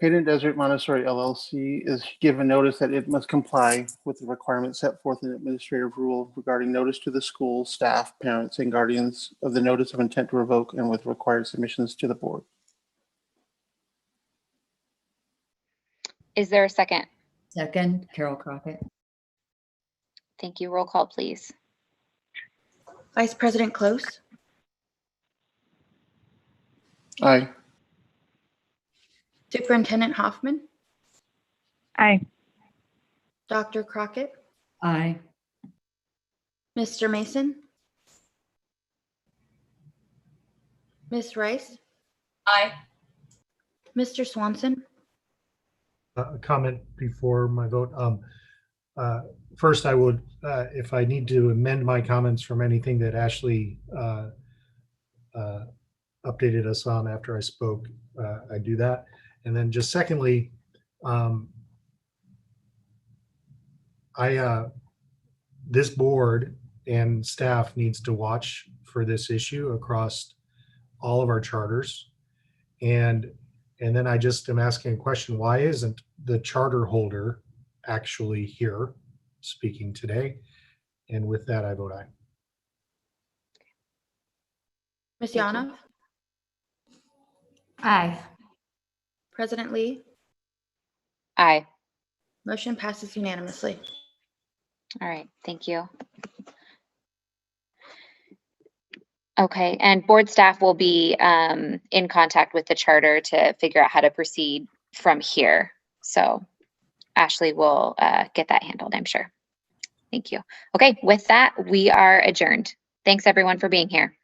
Painted Desert Montessori LLC is given notice that it must comply with the requirements set forth in the administrative rule regarding notice to the school, staff, parents, and guardians of the notice of intent to revoke and with required submissions to the board. Is there a second? Second, Carol Crockett. Thank you. Roll call, please. Vice President Close, Aye. Superintendent Hoffman, Aye. Dr. Crockett, Aye. Mr. Mason, Ms. Rice, Aye. Mr. Swanson. A comment before my vote. First, I would, if I need to amend my comments from anything that Ashley updated us on after I spoke, I do that. And then just secondly, this board and staff needs to watch for this issue across all of our charters. And then I just am asking a question, why isn't the charter holder actually here speaking today? And with that, I vote aye. Ms. Yanoff, Aye. President Lee, Aye. motion passes unanimously. All right, thank you. Okay, and board staff will be in contact with the charter to figure out how to proceed from here. So Ashley will get that handled, I'm sure. Thank you. Okay, with that, we are adjourned. Thanks everyone for being here.